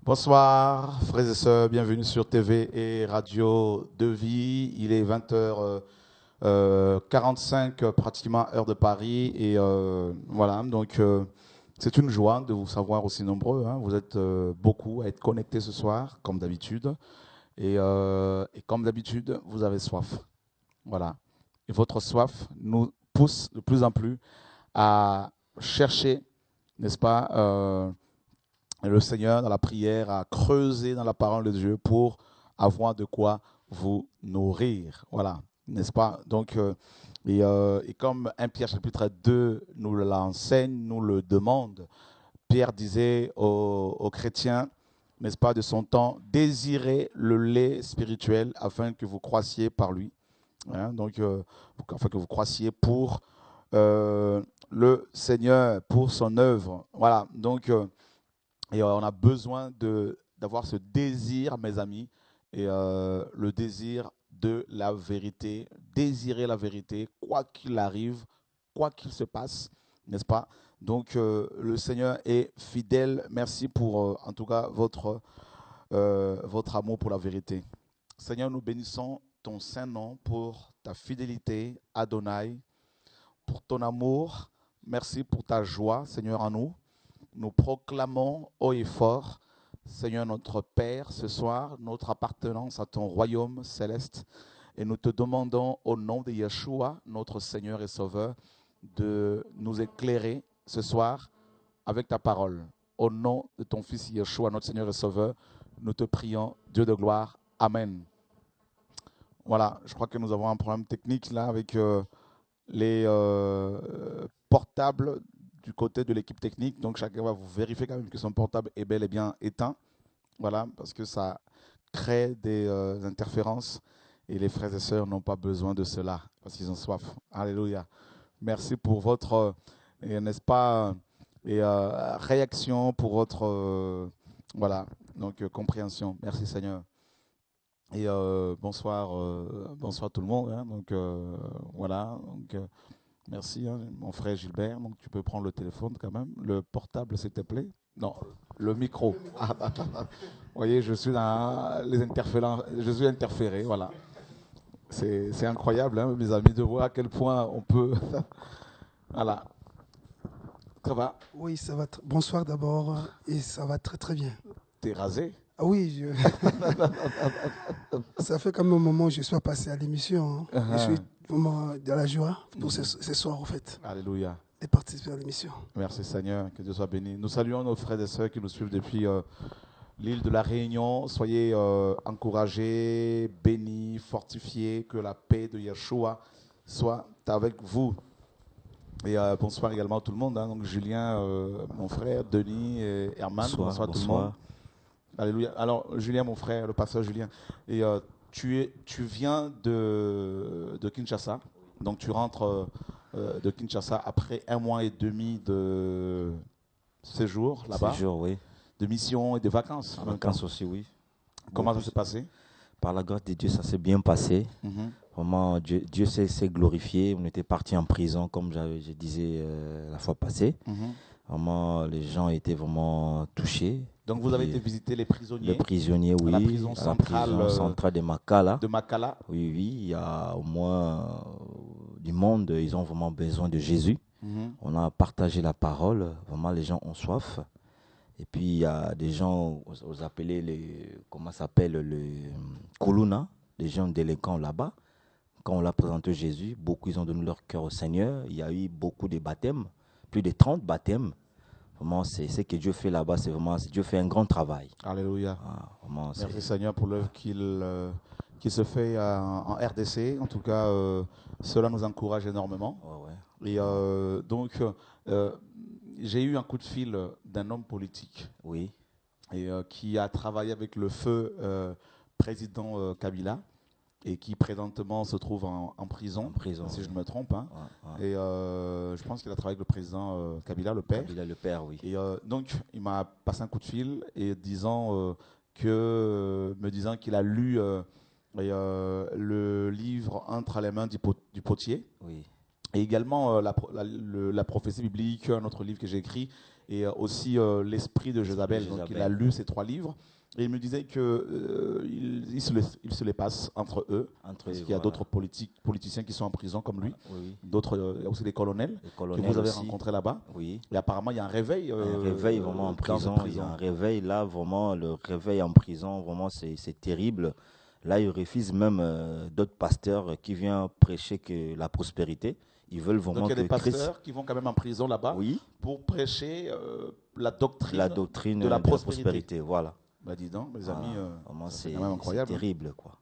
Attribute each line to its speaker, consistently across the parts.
Speaker 1: Bonsoir, frères et sœurs, bienvenue sur TV et Radio de Vie. Il est 20h45, pratiquement heure de Paris. Et voilà, donc c'est une joie de vous savoir aussi nombreux, hein. Vous êtes beaucoup à être connectés ce soir, comme d'habitude. Et comme d'habitude, vous avez soif. Voilà. Et votre soif nous pousse de plus en plus à chercher, n'est-ce pas, le Seigneur dans la prière, à creuser dans la parole de Dieu pour avoir de quoi vous nourrir. Voilà, n'est-ce pas? Donc, et comme 1 Pierre chapitre 2 nous l'enseigne, nous le demande, Pierre disait aux chrétiens, n'est-ce pas, de son temps, désirez le lait spirituel afin que vous croissiez par lui. Hein, donc, afin que vous croissiez pour le Seigneur, pour son œuvre. Voilà, donc, et on a besoin d'avoir ce désir, mes amis, et le désir de la vérité, désirer la vérité, quoi qu'il arrive, quoi qu'il se passe, n'est-ce pas? Donc, le Seigneur est fidèle. Merci pour, en tout cas, votre amour pour la vérité. Seigneur, nous bénissons ton saint nom pour ta fidélité, Adonai, pour ton amour. Merci pour ta joie, Seigneur, en nous. Nous proclamons haut et fort, Seigneur notre Père, ce soir, notre appartenance à ton royaume céleste. Et nous te demandons au nom de Yeshua, notre Seigneur et Sauveur, de nous éclairer ce soir avec ta parole. Au nom de ton Fils Yeshua, notre Seigneur et Sauveur, nous te prions, Dieu de gloire. Amen. Voilà, je crois que nous avons un problème technique là avec les portables du côté de l'équipe technique. Donc chacun va vous vérifier quand même que son portable est bel et bien éteint. Voilà, parce que ça crée des interférences et les frères et sœurs n'ont pas besoin de cela parce qu'ils ont soif. Alléluia. Merci pour votre, n'est-ce pas, réaction, pour votre, voilà, donc compréhension. Merci Seigneur. Et bonsoir tout le monde, hein. Donc voilà, donc merci, hein, mon frère Gilbert. Donc tu peux prendre le téléphone quand même, le portable s'il te plaît. Non, le micro. Vous voyez, je suis dans les interférences, je suis interféré, voilà. C'est incroyable, hein, mes amis, de voir à quel point on peut. Voilà. Ça va?
Speaker 2: Oui, ça va. Bonsoir d'abord, et ça va très très bien.
Speaker 1: T'es rasé?
Speaker 2: Ah oui, ça fait quand même un moment que je suis passé à l'émission, hein. Je suis vraiment dans la joie pour ce soir, en fait,
Speaker 1: Alléluia.
Speaker 2: de participer à l'émission.
Speaker 1: Merci Seigneur, que Dieu soit béni. Nous saluons nos frères et sœurs qui nous suivent depuis l'île de la Réunion. Soyez encouragés, bénis, fortifiés, que la paix de Yeshua soit avec vous. Et bonsoir également à tout le monde, hein. Donc Julien, mon frère, Denis et Herman, bonsoir tout le monde. Alléluia. Alors Julien, mon frère, le pasteur Julien, et tu viens de Kinshasa, donc tu rentres de Kinshasa après 1 mois et demi de séjour là-bas.
Speaker 3: Séjour, oui.
Speaker 1: De mission et de vacances.
Speaker 3: Vacances aussi, oui.
Speaker 1: Comment ça s'est passé?
Speaker 3: Par la grâce de Dieu, ça s'est bien passé. Vraiment, Dieu s'est glorifié. On était partis en prison, comme je disais la fois passée. Vraiment, les gens étaient vraiment touchés.
Speaker 1: Donc vous avez été visiter les prisonniers?
Speaker 3: Les prisonniers, oui.
Speaker 1: À la prison
Speaker 3: centrale de Makala.
Speaker 1: De Makala?
Speaker 3: Oui, oui. Il y a au moins du monde. Ils ont vraiment besoin de Jésus. On a partagé la parole. Vraiment, les gens ont soif. Et puis, il y a des gens, vous appelez comment ça s'appelle, le Kuluna, les gens délinquants là-bas. Quand on l'a présenté Jésus, beaucoup, ils ont donné leur cœur au Seigneur. Il y a eu beaucoup de baptêmes, plus de 30 baptêmes. Vraiment, c'est ce que Dieu fait là-bas, Dieu fait un grand travail.
Speaker 1: Alléluia.
Speaker 3: Vraiment,
Speaker 1: merci Seigneur pour l'œuvre qui se fait en RDC. En tout cas, cela nous encourage énormément.
Speaker 3: Ouais.
Speaker 1: Et donc, j'ai eu un coup de fil d'un homme politique,
Speaker 3: oui,
Speaker 1: et qui a travaillé avec le feu président Kabila, et qui présentement se trouve en prison, si je ne me trompe. Hein. Ouais. Et je pense qu'il a travaillé avec le président Kabila, le père.
Speaker 3: Kabila, le père, oui.
Speaker 1: Et donc, il m'a passé un coup de fil et me disant qu'il a lu le livre Entre les mains du potier.
Speaker 3: Oui.
Speaker 1: Et également la prophétie biblique, un autre livre que j'ai écrit. et aussi L'Esprit de Jézabel. Donc il a lu ces 3 livres. Et il me disait qu'il se les passe entre eux, parce qu'il y a d'autres politiciens qui sont en prison comme lui, d'autres, il y a aussi des colonels que vous avez rencontrés là-bas.
Speaker 3: Oui.
Speaker 1: Et apparemment, il y a un réveil.
Speaker 3: Un réveil vraiment en prison. Il y a un réveil là, vraiment, le réveil en prison, vraiment, c'est terrible. Là, ils refusent même d'autres pasteurs qui viennent prêcher que la prospérité. Ils veulent vraiment
Speaker 1: donc il y a des pasteurs qui vont quand même en prison là-bas pour prêcher la doctrine de la prospérité.
Speaker 3: Voilà.
Speaker 1: Bah dis donc, mes amis,
Speaker 3: c'est quand même incroyable. C'est terrible, quoi.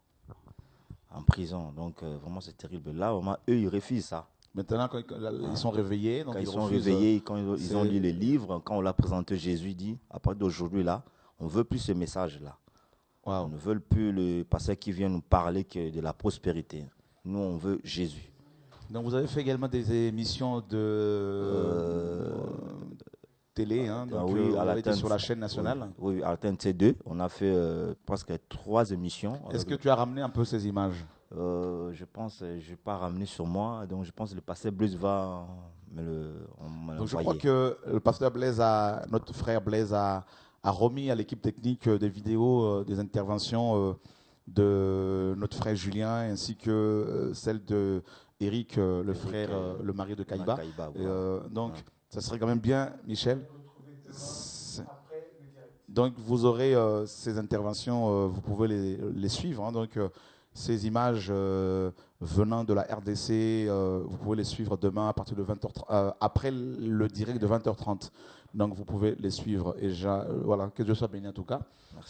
Speaker 3: En prison, donc vraiment c'est terrible. Là, vraiment, eux, ils refusent ça.
Speaker 1: Maintenant, quand ils sont réveillés, donc
Speaker 3: quand ils sont réveillés, quand ils ont lu les livres, quand on l'a présenté, Jésus dit, à partir d'aujourd'hui, là, on ne veut plus ce message-là. Wow. On ne veut plus le pasteur qui vient nous parler que de la prospérité. Nous, on veut Jésus.
Speaker 1: Donc, vous avez fait également des émissions de télé, hein, donc
Speaker 3: oui,
Speaker 1: à la sur la chaîne nationale.
Speaker 3: Oui, à Alterne T2, on a fait presque 3 émissions.
Speaker 1: Est-ce que tu as ramené un peu ces images?
Speaker 3: Je pense, je n'ai pas ramené sur moi, donc je pense que le pasteur Blaise va me le
Speaker 1: donc je crois que le pasteur Blaise, notre frère Blaise a remis à l'équipe technique des vidéos, des interventions de notre frère Julien, ainsi que celle de Eric, le frère, le mari de Kaïba. Donc, ça serait quand même bien, Michel. Donc, vous aurez ces interventions, vous pouvez les suivre. Hein, donc, ces images venant de la RDC, vous pouvez les suivre demain à partir de 20h30, après le direct de 20h30. Donc, vous pouvez les suivre. Et voilà, que Dieu soit béni en tout cas.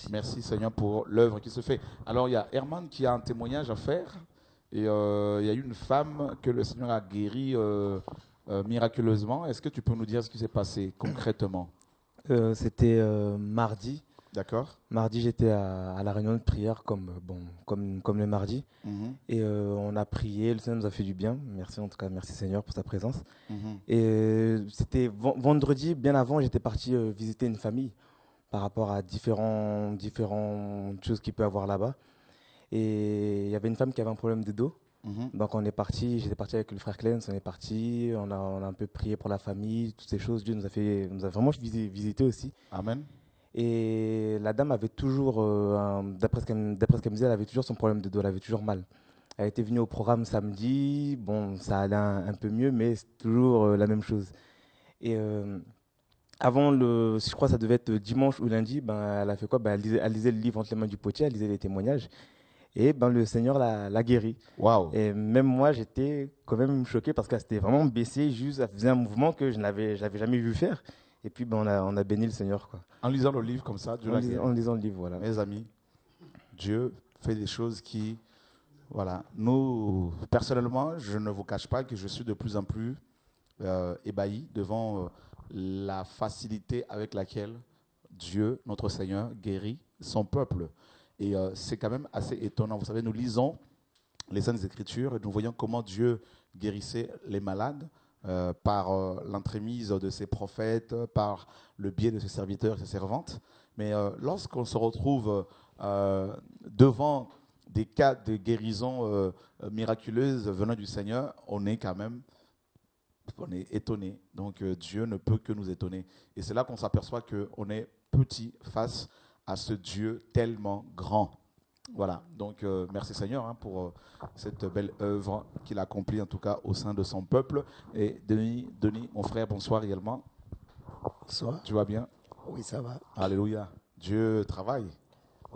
Speaker 1: Merci Seigneur pour l'œuvre qui se fait. Alors, il y a Herman qui a un témoignage à faire. Et il y a eu une femme que le Seigneur a guérie miraculeusement. Est-ce que tu peux nous dire ce qui s'est passé concrètement?
Speaker 4: C'était mardi.
Speaker 1: D'accord.
Speaker 4: Mardi, j'étais à la réunion de prière comme le mardi. Et on a prié, le Seigneur nous a fait du bien. Merci en tout cas, merci Seigneur pour sa présence. Et c'était vendredi, bien avant, j'étais parti visiter une famille par rapport à différentes choses qu'il peut y avoir là-bas. Et il y avait une femme qui avait un problème de dos. Donc j'étais parti avec le frère Clens, on est parti, on a un peu prié pour la famille, toutes ces choses. Dieu nous a vraiment visité aussi.
Speaker 1: Amen.
Speaker 4: Et la dame avait toujours, d'après ce qu'elle me disait, elle avait toujours son problème de dos, elle avait toujours mal. Elle était venue au programme samedi, bon, ça allait un peu mieux, mais c'est toujours la même chose. Et avant, je crois que ça devait être dimanche ou lundi, elle a fait quoi? Elle lisait le livre entre les mains du potier, elle lisait les témoignages. Et le Seigneur l'a guéri.
Speaker 1: Wow.
Speaker 4: Et même moi, j'étais quand même choqué parce qu'elle s'était vraiment baissée, juste, elle faisait un mouvement que je n'avais jamais vu faire. Et puis, on a béni le Seigneur, quoi.
Speaker 1: En lisant le livre comme ça, Dieu l'a guéri.
Speaker 4: En lisant le livre, voilà.
Speaker 1: Mes amis, Dieu fait des choses qui... Voilà. Nous, personnellement, je ne vous cache pas que je suis de plus en plus ébahi devant la facilité avec laquelle Dieu, notre Seigneur, guérit son peuple. Et c'est quand même assez étonnant. Vous savez, nous lisons les Saintes Écritures et nous voyons comment Dieu guérissait les malades par l'entremise de ses prophètes, par le biais de ses serviteurs et ses servantes. Mais lorsqu'on se retrouve devant des cas de guérison miraculeuse venant du Seigneur, on est étonné. Donc Dieu ne peut que nous étonner. Et c'est là qu'on s'aperçoit qu'on est petit face à ce Dieu tellement grand. Voilà, donc merci Seigneur pour cette belle œuvre qu'il accomplit en tout cas au sein de son peuple. Et Denis, mon frère, bonsoir également.
Speaker 5: Bonsoir.
Speaker 1: Tu vas bien?
Speaker 5: Oui, ça va.
Speaker 1: Alléluia. Dieu travaille.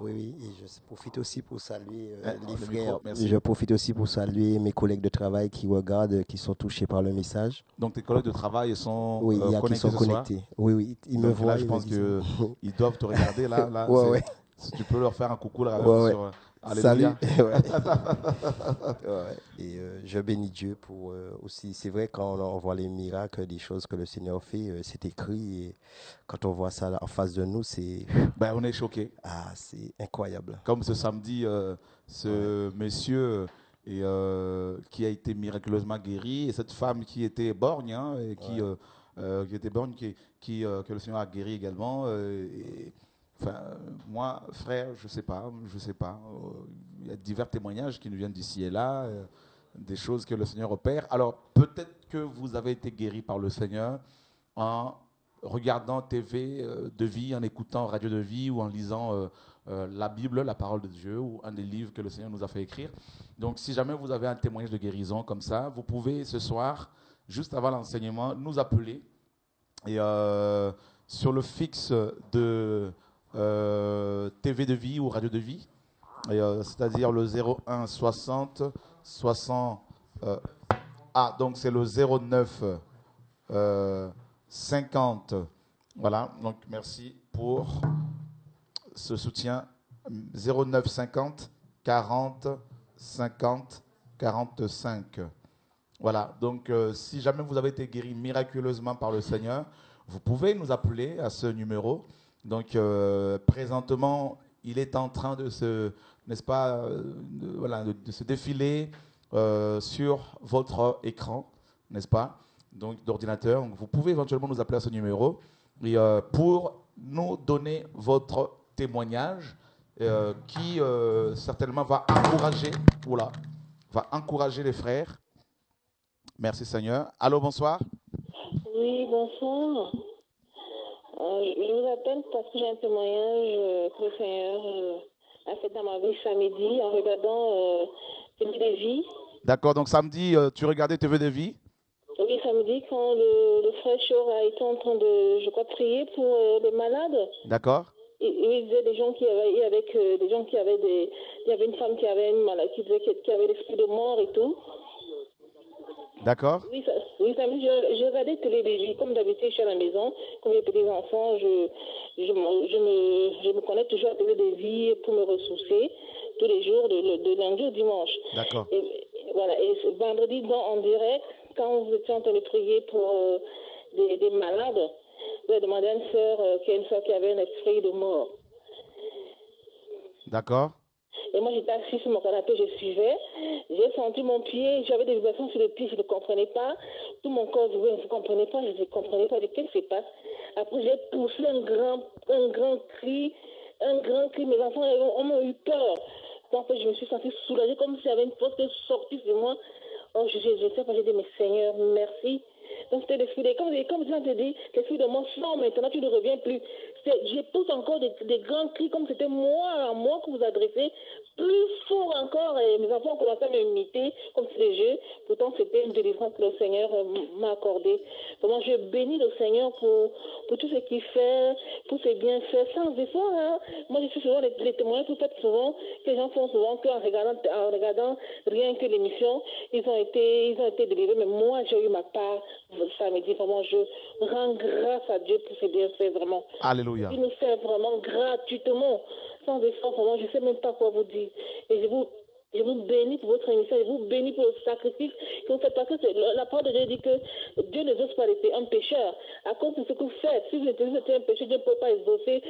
Speaker 5: Oui, et je profite aussi pour saluer les frères. Je profite aussi pour saluer mes collègues de travail qui regardent, qui sont touchés par le message.
Speaker 1: Donc tes collègues de travail sont
Speaker 5: oui, il y a
Speaker 1: connectés
Speaker 5: qui sont connectés. Oui, ils me voient.
Speaker 1: Là, je pense qu'ils doivent te regarder là.
Speaker 5: Ouais.
Speaker 1: Si tu peux leur faire un coucou là.
Speaker 5: Sur,
Speaker 1: Alléluia.
Speaker 5: Salut. Et je bénis Dieu pour aussi. C'est vrai, quand on voit les miracles, des choses que le Seigneur fait, c'est écrit. Et quand on voit ça en face de nous, c'est.
Speaker 1: On est choqués.
Speaker 5: Ah, c'est incroyable.
Speaker 1: Comme ce samedi, ce monsieur qui a été miraculeusement guéri et cette femme qui était borgne, et qui était borgne, que le Seigneur a guéri également. Moi, frère, je sais pas. Il y a divers témoignages qui nous viennent d'ici et là, des choses que le Seigneur opère. Alors, peut-être que vous avez été guéri par le Seigneur en regardant TV de vie, en écoutant Radio de vie ou en lisant la Bible, la parole de Dieu ou un des livres que le Seigneur nous a fait écrire. Donc si jamais vous avez un témoignage de guérison comme ça, vous pouvez ce soir, juste avant l'enseignement, nous appeler. Et sur le fixe de TV de vie ou Radio de vie, c'est-à-dire le 01 60 60 donc c'est le 09 50. Voilà, donc merci pour ce soutien. 09 50 40 50 45. Voilà, donc si jamais vous avez été guéri miraculeusement par le Seigneur, vous pouvez nous appeler à ce numéro. Donc présentement, il est en train de se, n'est-ce pas, de se défiler sur votre écran, n'est-ce pas, donc d'ordinateur. Donc, vous pouvez éventuellement nous appeler à ce numéro et, pour nous donner votre témoignage qui certainement va encourager les frères. Merci Seigneur. Allô, bonsoir.
Speaker 6: Oui, bonsoir. Je vous appelle parce que j'ai un témoignage que le Seigneur a fait dans ma vie samedi en regardant TV de vie.
Speaker 1: D'accord, donc samedi, tu regardais TV de vie?
Speaker 6: Oui, samedi, quand le frère Chor a été en train de, je crois, prier pour les malades.
Speaker 1: D'accord.
Speaker 6: Il disait des gens qui avaient, il y avait une femme qui avait une maladie, qui avait l'esprit de mort et tout.
Speaker 1: D'accord.
Speaker 6: Oui, samedi, je regardais télé de vie. Comme d'habitude, je suis à la maison. Comme les petits enfants, je me connecte toujours à télé de vie pour me ressourcer tous les jours, de lundi au dimanche.
Speaker 1: D'accord.
Speaker 6: Et voilà. Et vendredi, en direct, quand vous étiez en train de prier pour des malades, vous avez demandé à une sœur qui avait un esprit de mort.
Speaker 1: D'accord.
Speaker 6: Et moi, j'étais assise sur mon canapé, je suivais. J'ai senti mon pied, j'avais des vibrations sur le pied, je ne comprenais pas. Tout mon corps, je ne comprenais pas, je ne comprenais pas de qu'est-ce qui se passe. Après, j'ai poussé un grand cri. Mes enfants ont eu peur. Donc, je me suis sentie soulagée, comme s'il y avait une force qui est sortie de moi. Oh, je sais pas, j'ai dit, mais Seigneur, merci. Donc, c'était l'esprit de, comme Jean te dit, l'esprit de moi sort maintenant, tu ne reviens plus. Je pousse encore des grands cris, comme c'était moi que vous adressez, plus fort encore, et mes enfants ont commencé à m'imiter, comme c'est des jeux. Pourtant, c'était une délivrance que le Seigneur m'a accordée. Vraiment, je bénis le Seigneur pour tout ce qu'il fait, pour ses bienfaits, sans effort. Hein. Moi, je suis souvent les témoignages que vous faites souvent, que les gens font souvent, qu'en regardant rien que l'émission, ils ont été délivrés. Mais moi, j'ai eu ma part samedi. Vraiment, je rends grâce à Dieu pour ses bienfaits, vraiment.
Speaker 1: Alléluia.
Speaker 6: Il nous fait vraiment gratuitement, sans effort, vraiment. Je ne sais même pas quoi vous dire. Et je vous bénis pour votre émission, je vous bénis pour le sacrifice que vous faites. Parce que la parole de Dieu dit que Dieu ne veut pas laisser un pécheur. À cause de ce que vous faites, si vous étiez un pécheur, Dieu ne peut pas exaucer,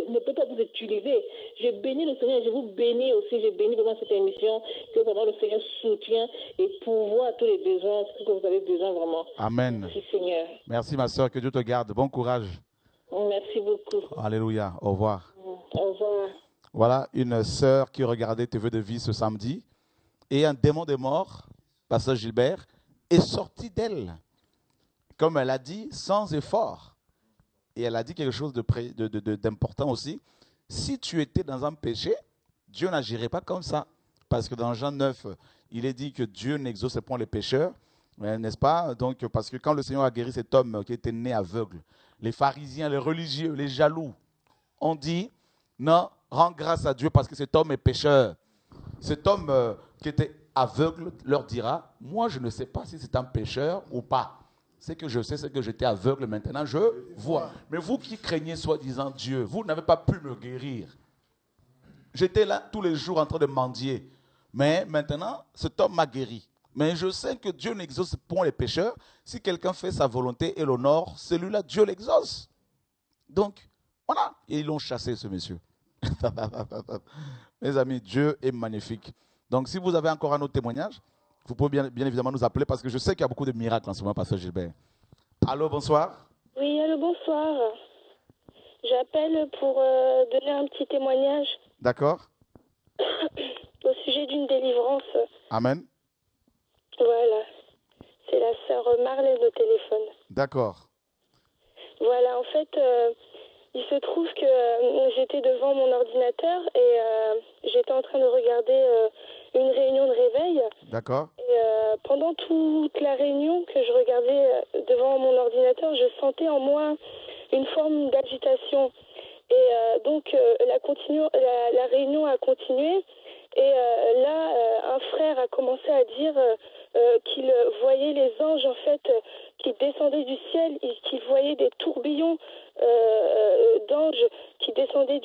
Speaker 6: ne peut pas vous utiliser. Je bénis le Seigneur, je vous bénis aussi, je bénis vraiment cette émission, que vraiment le Seigneur soutient et pourvoit à tous les besoins, ce que vous avez besoin vraiment.
Speaker 1: Amen.
Speaker 6: Merci Seigneur.
Speaker 1: Merci ma soeur, que Dieu te garde. Bon courage.
Speaker 6: Merci beaucoup.
Speaker 1: Alléluia. Au revoir.
Speaker 6: Au revoir.
Speaker 1: Voilà une sœur qui regardait TV de vie ce samedi et un démon des morts, pasteur Gilbert, est sorti d'elle. Comme elle a dit, sans effort. Et elle a dit quelque chose d'important aussi. Si tu étais dans un péché, Dieu n'agirait pas comme ça. Parce que dans Jean 9, il est dit que Dieu n'exauce point les pécheurs, n'est-ce pas? Donc, parce que quand le Seigneur a guéri cet homme qui était né aveugle, les pharisiens, les religieux, les jaloux ont dit, non, rends grâce à Dieu parce que cet homme est pécheur. Cet homme qui était aveugle leur dira, moi je ne sais pas si c'est un pécheur ou pas. Ce que je sais, c'est que j'étais aveugle, maintenant je vois. Mais vous qui craignez soi-disant Dieu, vous n'avez pas pu me guérir. J'étais là tous les jours en train de mendier. Mais maintenant, cet homme m'a guéri. Mais je sais que Dieu n'exauce point les pécheurs. Si quelqu'un fait sa volonté et l'honore, celui-là, Dieu l'exauce. Donc, voilà. Et ils l'ont chassé, ce monsieur. Mes amis, Dieu est magnifique. Donc, si vous avez encore un autre témoignage, vous pouvez bien évidemment nous appeler parce que je sais qu'il y a beaucoup de miracles en ce moment, pasteur Gilbert. Allô, bonsoir.
Speaker 7: Oui, allô, bonsoir. J'appelle pour donner un petit témoignage.
Speaker 1: D'accord.
Speaker 7: Au sujet d'une délivrance.
Speaker 1: Amen.
Speaker 7: Voilà. C'est la sœur Marlène au téléphone.
Speaker 1: D'accord.
Speaker 7: Voilà, en fait, il se trouve que j'étais devant mon ordinateur et j'étais en train de regarder une réunion de réveil.
Speaker 1: D'accord.
Speaker 7: Et pendant toute la réunion que je regardais devant mon ordinateur, je sentais en moi une forme d'agitation. Et donc, la réunion a continué. Et là, un frère a commencé à dire qu'il voyait les anges, en fait, qui descendaient du ciel et qu'il voyait des tourbillons d'anges qui descendaient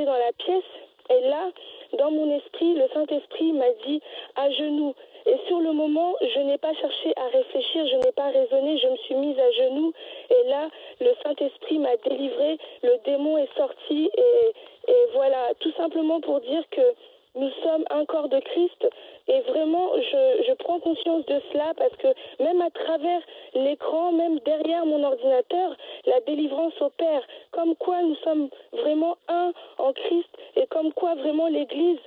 Speaker 7: dans la pièce. Et là, dans mon esprit, le Saint-Esprit m'a dit à genoux. Et sur le moment, je n'ai pas cherché à réfléchir, je n'ai pas raisonné, je me suis mise à genoux. Et là, le Saint-Esprit m'a délivré, le démon est sorti. Et voilà, tout simplement pour dire que nous sommes un corps de Christ. Et vraiment, je prends conscience de cela parce que même à travers l'écran, même derrière mon ordinateur, la délivrance opère. Comme quoi nous sommes vraiment un en Christ et comme quoi vraiment l'Église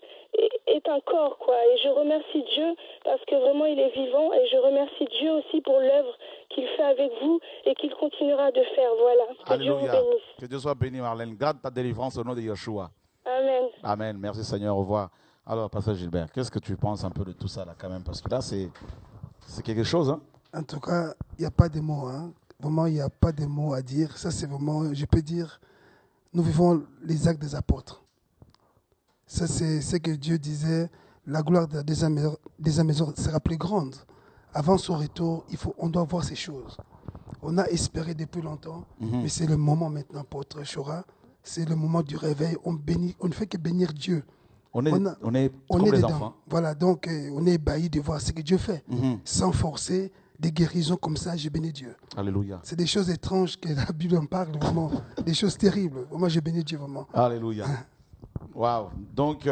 Speaker 7: est un corps, quoi. Et je remercie Dieu parce que vraiment il est vivant et je remercie Dieu aussi pour l'œuvre qu'il fait avec vous et qu'il continuera de faire. Voilà. Que Dieu vous
Speaker 1: Alléluia.
Speaker 7: bénisse.
Speaker 1: Que Dieu soit béni, Marlène. Garde ta délivrance au nom de Yeshua.
Speaker 7: Amen.
Speaker 1: Amen. Merci Seigneur. Au revoir. Alors, Pasteur Gilbert, qu'est-ce que tu penses un peu de tout ça là quand même? Parce que là, c'est quelque chose. Hein?
Speaker 2: En tout cas, il n'y a pas de mots. Hein. Vraiment, il n'y a pas de mots à dire. Ça, c'est vraiment, je peux dire, nous vivons les actes des apôtres. Ça, c'est ce que Dieu disait. La gloire de la deuxième maison sera plus grande. Avant son retour, on doit voir ces choses. On a espéré depuis longtemps, mais c'est le moment maintenant, apôtre Chora. C'est le moment du réveil. On ne fait que bénir Dieu.
Speaker 1: On est comme les
Speaker 2: dedans.
Speaker 1: enfants.
Speaker 2: Voilà, donc on est ébahis de voir ce que Dieu fait. Sans forcer, des guérisons comme ça, je bénis Dieu.
Speaker 1: Alléluia.
Speaker 2: C'est des choses étranges que la Bible en parle, vraiment. Des choses terribles. Moi, je bénis Dieu, vraiment.
Speaker 1: Alléluia. Waouh. Donc,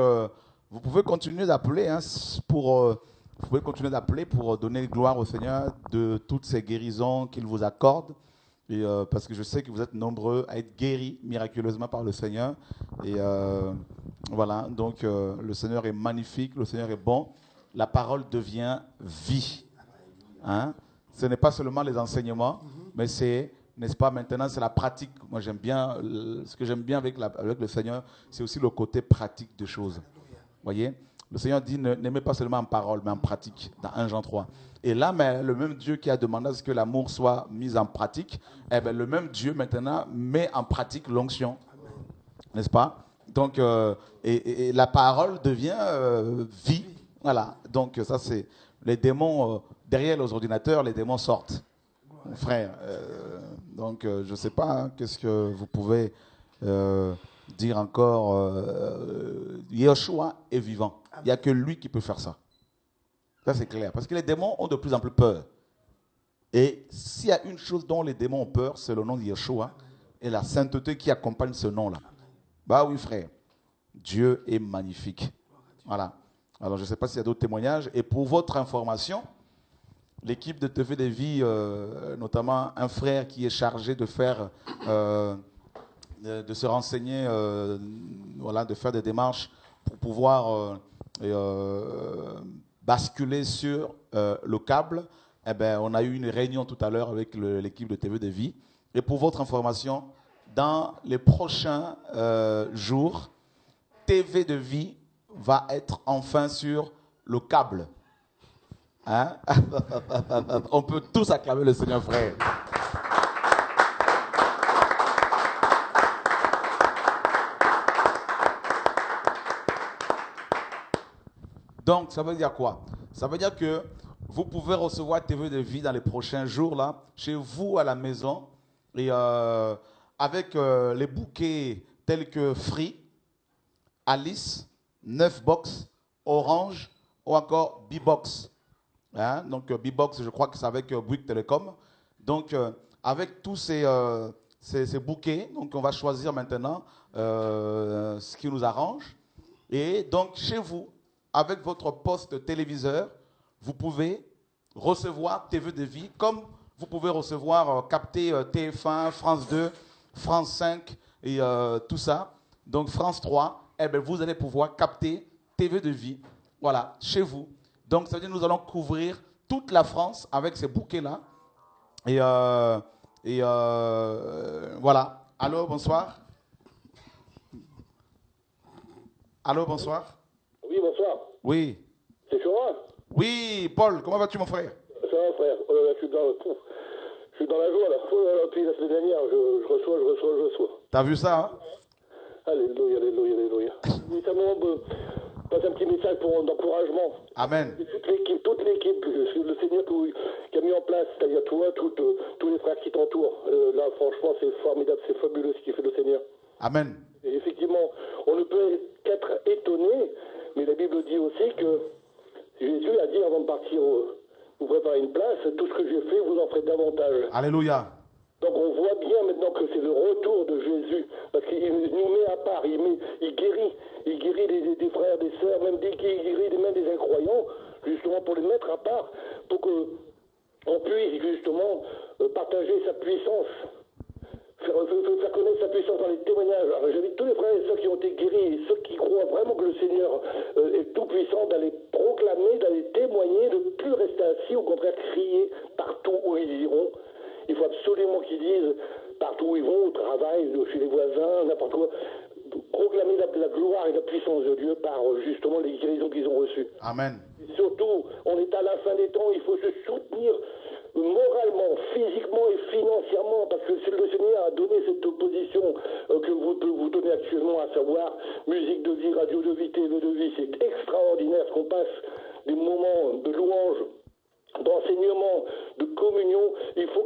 Speaker 1: vous pouvez continuer d'appeler vous pouvez continuer d'appeler pour donner gloire au Seigneur de toutes ces guérisons qu'il vous accorde. Et, parce que je sais que vous êtes nombreux à être guéris miraculeusement par le Seigneur. Et voilà, donc le Seigneur est magnifique, le Seigneur est bon. La parole devient vie. Hein? Ce n'est pas seulement les enseignements, mais c'est, n'est-ce pas, maintenant c'est la pratique. Moi j'aime bien, ce que j'aime bien avec le Seigneur, c'est aussi le côté pratique des choses. Vous voyez? Le Seigneur dit, n'aimez pas seulement en parole, mais en pratique, dans 1 Jean 3. Et là, mais le même Dieu qui a demandé à ce que l'amour soit mis en pratique, eh bien, le même Dieu maintenant met en pratique l'onction. N'est-ce pas? Donc, et la parole devient vie. Voilà. Donc, ça, c'est les démons, derrière les ordinateurs, les démons sortent. Mon frère. Donc, je ne sais pas, hein, qu'est-ce que vous pouvez dire encore. Yeshua est vivant. Il n'y a que lui qui peut faire ça. Ça, c'est clair. Parce que les démons ont de plus en plus peur. Et s'il y a une chose dont les démons ont peur, c'est le nom de Yeshua et la sainteté qui accompagne ce nom-là. Bah oui, frère. Dieu est magnifique. Voilà. Alors, je ne sais pas s'il y a d'autres témoignages. Et pour votre information, l'équipe de TV des Vies, notamment un frère qui est chargé de faire, de se renseigner, voilà, de faire des démarches pour pouvoir basculer sur le câble. Eh ben, on a eu une réunion tout à l'heure avec l'équipe de TV de Vie. Et pour votre information, dans les prochains jours, TV de Vie va être enfin sur le câble. Hein? On peut tous acclamer le Seigneur, frère. Donc, ça veut dire quoi? Ça veut dire que vous pouvez recevoir TV de Vie dans les prochains jours, là, chez vous à la maison, et avec les bouquets tels que Free, Alice, 9 Box, Orange ou encore B-Box. Hein? Donc, B-Box, je crois que c'est avec Bouygues Télécom. Donc, avec tous ces bouquets, donc on va choisir maintenant ce qui nous arrange. Et donc, chez vous, avec votre poste téléviseur, vous pouvez recevoir TV de Vie, comme vous pouvez recevoir, capter TF1, France 2, France 5 et tout ça. Donc France 3, eh bien, vous allez pouvoir capter TV de Vie, voilà, chez vous. Donc ça veut dire que nous allons couvrir toute la France avec ces bouquets-là. Et voilà. Allô, bonsoir. Allô, bonsoir.
Speaker 8: Oui, bonsoir.
Speaker 1: Oui.
Speaker 8: C'est Chora?
Speaker 1: Oui, Paul, comment vas-tu, mon frère?
Speaker 8: Ça va, frère. Oh là là, je suis dans la joie, là. Oh là là, depuis la semaine dernière, je reçois.
Speaker 1: T'as vu ça, hein?
Speaker 8: Alléluia, alléluia, alléluia. Oui, simplement, passe un petit message d'encouragement.
Speaker 1: Amen.
Speaker 8: Toute l'équipe, le Seigneur qui a mis en place, c'est-à-dire toi, tous les frères qui t'entourent. Là, franchement, c'est formidable, c'est fabuleux ce qu'il fait le Seigneur.
Speaker 1: Amen.
Speaker 8: Et effectivement, on ne peut qu'être étonné, mais la Bible dit aussi que Jésus a dit avant de partir vous préparer une place, tout ce que j'ai fait, vous en ferez davantage.
Speaker 1: Alléluia.
Speaker 8: Donc on voit bien maintenant que c'est le retour de Jésus, parce qu'il nous met à part, il guérit des frères, des sœurs, même il guérit même des incroyants, justement pour les mettre à part, pour qu'on puisse justement partager sa puissance, faire connaître sa puissance dans les témoignages. Alors j'invite tous les frères et sœurs qui ont été guéris, et ceux qui croient vraiment que le Seigneur est tout puissant, d'aller proclamer, d'aller témoigner, de ne plus rester assis, au contraire crier partout où ils iront. Il faut absolument qu'ils disent, partout où ils vont, au travail, chez les voisins, n'importe quoi, proclamer la gloire et la puissance de Dieu par justement les guérisons qu'ils ont reçues.
Speaker 1: Amen.
Speaker 8: Et surtout, on est à la fin des temps, il faut se soutenir moralement, physiquement et financièrement, parce que le Seigneur a donné cette position que vous donnez actuellement, à savoir musique de vie, radio de vie, TV de vie. C'est extraordinaire ce qu'on passe des moments de louange, d'enseignement, de communion. Il faut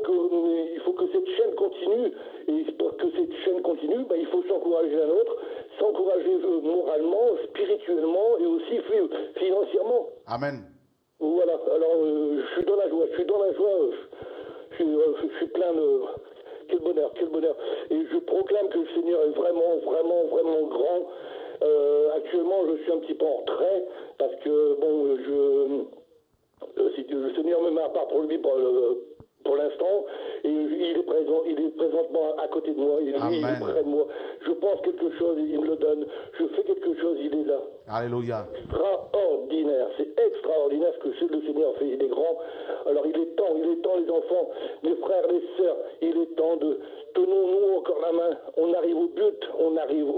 Speaker 8: que cette chaîne continue, et pour que cette chaîne continue, il faut s'encourager l'un l'autre, s'encourager moralement, spirituellement et aussi financièrement.
Speaker 1: Amen.
Speaker 8: Voilà, alors je suis dans la joie, je suis plein de... Quel bonheur. Et je proclame que le Seigneur est vraiment grand. Actuellement, je suis un petit peu en retrait, parce que, le Seigneur me met à part pour lui pour l'instant, et il est présentement à côté de moi, il est près de moi. Je pense quelque chose, il me le donne. Je fais quelque chose, il est là.
Speaker 1: Alléluia.
Speaker 8: Extraordinaire, c'est extraordinaire ce que le Seigneur fait, il est grand. Alors il est temps les enfants, les frères, les sœurs, il est temps de... Tenons-nous encore la main, on arrive au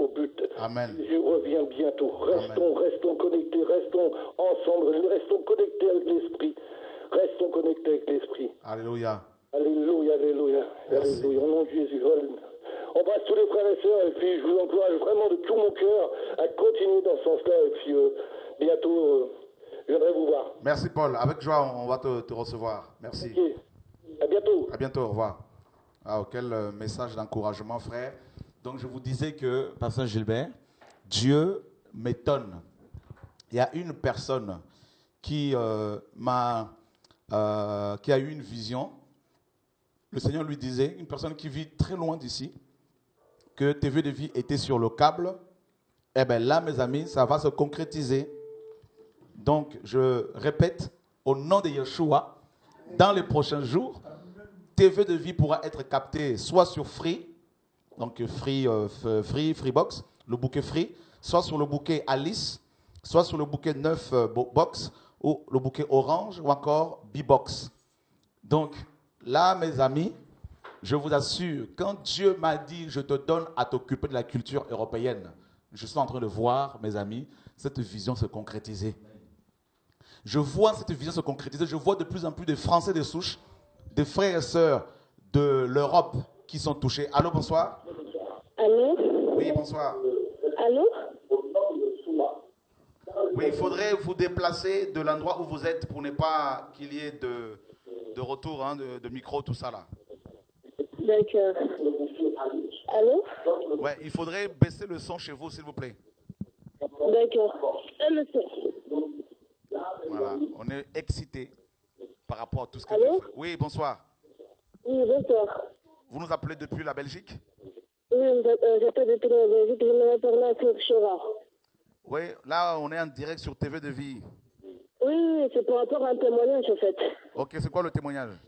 Speaker 8: but.
Speaker 1: Amen.
Speaker 8: Jésus revient bientôt. Restons connectés, restons ensemble, restons connectés avec l'Esprit.
Speaker 1: Alléluia.
Speaker 8: Alléluia. Au nom de Jésus. Embrasse tous les frères et sœurs, et puis je vous encourage vraiment de tout mon cœur à continuer dans ce sens-là, et puis bientôt, je viendrai vous voir.
Speaker 1: Merci Paul, avec joie on va te recevoir. Merci.
Speaker 8: Okay. À bientôt.
Speaker 1: À bientôt, au revoir. Quel message d'encouragement, frère. Donc je vous disais que, Pasteur Gilbert, Dieu m'étonne. Il y a une personne qui a eu une vision. Le Seigneur lui disait, une personne qui vit très loin d'ici, que TV de vie était sur le câble. Eh bien là, mes amis, ça va se concrétiser. Donc, je répète, au nom de Yeshua, dans les prochains jours, TV de vie pourra être capté soit sur Free, donc Freebox, le bouquet Free, soit sur le bouquet Alice, soit sur le bouquet 9 Box, ou le bouquet Orange, ou encore B-Box. Donc, là, mes amis, je vous assure, quand Dieu m'a dit, je te donne à t'occuper de la culture européenne, je suis en train de voir, mes amis, cette vision se concrétiser. Je vois cette vision se concrétiser. Je vois de plus en plus de Français de souche, des frères et sœurs de l'Europe qui sont touchés. Allô, bonsoir.
Speaker 6: Allô?
Speaker 1: Oui, bonsoir.
Speaker 6: Allô?
Speaker 1: Oui, il faudrait vous déplacer de l'endroit où vous êtes pour ne pas qu'il y ait de retour, de micro, tout ça là.
Speaker 6: D'accord. Allô?
Speaker 1: Ouais, il faudrait baisser le son chez vous, s'il vous plaît.
Speaker 6: D'accord. Le son.
Speaker 1: Voilà, on est excités par rapport à tout ce que
Speaker 6: Allô?
Speaker 1: vous faites. Oui, bonsoir.
Speaker 6: Oui, bonsoir.
Speaker 1: Vous nous appelez depuis la Belgique?
Speaker 6: Oui, j'appelle depuis la Belgique, je me retourne à Chora.
Speaker 1: Oui, là, on est en direct sur TV de vie.
Speaker 6: Oui, c'est pour rapport à un témoignage, en fait.
Speaker 1: Ok, c'est quoi le témoignage?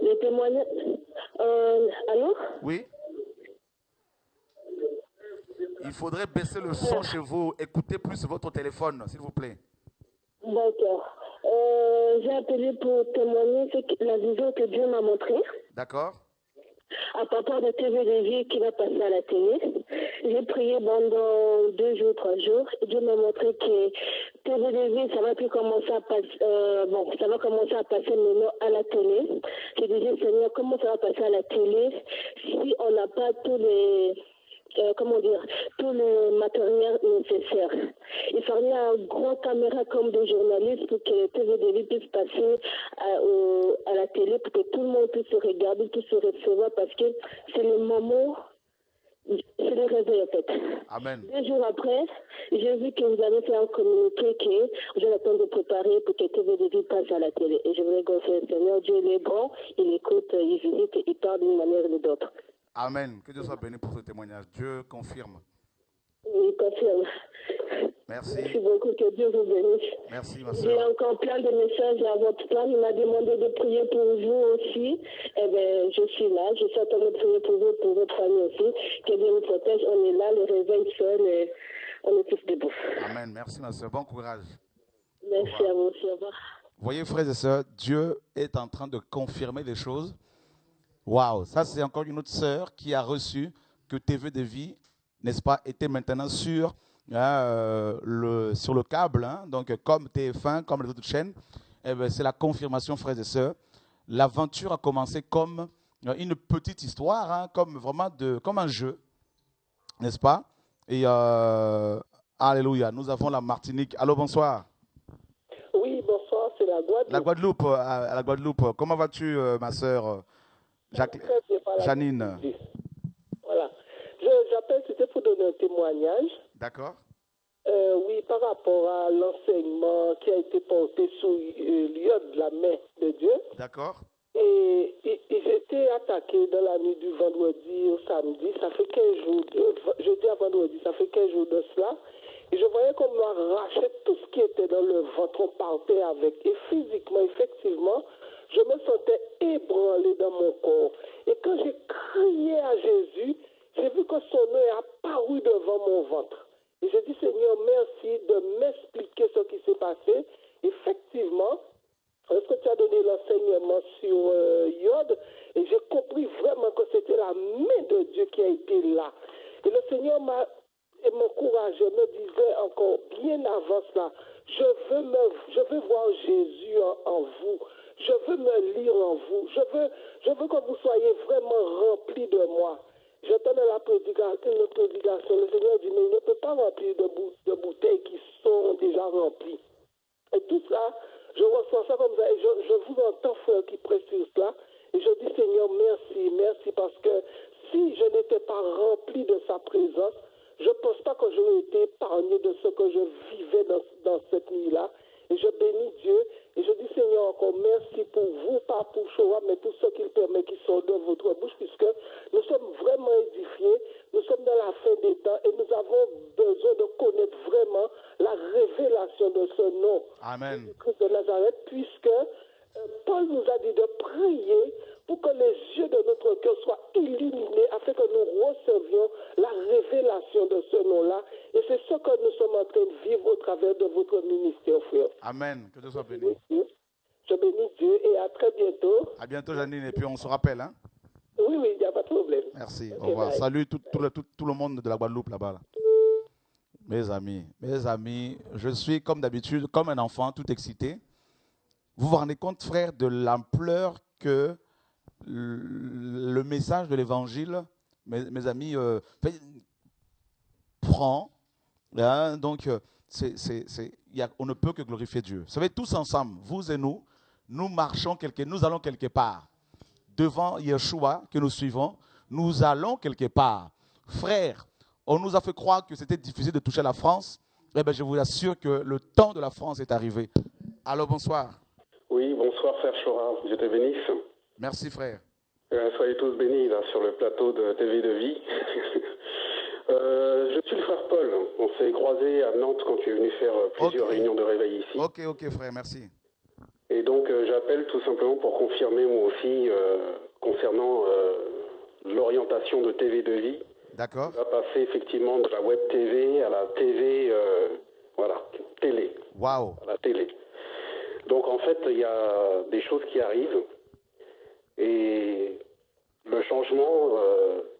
Speaker 6: Le témoignage... allô?
Speaker 1: Oui. Il faudrait baisser le son chez vous. Écoutez plus votre téléphone, s'il vous plaît.
Speaker 6: D'accord. J'ai appelé pour témoigner la vision que Dieu m'a montrée.
Speaker 1: D'accord.
Speaker 6: à propos de TV de vie qui va passer à la télé. J'ai prié pendant 2 jours, 3 jours. Dieu m'a montré que TV de vie, ça va plus commencer à passer, ça va commencer à passer maintenant à la télé. Je disais, Seigneur, comment ça va passer à la télé si on n'a pas tous les tout le matériel nécessaire. Il fallait un grand caméra comme des journalistes pour que TV2 puisse passer à la télé, pour que tout le monde puisse se regarder, puisse se recevoir, parce que c'est le moment, c'est le réveil en fait.
Speaker 1: Amen.
Speaker 6: 2 jours après, j'ai vu que vous avez fait un communiqué que j'ai le temps de préparer pour que TV2 passe à la télé. Et je voulais confesser, Seigneur, Dieu il est grand, il écoute, il visite, il parle d'une manière ou d'une autre.
Speaker 1: Amen. Que Dieu soit béni pour ce témoignage. Dieu confirme.
Speaker 6: Oui, confirme.
Speaker 1: Merci.
Speaker 6: Merci beaucoup, que Dieu vous bénisse.
Speaker 1: Merci, ma
Speaker 6: J'ai
Speaker 1: soeur.
Speaker 6: encore plein de messages à votre plan. Il m'a demandé de prier pour vous aussi. Eh bien, je suis là. Je suis en train de prier pour vous, pour votre famille aussi. Que Dieu vous protège. On est là, le réveil sonne et on est tous debout.
Speaker 1: Amen. Merci, ma soeur. Bon courage.
Speaker 6: Merci à vous aussi. Au revoir.
Speaker 1: Voyez, frères et sœurs, Dieu est en train de confirmer les choses. Waouh, ça c'est encore une autre sœur qui a reçu que TV de vie, n'est-ce pas, était maintenant sur le câble, hein, donc comme TF1, comme les autres chaînes. Eh bien, c'est la confirmation, frères et sœurs. L'aventure a commencé comme une petite histoire, hein, comme vraiment comme un jeu, n'est-ce pas? Et alléluia, nous avons la Martinique. Allô, bonsoir.
Speaker 8: Oui, bonsoir, c'est la Guadeloupe.
Speaker 1: La Guadeloupe, à la Guadeloupe. Comment vas-tu, ma sœur Janine?
Speaker 8: Voilà. J'appelle, c'était pour donner un témoignage.
Speaker 1: D'accord.
Speaker 8: Oui, par rapport à l'enseignement qui a été porté sous l'iode de la main de Dieu.
Speaker 1: D'accord.
Speaker 8: Et ils étaient attaqués dans la nuit du vendredi au samedi. Ça fait 15 jours, jeudi à vendredi, ça fait 15 jours de cela. Et je voyais qu'on m'arrachait tout ce qui était dans le ventre, on partait avec. Et physiquement, effectivement, je me sentais ébranlé dans mon corps. Et quand j'ai crié à Jésus, j'ai vu que son nom est apparu devant mon ventre. Et j'ai dit, Seigneur, merci de m'expliquer ce qui s'est passé. Effectivement, lorsque tu as donné l'enseignement sur Iode, et j'ai compris vraiment que c'était la main de Dieu qui a été là. Et le Seigneur m'encourageait, me disait encore bien avant cela, je veux voir Jésus en vous. Je veux me lire en vous. Je veux que vous soyez vraiment remplis de moi. J'entendais la prédication, le Seigneur dit, mais il ne peut pas remplir de bouteilles qui sont déjà remplies. Et tout ça, je reçois ça comme ça, et je vous entends, frère, qui prêche sur cela, et je dis, Seigneur, merci, parce que si je n'étais pas rempli de sa présence, je ne pense pas que j'aurais été épargné de ce que je vivais dans cette nuit-là. Et je bénis Dieu, et je dis, Seigneur, encore merci pour vous, pas pour Shoah, mais pour ceux qu'il permet qui sont dans votre bouche, puisque nous sommes vraiment édifiés, nous sommes dans la fin des temps, et nous avons besoin de connaître vraiment la révélation de ce nom, Jésus-Christ de Nazareth, puisque Paul nous a dit de prier pour que les yeux de notre cœur soient illuminés afin que nous recevions la révélation de ce nom-là. Et c'est ce que nous sommes en train de vivre au travers de votre ministère, frère.
Speaker 1: Amen. Que Dieu soit béni.
Speaker 8: Je bénis Dieu et à très bientôt.
Speaker 1: À bientôt, Janine. Et puis on se rappelle. Hein?
Speaker 8: Oui, il n'y a pas de problème.
Speaker 1: Merci.
Speaker 8: Okay,
Speaker 1: au revoir.
Speaker 8: bye.
Speaker 1: Salut tout le monde de la Guadeloupe là-bas. Là. Mes amis, je suis comme d'habitude, comme un enfant, tout excité. Vous vous rendez compte, frère, de l'ampleur que le message de l'évangile, mes amis, prend. Hein, donc, on ne peut que glorifier Dieu. Vous savez, tous ensemble, vous et nous marchons nous allons quelque part. Devant Yeshua que nous suivons, nous allons quelque part. Frère, on nous a fait croire que c'était difficile de toucher la France. Eh bien, je vous assure que le temps de la France est arrivé. Alors, bonsoir.
Speaker 9: Oui, bonsoir, frère Chora. Dieu te bénisse.
Speaker 1: Merci, frère.
Speaker 9: Soyez tous bénis là, sur le plateau de TV de vie. Je suis le frère Paul. On s'est croisés à Nantes quand tu es venu faire plusieurs réunions de réveil ici.
Speaker 1: Ok, frère, merci.
Speaker 9: Et donc, j'appelle tout simplement pour confirmer moi aussi concernant l'orientation de TV de vie.
Speaker 1: D'accord.
Speaker 9: On va passer effectivement de la web TV à la TV, télé.
Speaker 1: Waouh.
Speaker 9: À la télé. Donc, en fait, il y a des choses qui arrivent. Et le changement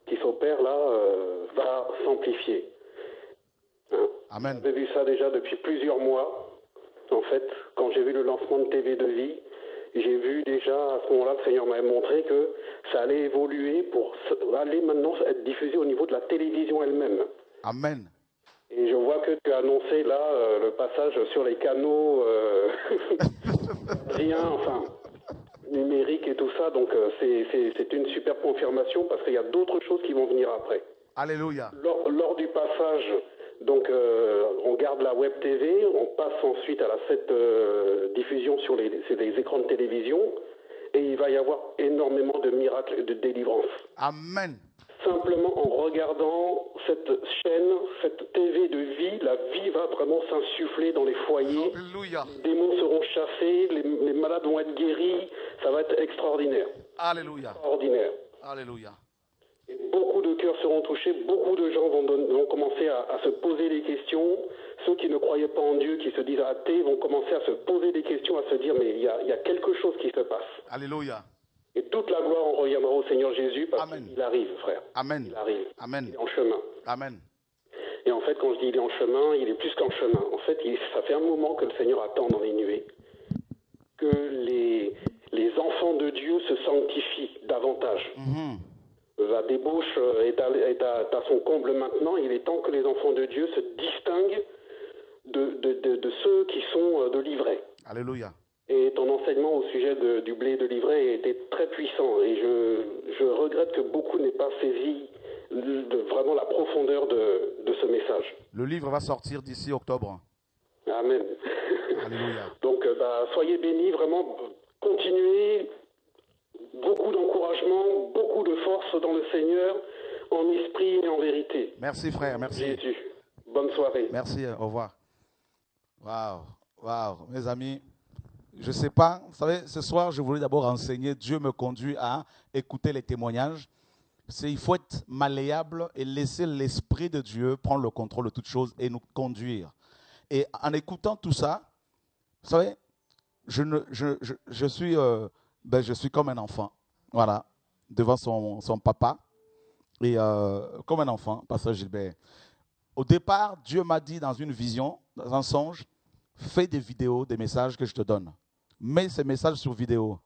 Speaker 9: qui s'opère là va s'amplifier. Hein?
Speaker 1: Amen.
Speaker 9: J'avais vu ça déjà depuis plusieurs mois. En fait, quand j'ai vu le lancement de TV de Vie, j'ai vu déjà à ce moment-là, le Seigneur m'avait montré que ça allait évoluer pour aller maintenant être diffusé au niveau de la télévision elle-même.
Speaker 1: Amen.
Speaker 9: Et je vois que tu as annoncé là le passage sur les canaux enfin numériques et tout ça. Donc c'est une super confirmation parce qu'il y a d'autres choses qui vont venir après.
Speaker 1: Alléluia.
Speaker 9: Lors du passage, donc on garde la web TV, on passe ensuite à cette diffusion sur les écrans de télévision et il va y avoir énormément de miracles et de délivrance.
Speaker 1: Amen.
Speaker 9: Simplement en regardant cette chaîne, cette TV de vie, la vie va vraiment s'insuffler dans les foyers.
Speaker 1: Alléluia.
Speaker 9: Les démons seront chassés, les malades vont être guéris, ça va être extraordinaire.
Speaker 1: Alléluia.
Speaker 9: Extraordinaire.
Speaker 1: Alléluia.
Speaker 9: Et beaucoup de cœurs seront touchés, beaucoup de gens vont commencer à se poser des questions. Ceux qui ne croyaient pas en Dieu, qui se disent athées, vont commencer à se poser des questions, à se dire mais il y a quelque chose qui se passe.
Speaker 1: Alléluia.
Speaker 9: Et toute la gloire en reviendra au Seigneur Jésus parce qu'il arrive, frère.
Speaker 1: Amen.
Speaker 9: Il arrive.
Speaker 1: Amen.
Speaker 9: Il est en chemin.
Speaker 1: Amen.
Speaker 9: Et en fait, quand je dis il est en chemin, il est plus qu'en chemin. En fait, ça fait un moment que le Seigneur attend dans les nuées que les enfants de Dieu se sanctifient davantage. La débauche est à son comble maintenant. Il est temps que les enfants de Dieu se distinguent de ceux qui sont de l'ivraie.
Speaker 1: Alléluia.
Speaker 9: Et ton enseignement au sujet du blé de l'ivraie était très puissant. Et je regrette que beaucoup n'aient pas saisi vraiment la profondeur de ce message.
Speaker 1: Le livre va sortir d'ici octobre.
Speaker 9: Amen.
Speaker 1: Alléluia.
Speaker 9: Donc, soyez bénis, vraiment, continuez. Beaucoup d'encouragement, beaucoup de force dans le Seigneur, en esprit et en vérité.
Speaker 1: Merci frère, merci.
Speaker 9: Jésus. Bonne soirée.
Speaker 1: Merci, au revoir. Waouh, mes amis. Je ne sais pas, vous savez, ce soir, je voulais d'abord enseigner. Dieu me conduit à écouter les témoignages. Il faut être malléable et laisser l'Esprit de Dieu prendre le contrôle de toutes choses et nous conduire. Et en écoutant tout ça, vous savez, je suis comme un enfant, voilà, devant son papa, et comme un enfant, Pasteur Gilbert. Au départ, Dieu m'a dit dans une vision, dans un songe, fais des vidéos, des messages que je te donne. Mets ces messages sur vidéo.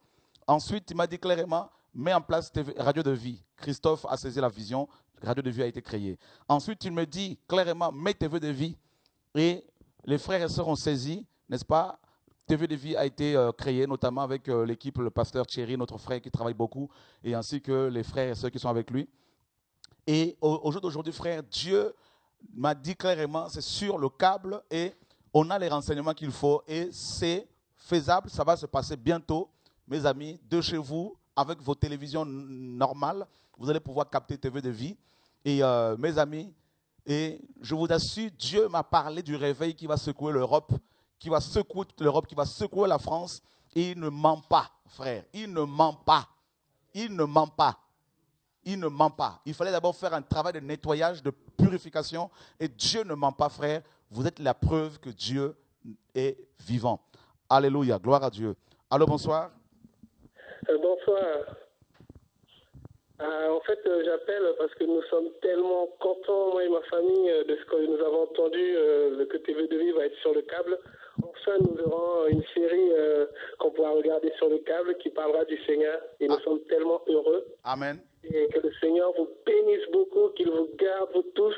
Speaker 1: Ensuite, il m'a dit clairement, mets en place Radio de Vie. Christophe a saisi la vision, Radio de Vie a été créée. Ensuite, il me dit clairement, mets TV de Vie. Et les frères et sœurs ont saisi, n'est-ce pas? TV de Vie a été créé, notamment avec l'équipe, le pasteur Thierry, notre frère qui travaille beaucoup, et ainsi que les frères et sœurs qui sont avec lui. Et au jour d'aujourd'hui, frère, Dieu m'a dit clairement, c'est sur le câble et on a les renseignements qu'il faut et c'est faisable, ça va se passer bientôt. Mes amis, de chez vous, avec vos télévisions normales, vous allez pouvoir capter TV de Vie. Et mes amis, et je vous assure, Dieu m'a parlé du réveil qui va secouer l'Europe, qui va secouer toute l'Europe, qui va secouer la France. Et il ne ment pas, frère. Il ne ment pas. Il ne ment pas. Il ne ment pas. Il fallait d'abord faire un travail de nettoyage, de purification. Et Dieu ne ment pas, frère. Vous êtes la preuve que Dieu est vivant. Alléluia. Gloire à Dieu. Allô, bonsoir.
Speaker 10: Bonsoir. En fait, j'appelle parce que nous sommes tellement contents, moi et ma famille, de ce que nous avons entendu, que TV de Vie va être sur le câble. Enfin, nous aurons une série qu'on pourra regarder sur le câble qui parlera du Seigneur. Et nous sommes tellement heureux.
Speaker 1: Amen.
Speaker 10: Et que le Seigneur vous bénisse beaucoup, qu'il vous garde vous tous.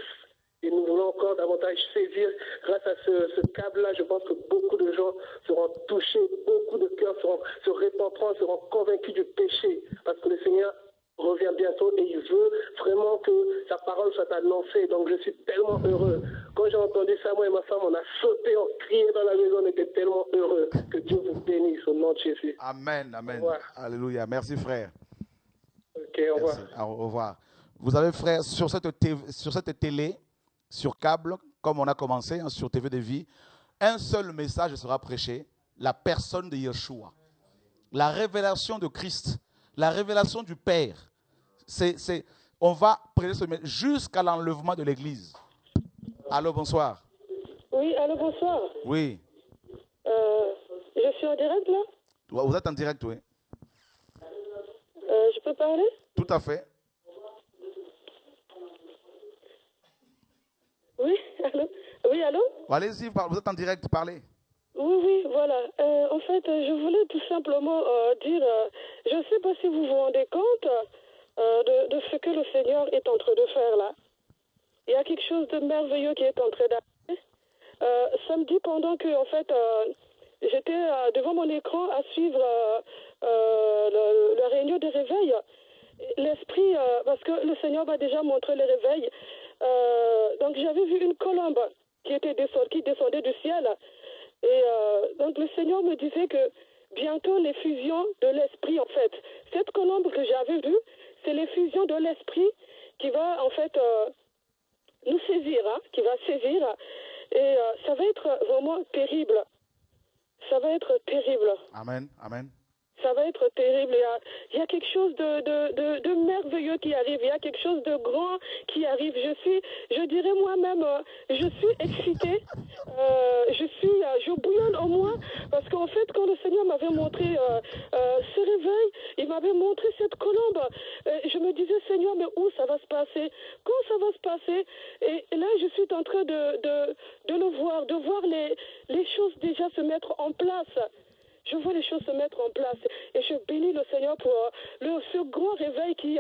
Speaker 10: Et nous voulons encore davantage saisir, grâce à ce câble-là, je pense que beaucoup de gens seront touchés, beaucoup de cœurs se repentiront, seront convaincus du péché. Parce que le Seigneur revient bientôt et il veut vraiment que sa parole soit annoncée. Donc je suis tellement heureux. Quand j'ai entendu ça, moi et ma femme, on a sauté, on criait dans la maison, on était tellement heureux. Que Dieu vous bénisse au nom de Jésus.
Speaker 1: Amen, amen. Alléluia. Merci frère.
Speaker 10: Ok, au revoir.
Speaker 1: Merci. Au revoir. Vous avez frère, sur cette télé, sur câble, comme on a commencé, hein, sur TV de Vie, un seul message sera prêché, la personne de Yeshua. La révélation de Christ, la révélation du Père. On va prêcher ce message jusqu'à l'enlèvement de l'Église. Allô, bonsoir.
Speaker 7: Oui, allô, bonsoir.
Speaker 1: Oui.
Speaker 7: Je suis en direct là?
Speaker 1: Vous êtes en direct, oui.
Speaker 7: Je peux parler?
Speaker 1: Tout à fait.
Speaker 7: Oui, allô? Oui, allô?
Speaker 1: Allez-y, vous êtes en direct, parlez.
Speaker 7: Oui, voilà. En fait, je voulais tout simplement dire, je ne sais pas si vous vous rendez compte de ce que le Seigneur est en train de faire là. Il y a quelque chose de merveilleux qui est en train d'arriver. Samedi, pendant que, en fait, j'étais devant mon écran à suivre la réunion des réveils, l'esprit, parce que le Seigneur m'a déjà montré les réveils, donc j'avais vu une colombe qui descendait du ciel. Et donc le Seigneur me disait que bientôt les fusions de l'esprit, en fait, cette colombe que j'avais vue, c'est les fusions de l'esprit qui va en fait nous saisir, hein, qui va saisir, et ça va être vraiment terrible. Ça va être terrible.
Speaker 1: Amen, amen.
Speaker 7: Ça va être terrible. Il y a quelque chose de merveilleux qui arrive. Il y a quelque chose de grand qui arrive. Je dirais moi-même, je suis excitée. Je bouillonne au moins parce qu'en fait, quand le Seigneur m'avait montré ce réveil, il m'avait montré cette colombe. Je me disais, Seigneur, mais où ça va se passer? Quand ça va se passer? Et là, je suis en train de le voir, de voir les choses déjà se mettre en place. Je vois les choses se mettre en place et je bénis le Seigneur pour ce grand réveil qui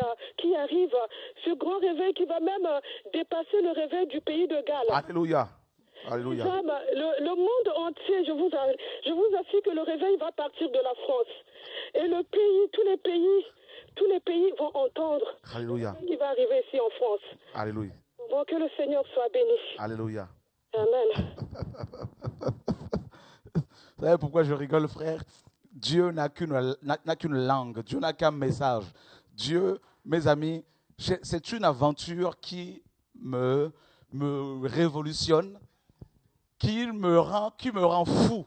Speaker 7: arrive, ce grand réveil qui va même dépasser le réveil du pays de Galles.
Speaker 1: Alléluia. Alléluia.
Speaker 7: Le monde entier, je vous assure que le réveil va partir de la France. Et le pays, tous les pays vont entendre.
Speaker 1: Alléluia.
Speaker 7: Ce qui va arriver ici en France.
Speaker 1: Alléluia.
Speaker 7: Bon, que le Seigneur soit béni.
Speaker 1: Alléluia.
Speaker 7: Amen.
Speaker 1: Vous savez pourquoi je rigole, frère? Dieu n'a qu'une langue, Dieu n'a qu'un message. Dieu, mes amis, c'est une aventure qui me révolutionne, qui me rend fou.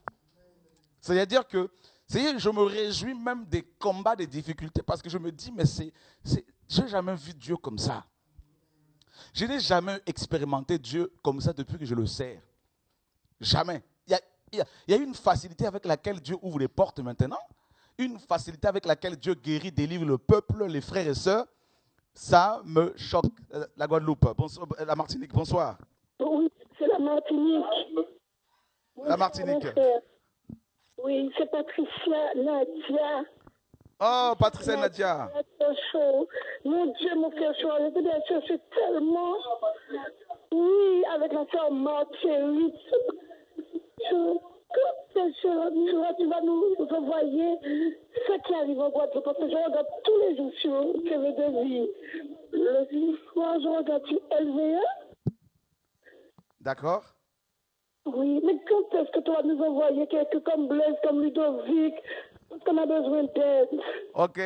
Speaker 1: C'est-à-dire que je me réjouis même des combats, des difficultés, parce que je me dis, mais j'ai jamais vu Dieu comme ça. Je n'ai jamais expérimenté Dieu comme ça depuis que je le sers. Jamais. Il y a une facilité avec laquelle Dieu ouvre les portes maintenant, une facilité avec laquelle Dieu guérit, délivre le peuple, les frères et sœurs. Ça me choque. La Guadeloupe, bonsoir, la Martinique, bonsoir.
Speaker 6: Oui, c'est la Martinique.
Speaker 1: La Martinique.
Speaker 6: Oui, c'est Patricia Nadia.
Speaker 1: Oh, Patricia Nadia.
Speaker 6: Mon Dieu, mon frère, je suis tellement... Oui, avec la sœur Martinique. Tu vas nous envoyer ce qui arrive en Guadeloupe, parce que je regarde tous les jours sur TV de vie. Le soir, je regarde sur LVA.
Speaker 1: D'accord.
Speaker 6: Oui, mais quand est-ce que tu vas nous envoyer quelqu'un comme Blaise, comme Ludovic? Parce qu'on a besoin d'aide.
Speaker 1: Ok,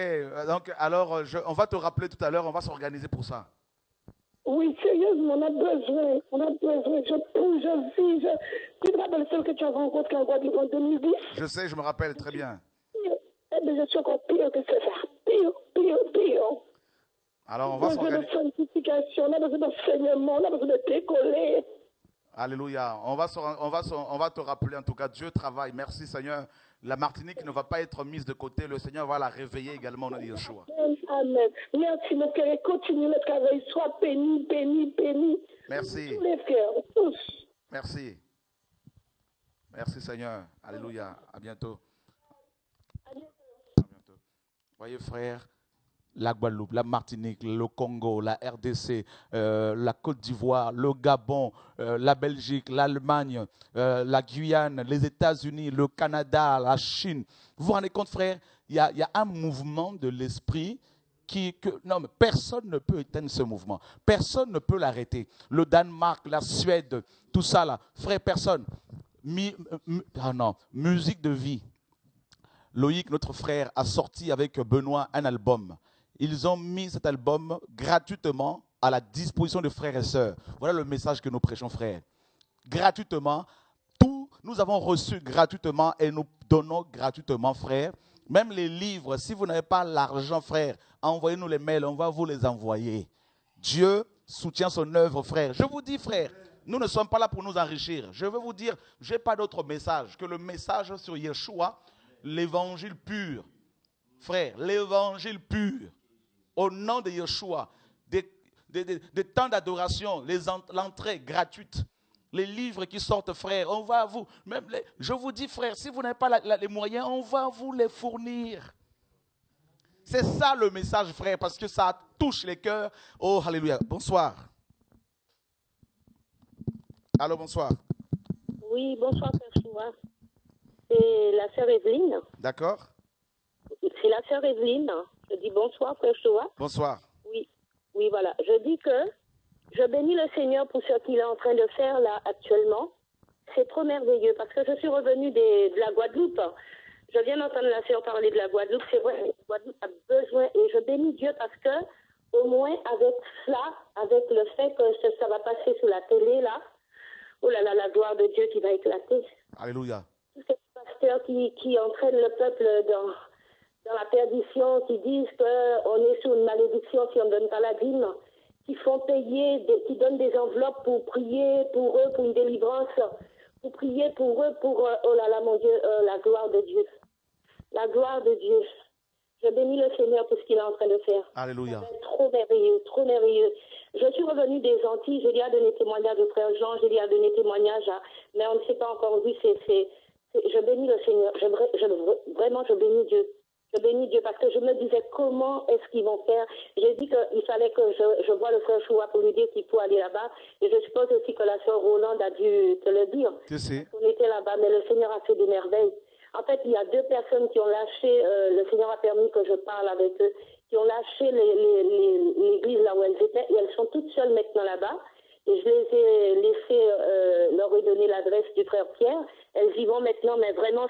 Speaker 1: donc alors on va te rappeler tout à l'heure, on va s'organiser pour ça.
Speaker 6: Oui, sérieusement, on a besoin. Je pousse, je vis. Tu te rappelles celle que tu as rencontrée en Guadeloupe en 2010?
Speaker 1: Je sais, je me rappelle très bien.
Speaker 6: Eh bien, je suis encore pire que ça. Pire.
Speaker 1: Alors, on va s'organiser.
Speaker 6: On a besoin de sanctification, on a besoin d'enseignement, on a besoin de décoller.
Speaker 1: Alléluia. On va te rappeler, en tout cas, Dieu travaille. Merci, Seigneur. La Martinique ne va pas être mise de côté. Le Seigneur va la réveiller également, on a dit Yeshua.
Speaker 6: Amen. Merci, mon frère. Continue le travail. Sois béni.
Speaker 1: Merci.
Speaker 6: Tous les frères, tous.
Speaker 1: Merci. Merci, Seigneur. Alléluia. À bientôt. À bientôt. Voyez, frère, la Guadeloupe, la Martinique, le Congo, la RDC, la Côte d'Ivoire, le Gabon, la Belgique, l'Allemagne, la Guyane, les États-Unis, le Canada, la Chine. Vous vous rendez compte, frère, il y a un mouvement de l'esprit non, mais personne ne peut éteindre ce mouvement. Personne ne peut l'arrêter. Le Danemark, la Suède, tout ça là. Frère, personne. Musique de vie. Loïc, notre frère, a sorti avec Benoît un album. Ils ont mis cet album gratuitement à la disposition de frères et sœurs. Voilà le message que nous prêchons, frères. Gratuitement, tout nous avons reçu gratuitement et nous donnons gratuitement, frères. Même les livres, si vous n'avez pas l'argent, frère, envoyez-nous les mails, on va vous les envoyer. Dieu soutient son œuvre, frère. Je vous dis, frère, nous ne sommes pas là pour nous enrichir. Je veux vous dire, je n'ai pas d'autre message que le message sur Yeshua, l'évangile pur. Frère, l'évangile pur. au nom de Yeshua, des temps d'adoration, l'entrée gratuite, les livres qui sortent, frère, on va vous, même je vous dis, frère, si vous n'avez pas les moyens, on va vous les fournir. C'est ça le message, frère, parce que ça touche les cœurs. Oh, alléluia. Bonsoir. Allô, bonsoir.
Speaker 6: Oui, bonsoir, Père Choua. C'est la sœur Evelyne.
Speaker 1: D'accord.
Speaker 6: C'est la sœur Evelyne. Je dis bonsoir, Père Choua.
Speaker 1: Bonsoir.
Speaker 6: Oui, voilà. Je dis que je bénis le Seigneur pour ce qu'il est en train de faire là actuellement. C'est trop merveilleux parce que je suis revenue de la Guadeloupe. Je viens d'entendre la sœur parler de la Guadeloupe. C'est vrai, la Guadeloupe a besoin et je bénis Dieu parce que au moins avec cela, avec le fait que ça va passer sur la télé là, oh là là, la gloire de Dieu qui va éclater.
Speaker 1: Alléluia.
Speaker 6: Tous ces pasteurs qui entraînent le peuple dans la perdition, qui disent qu'on est sous une malédiction si on ne donne pas la dîme, qui font payer, qui donnent des enveloppes pour prier pour eux, pour une délivrance, pour prier pour eux, oh là là, mon Dieu, la gloire de Dieu. La gloire de Dieu. Je bénis le Seigneur pour ce qu'il est en train de faire.
Speaker 1: Alléluia.
Speaker 6: Trop merveilleux, trop merveilleux. Je suis revenue des Antilles, j'ai déjà donné témoignage au frère Jean, j'ai déjà donné témoignage, mais on ne s'est pas encore vu. Je bénis le Seigneur. Vraiment, je bénis Dieu. Je bénis Dieu parce que je me disais comment est-ce qu'ils vont faire. J'ai dit qu'il fallait que je voie le frère Choua pour lui dire qu'il faut aller là-bas. Et je suppose aussi que la sœur Roland a dû te le dire. On était là-bas, mais le Seigneur a fait des merveilles. En fait, il y a 2 personnes qui ont lâché, le Seigneur a permis que je parle avec eux, qui ont lâché l'église là où elles étaient. Et elles sont toutes seules maintenant là-bas. Et je les ai laissées, leur ai donné l'adresse du frère Pierre. Elles y vont maintenant, mais vraiment,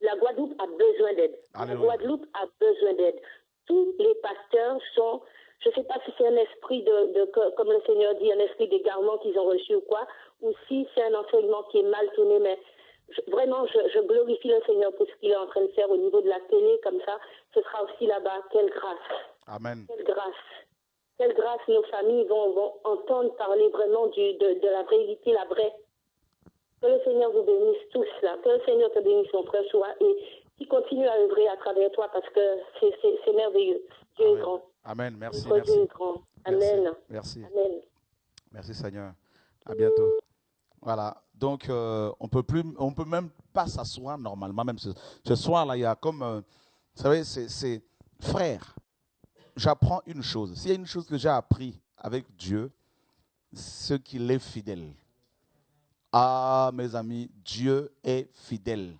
Speaker 6: la Guadeloupe a besoin d'aide. La Guadeloupe a besoin d'aide. Tous les pasteurs sont, je ne sais pas si c'est un esprit comme le Seigneur dit, un esprit d'égarement qu'ils ont reçu ou quoi, ou si c'est un enseignement qui est mal tourné, mais vraiment, je glorifie le Seigneur pour ce qu'il est en train de faire au niveau de la télé, comme ça, ce sera aussi là-bas. Quelle grâce.
Speaker 1: Amen.
Speaker 6: Quelle grâce. Quelle grâce nos familles vont entendre parler vraiment de la vérité, la vraie. Que le Seigneur vous bénisse tous là. Que le Seigneur te bénisse, mon frère Choua, et qu'il continue à œuvrer à travers toi parce que c'est merveilleux. Dieu est grand.
Speaker 1: Amen. Merci.
Speaker 6: Notre Dieu est grand. Amen.
Speaker 1: Merci.
Speaker 6: Amen.
Speaker 1: Merci Seigneur. À bientôt. Voilà. Donc, on peut même pas s'asseoir normalement. Même ce soir-là, il y a comme, vous savez, c'est frère. J'apprends une chose. S'il y a une chose que j'ai appris avec Dieu, c'est qu'il est fidèle. Ah, mes amis, Dieu est fidèle.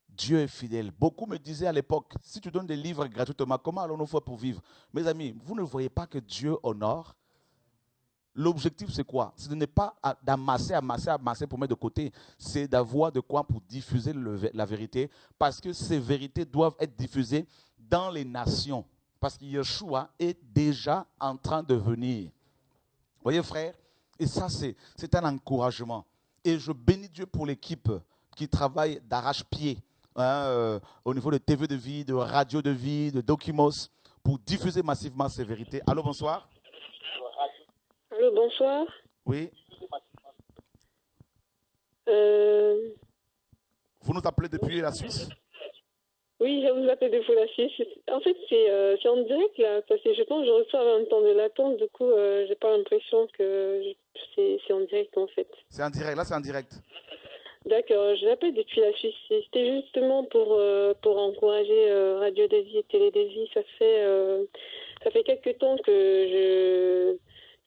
Speaker 1: Dieu est fidèle. Beaucoup me disaient à l'époque, si tu donnes des livres gratuitement, comment allons-nous faire pour vivre? Mes amis, vous ne voyez pas que Dieu honore? L'objectif, c'est quoi? Ce n'est pas d'amasser pour mettre de côté. C'est d'avoir de quoi pour diffuser la vérité. Parce que ces vérités doivent être diffusées dans les nations. Parce que Yeshua est déjà en train de venir. Vous voyez, frère? Et ça, c'est un encouragement. Et je bénis Dieu pour l'équipe qui travaille d'arrache-pied au niveau de TV de vie, de radio de vie, de Documos, pour diffuser massivement ces vérités. Allô, bonsoir.
Speaker 6: Allô, bonsoir.
Speaker 1: Oui. Vous nous appelez depuis la Suisse?
Speaker 6: Oui, je vous appelle depuis la Suisse. En fait, c'est en direct là, parce que je pense que je reçois un temps de latence, du coup, j'ai pas l'impression que c'est en direct en fait.
Speaker 1: C'est en direct, là c'est en direct.
Speaker 6: D'accord, je l'appelle depuis la Suisse. C'était justement pour encourager Radio Dési et Télé Dési. Ça fait quelques temps que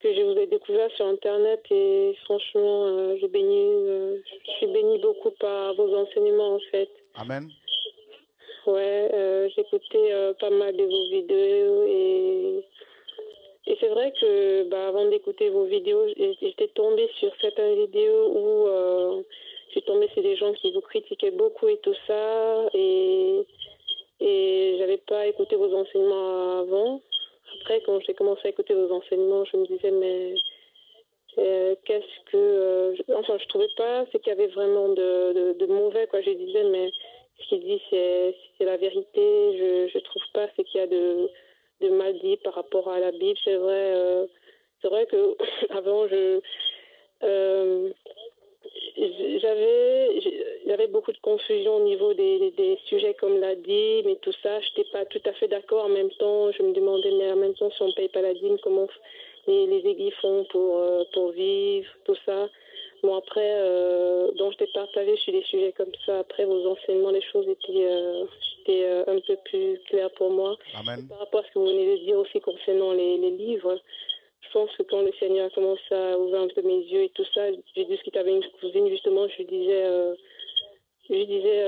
Speaker 6: je vous ai découvert sur Internet et franchement, je suis bénie beaucoup par vos enseignements en fait.
Speaker 1: Amen.
Speaker 6: Ouais, j'écoutais pas mal de vos vidéos et c'est vrai que avant d'écouter vos vidéos, j'étais tombée sur certaines vidéos où j'ai tombé sur des gens qui vous critiquaient beaucoup et tout ça et j'avais pas écouté vos enseignements avant. Après, quand j'ai commencé à écouter vos enseignements, je me disais mais qu'est-ce que enfin je trouvais pas ce qu'il y avait vraiment de mauvais quoi. Je disais mais ce qu'il dit c'est la vérité. Je trouve pas ce qu'il y a de mal dit par rapport à la Bible. C'est vrai que avant j'avais beaucoup de confusion au niveau des sujets comme la dîme et tout ça. Je n'étais pas tout à fait d'accord. En même temps, je me demandais, mais en même temps, si on ne paye pas la dîme, comment les églises font pour vivre, tout ça. Bon, après, donc je t'ai partagé sur des sujets comme ça. Après vos enseignements, les choses étaient un peu plus claires pour moi.
Speaker 1: Amen.
Speaker 6: Par rapport à ce que vous venez de dire aussi concernant les livres, je pense que quand le Seigneur a commencé à ouvrir un peu mes yeux et tout ça, j'ai discuté avec une cousine, justement, je lui disais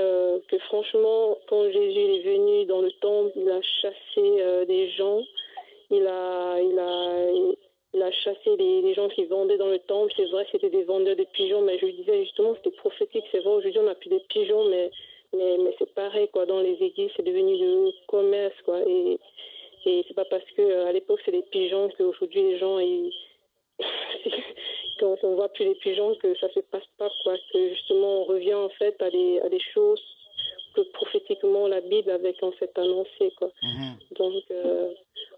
Speaker 6: que franchement, quand Jésus est venu dans le temple, il a chassé des gens, il a chassé les gens qui vendaient dans le temple. C'est vrai, c'était des vendeurs de pigeons, mais je lui disais justement, c'était prophétique. C'est vrai, aujourd'hui, on n'a plus de pigeons, mais c'est pareil, quoi. Dans les églises, c'est devenu du commerce, quoi. Et c'est pas parce que à l'époque, c'est les pigeons qu'aujourd'hui, les gens, quand on voit plus les pigeons, que ça se passe pas, quoi. Que justement, on revient, en fait, à des choses que prophétiquement, la Bible avait, en fait, annoncé, quoi. Donc,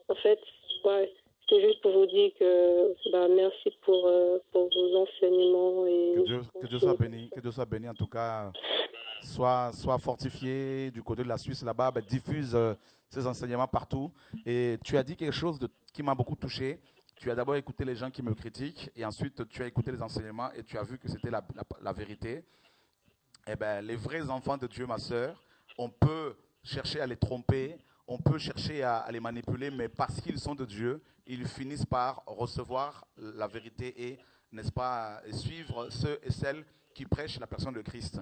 Speaker 6: en fait, ouais. C'est juste pour vous dire que merci pour vos enseignements. Et
Speaker 1: que Dieu soit béni. Que Dieu soit béni. En tout cas, soit fortifié du côté de la Suisse là-bas. Diffuse ces enseignements partout. Et tu as dit quelque chose qui m'a beaucoup touché. Tu as d'abord écouté les gens qui me critiquent et ensuite tu as écouté les enseignements et tu as vu que c'était la vérité. Eh bien, les vrais enfants de Dieu, ma sœur, on peut chercher à les tromper, on peut chercher à les manipuler, mais parce qu'ils sont de Dieu, ils finissent par recevoir la vérité et, n'est-ce pas, suivre ceux et celles qui prêchent la personne de Christ.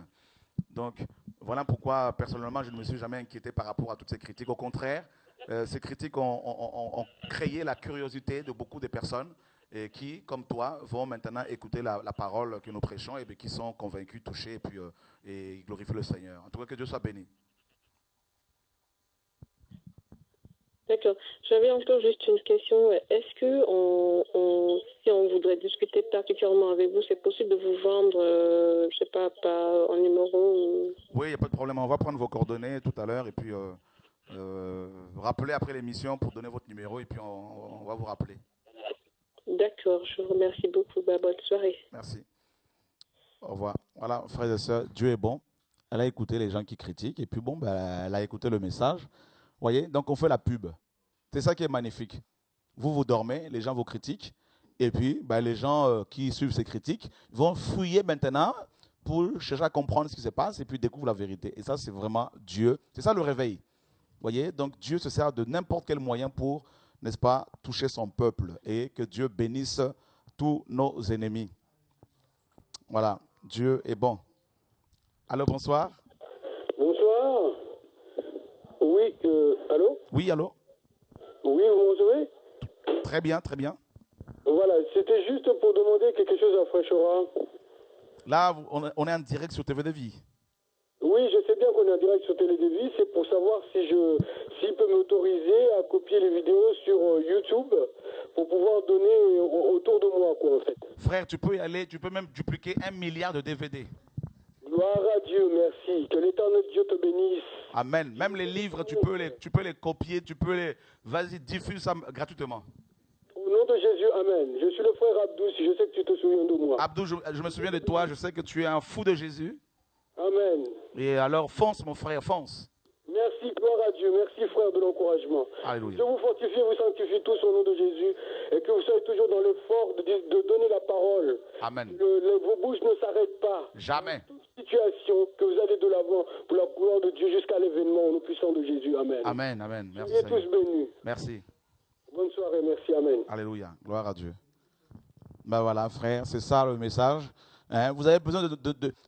Speaker 1: Donc, voilà pourquoi, personnellement, je ne me suis jamais inquiété par rapport à toutes ces critiques. Au contraire, ces critiques ont créé la curiosité de beaucoup de personnes et qui, comme toi, vont maintenant écouter la parole que nous prêchons et qui sont convaincus, touchés et glorifient le Seigneur. En tout cas, que Dieu soit béni.
Speaker 6: D'accord. J'avais encore juste une question. Est-ce que si on voudrait discuter particulièrement avec vous, c'est possible de vous vendre, je ne sais pas, par un numéro ou...
Speaker 1: Oui, il n'y a pas de problème. On va prendre vos coordonnées tout à l'heure et puis rappeler après l'émission pour donner votre numéro et puis on va vous rappeler.
Speaker 6: D'accord. Je vous remercie beaucoup. Bonne soirée.
Speaker 1: Merci. Au revoir. Voilà, frères et sœurs, Dieu est bon. Elle a écouté les gens qui critiquent et puis elle a écouté le message. Vous voyez, donc on fait la pub. C'est ça qui est magnifique. Vous dormez, les gens vous critiquent, et puis les gens qui suivent ces critiques vont fouiller maintenant pour chercher à comprendre ce qui se passe et puis découvrent la vérité. Et ça, c'est vraiment Dieu. C'est ça le réveil. Vous voyez, donc Dieu se sert de n'importe quel moyen pour, n'est-ce pas, toucher son peuple et que Dieu bénisse tous nos ennemis. Voilà, Dieu est bon. Allô, bonsoir.
Speaker 8: Bonsoir. Oui, allô?
Speaker 1: Oui, allô?
Speaker 8: Oui, vous m'entendez?
Speaker 1: Très bien, très bien.
Speaker 8: Voilà, c'était juste pour demander quelque chose à Freshora.
Speaker 1: Là, on est en direct sur TV de Vie.
Speaker 8: Oui, je sais bien qu'on est en direct sur Télé de Vie. C'est pour savoir s'il peut m'autoriser à copier les vidéos sur YouTube pour pouvoir donner autour de moi, quoi, en fait.
Speaker 1: Frère, tu peux y aller, tu peux même dupliquer 1 milliard de DVD.
Speaker 8: Gloire à Dieu, merci. Que l'éternel Dieu te bénisse.
Speaker 1: Amen. Même les livres, tu peux les copier, vas-y, diffuse ça gratuitement.
Speaker 8: Au nom de Jésus, amen. Je suis le frère Abdou, si je sais que tu te souviens de moi.
Speaker 1: Abdou, je me souviens de toi, je sais que tu es un fou de Jésus.
Speaker 8: Amen.
Speaker 1: Et alors, fonce, mon frère, fonce.
Speaker 8: Merci, gloire à Dieu. Merci, frère, de l'encouragement.
Speaker 1: Alléluia.
Speaker 8: Que vous fortifiez, vous sanctifiez tous au nom de Jésus et que vous soyez toujours dans l'effort de donner la parole.
Speaker 1: Amen.
Speaker 8: Vos bouches ne s'arrêtent pas.
Speaker 1: Jamais.
Speaker 8: Dans toute situation, que vous allez de l'avant pour la gloire de Dieu jusqu'à l'événement au nom puissant de Jésus. Amen.
Speaker 1: Amen, amen. Merci.
Speaker 8: Soyez tous bénis.
Speaker 1: Merci.
Speaker 8: Bonne soirée, merci, amen.
Speaker 1: Alléluia. Gloire à Dieu. Voilà, frère, c'est ça le message. Vous avez besoin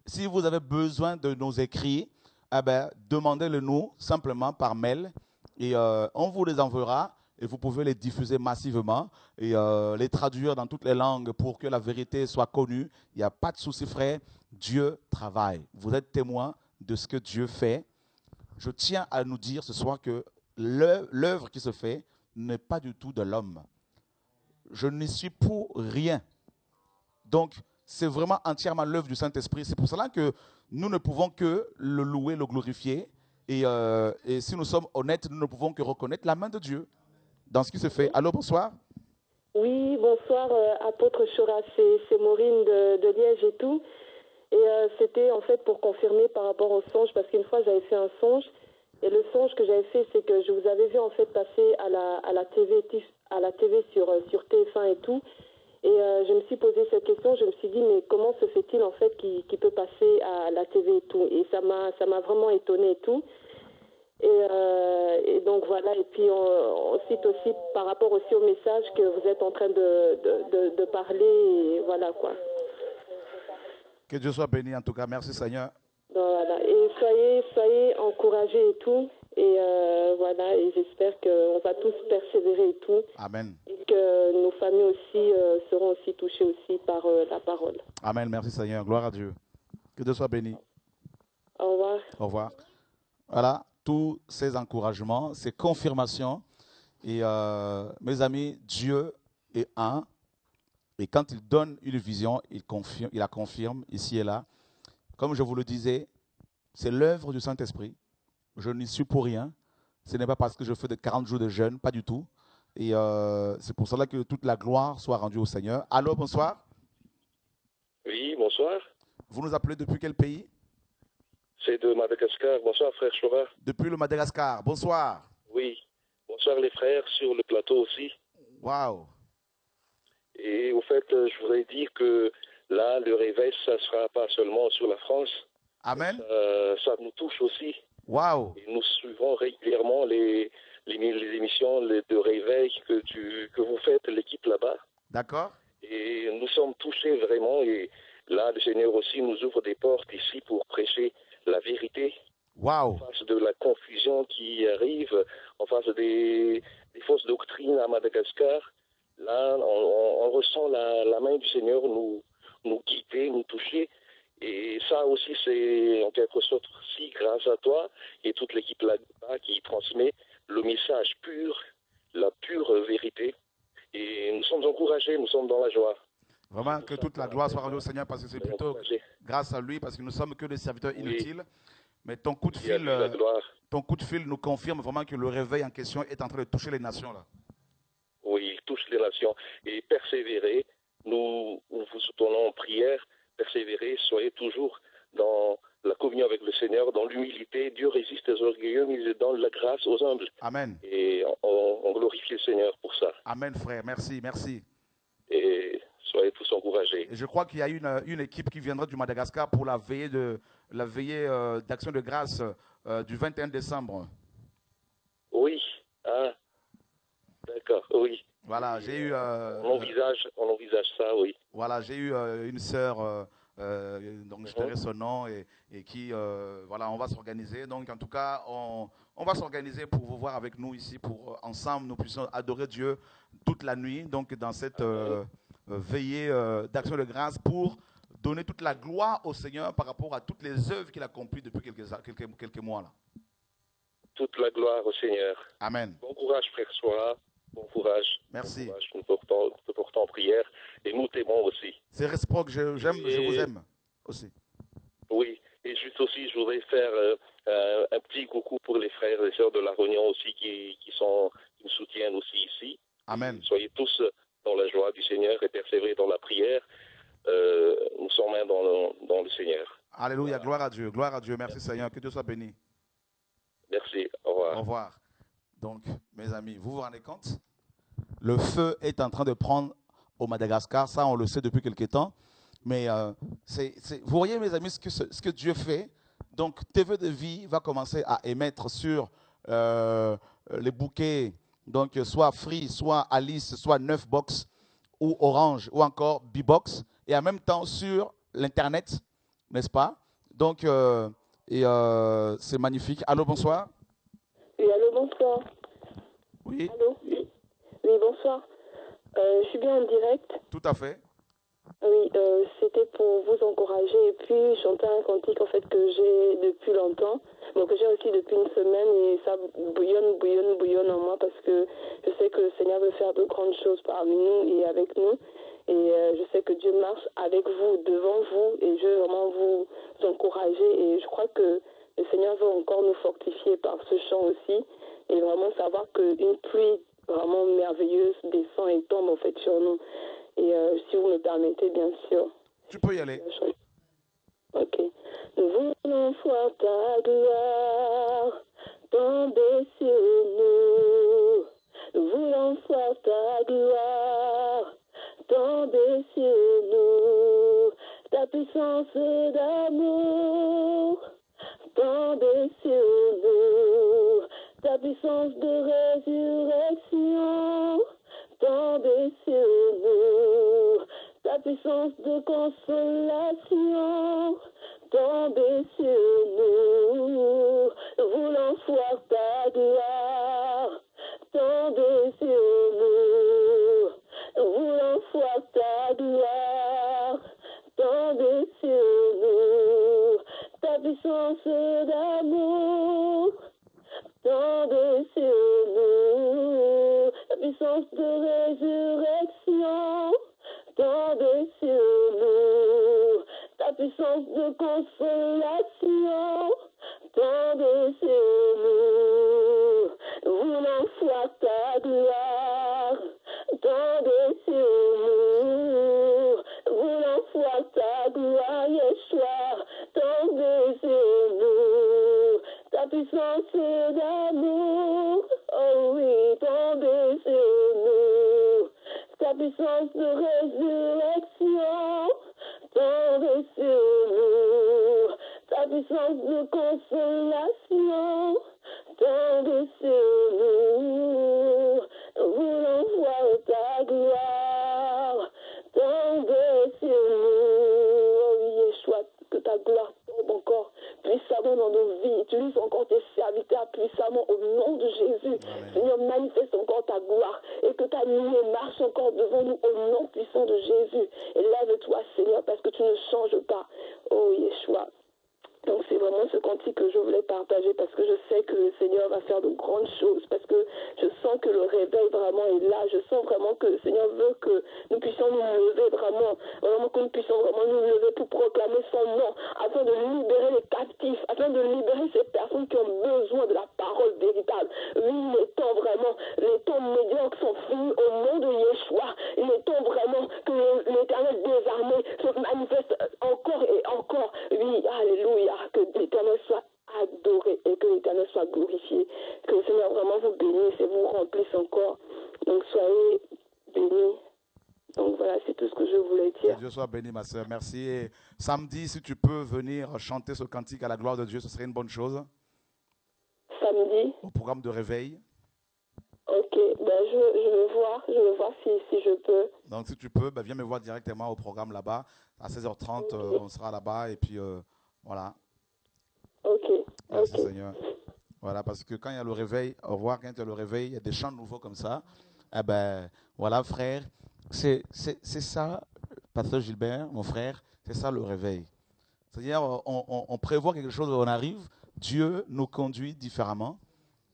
Speaker 1: si vous avez besoin de nos écrits, demandez-le nous simplement par mail et on vous les enverra et vous pouvez les diffuser massivement et les traduire dans toutes les langues pour que la vérité soit connue. Il n'y a pas de souci, frère. Dieu travaille. Vous êtes témoin de ce que Dieu fait. Je tiens à nous dire ce soir que l'œuvre qui se fait n'est pas du tout de l'homme. Je n'y suis pour rien. Donc, c'est vraiment entièrement l'œuvre du Saint-Esprit. C'est pour cela que nous ne pouvons que le louer, le glorifier. Et si nous sommes honnêtes, nous ne pouvons que reconnaître la main de Dieu dans ce qui se fait. Allô, bonsoir.
Speaker 6: Oui, bonsoir, apôtre Chora, c'est Maureen de Liège et tout.
Speaker 11: Et c'était en fait pour confirmer par rapport au songe, parce qu'une fois j'avais fait un songe, et le songe que j'avais fait, c'est que je vous avais vu en fait passer à la TV sur TF1 et tout. Et je me suis posé cette question, je me suis dit, mais comment se fait-il en fait qu'il peut passer à la TV et tout? Et ça m'a vraiment étonnée et tout. Et donc voilà, et puis on cite aussi par rapport aussi au message que vous êtes en train de parler, et voilà quoi.
Speaker 1: Que Dieu soit béni en tout cas, merci Seigneur.
Speaker 11: Voilà, et soyez encouragés et tout, et voilà, et j'espère qu'on va tous persévérer et tout.
Speaker 1: Amen.
Speaker 11: Et que nos familles aussi seront aussi touchées aussi par la parole.
Speaker 1: Amen, merci Seigneur, gloire à Dieu. Que Dieu soit béni.
Speaker 11: Au revoir.
Speaker 1: Au revoir. Voilà, tous ces encouragements, ces confirmations. Et mes amis, Dieu est un. Et quand il donne une vision, il la confirme ici et là. Comme je vous le disais, c'est l'œuvre du Saint-Esprit. Je n'y suis pour rien. Ce n'est pas parce que je fais de 40 jours de jeûne, pas du tout. Et c'est pour cela que toute la gloire soit rendue au Seigneur. Allô, bonsoir.
Speaker 12: Oui, bonsoir.
Speaker 1: Vous nous appelez depuis quel pays?
Speaker 12: C'est de Madagascar. Bonsoir, frère Chora.
Speaker 1: Depuis le Madagascar. Bonsoir.
Speaker 12: Oui. Bonsoir, les frères, sur le plateau aussi.
Speaker 1: Waouh.
Speaker 12: Et au fait, je voudrais dire que là, le réveil, ça ne sera pas seulement sur la France.
Speaker 1: Amen.
Speaker 12: Ça nous touche aussi.
Speaker 1: Waouh.
Speaker 12: Et nous suivons régulièrement les émissions de réveil que vous faites, l'équipe là-bas.
Speaker 1: D'accord.
Speaker 12: Et nous sommes touchés vraiment. Et là, le Seigneur aussi nous ouvre des portes ici pour prêcher la vérité.
Speaker 1: Waouh.
Speaker 12: En face de la confusion qui arrive, en face des fausses doctrines à Madagascar. Là, on ressent la main du Seigneur nous guider, nous toucher. Et ça aussi, c'est en quelque sorte aussi grâce à toi et toute l'équipe là-bas qui transmet le message pur, la pure vérité. Et nous sommes encouragés, nous sommes dans la joie.
Speaker 1: Vraiment que toute la gloire soit rendue au Seigneur parce que c'est plutôt grâce à lui, parce que nous sommes que des serviteurs inutiles. Oui. Mais ton coup de fil nous confirme vraiment que le réveil en question est en train de toucher les nations là.
Speaker 12: Oui, il touche les nations. Et persévérez, nous vous soutenons en prière, persévérez, soyez toujours dans la communion avec le Seigneur, dans l'humilité. Dieu résiste aux orgueilleux, mais il donne la grâce aux humbles.
Speaker 1: Amen.
Speaker 12: Et on glorifie le Seigneur pour ça.
Speaker 1: Amen, frère. Merci, merci.
Speaker 12: Et soyez tous encouragés.
Speaker 1: Et je crois qu'il y a une équipe qui viendra du Madagascar pour la veillée d'action de grâce du 21 décembre.
Speaker 12: Oui. Ah. D'accord, oui.
Speaker 1: Voilà, j'ai eu...
Speaker 12: on envisage ça, oui.
Speaker 1: Voilà, j'ai eu une sœur, donc je tairai son nom, et qui, voilà, on va s'organiser. Donc, en tout cas, on va s'organiser pour vous voir avec nous ici, pour ensemble, nous puissions adorer Dieu toute la nuit, donc dans cette veillée d'action de grâce pour donner toute la gloire au Seigneur par rapport à toutes les œuvres qu'il a accomplies depuis quelques mois. Là.
Speaker 12: Toute la gloire au Seigneur.
Speaker 1: Amen.
Speaker 12: Bon courage, frère Soira. Bon courage.
Speaker 1: Merci.
Speaker 12: Bon courage. Nous portons en prière et nous t'aimons aussi.
Speaker 1: C'est réciproque, je vous aime aussi.
Speaker 12: Oui, et juste aussi, je voudrais faire un petit coucou pour les frères et sœurs de La Réunion aussi qui nous soutiennent aussi ici.
Speaker 1: Amen.
Speaker 12: Soyez tous dans la joie du Seigneur et persévérez dans la prière. Nous sommes mains dans le Seigneur.
Speaker 1: Alléluia, gloire à Dieu, gloire à Dieu. Merci Seigneur, que Dieu soit béni.
Speaker 12: Merci, au revoir.
Speaker 1: Au revoir. Donc, mes amis, vous vous rendez compte? Le feu est en train de prendre au Madagascar, ça on le sait depuis quelque temps. Mais vous voyez, mes amis, ce que Dieu fait. Donc, TV de vie va commencer à émettre sur les bouquets, donc soit Free, soit Alice, soit 9 Box, ou Orange, ou encore B-Box, et en même temps sur l'Internet, n'est-ce pas? Donc, c'est magnifique. Allô, bonsoir.
Speaker 11: Oui, allô, bonsoir.
Speaker 1: Oui.
Speaker 11: Allô? Oui, bonsoir. Je suis bien en direct.
Speaker 1: Tout à fait.
Speaker 11: Oui, c'était pour vous encourager et puis chanter un cantique en fait que j'ai depuis longtemps, bon, que j'ai aussi depuis une semaine et ça bouillonne en moi parce que je sais que le Seigneur veut faire de grandes choses parmi nous et avec nous et je sais que Dieu marche avec vous, devant vous et je veux vraiment vous encourager et je crois que le Seigneur veut encore nous fortifier par ce chant aussi et vraiment savoir qu'une pluie vraiment merveilleuse descend et tombe en fait sur nous. Et si vous me permettez, bien sûr.
Speaker 1: Tu peux y aller.
Speaker 11: Ok. Nous voulons voir ta gloire tomber sur nous. Nous voulons voir ta gloire tomber sur nous. Ta puissance d'amour tomber sur nous. Ta puissance de résurrection tomber sur nous. Ta puissance de consolation tomber sur nous. Nous voulons voir ta gloire tomber sur nous. Nous voulons voir ta gloire tomber sur nous. Ta puissance d'amour tomber sur nous. Ta puissance de résurrection tomber sur nous. Ta puissance de consolation tomber sur nous. Nous voulons voir ta gloire tomber sur nous. Nous voulons voir ta gloire, Yeshua, tomber sur nous. Ta puissance d'amour, oh oui, tomber sur nous. Ta puissance de résurrection tomber sur nous. Ta puissance de consolation tomber sur nous. Nous voulons voir ta gloire tomber sur nous. Oh Yeshua, que ta gloire tombe encore puissamment dans nos vies. Utilise encore tes serviteurs puissamment au nom de Jésus. Amen. Seigneur, manifeste encore ta gloire et que ta lumière marche encore devant nous au nom puissant de Jésus. Et lève-toi, Seigneur, parce que tu ne changes pas. Oh Yeshua. Donc c'est vraiment ce cantique que je voulais partager parce que je sais que le Seigneur va faire de grandes choses, parce que je sens que le réveil vraiment est là. Je sens vraiment que le Seigneur veut que nous puissions nous lever vraiment que nous puissions vraiment nous lever pour proclamer son nom, afin de libérer les captifs, afin de libérer ces personnes qui ont besoin de la parole véritable. Oui, les temps médiocres sont finis au nom de Yeshua. Il est temps vraiment que l'Éternel désarmé se manifeste encore et encore. Oui, alléluia. Que l'Éternel soit adoré et que l'Éternel soit glorifié. Que le Seigneur vraiment vous bénisse et vous remplisse encore. Donc soyez bénis. Donc voilà, c'est tout ce que je voulais dire.
Speaker 1: Que Dieu soit béni, ma soeur. Merci. Et samedi, si tu peux venir chanter ce cantique à la gloire de Dieu, ce serait une bonne chose.
Speaker 11: Samedi.
Speaker 1: Au programme de réveil.
Speaker 11: Ok, ben je vais voir si je peux.
Speaker 1: Donc si tu peux, ben viens me voir directement au programme là-bas. À 16h30, okay. On sera là-bas et puis voilà.
Speaker 11: Ok.
Speaker 1: Merci Seigneur. Voilà, parce que quand il y a le réveil, au revoir, quand il y a le réveil, il y a des chants nouveaux comme ça. Eh ben voilà, frère, c'est ça, pasteur Gilbert, mon frère, c'est ça le réveil. C'est-à-dire, on prévoit quelque chose, on arrive, Dieu nous conduit différemment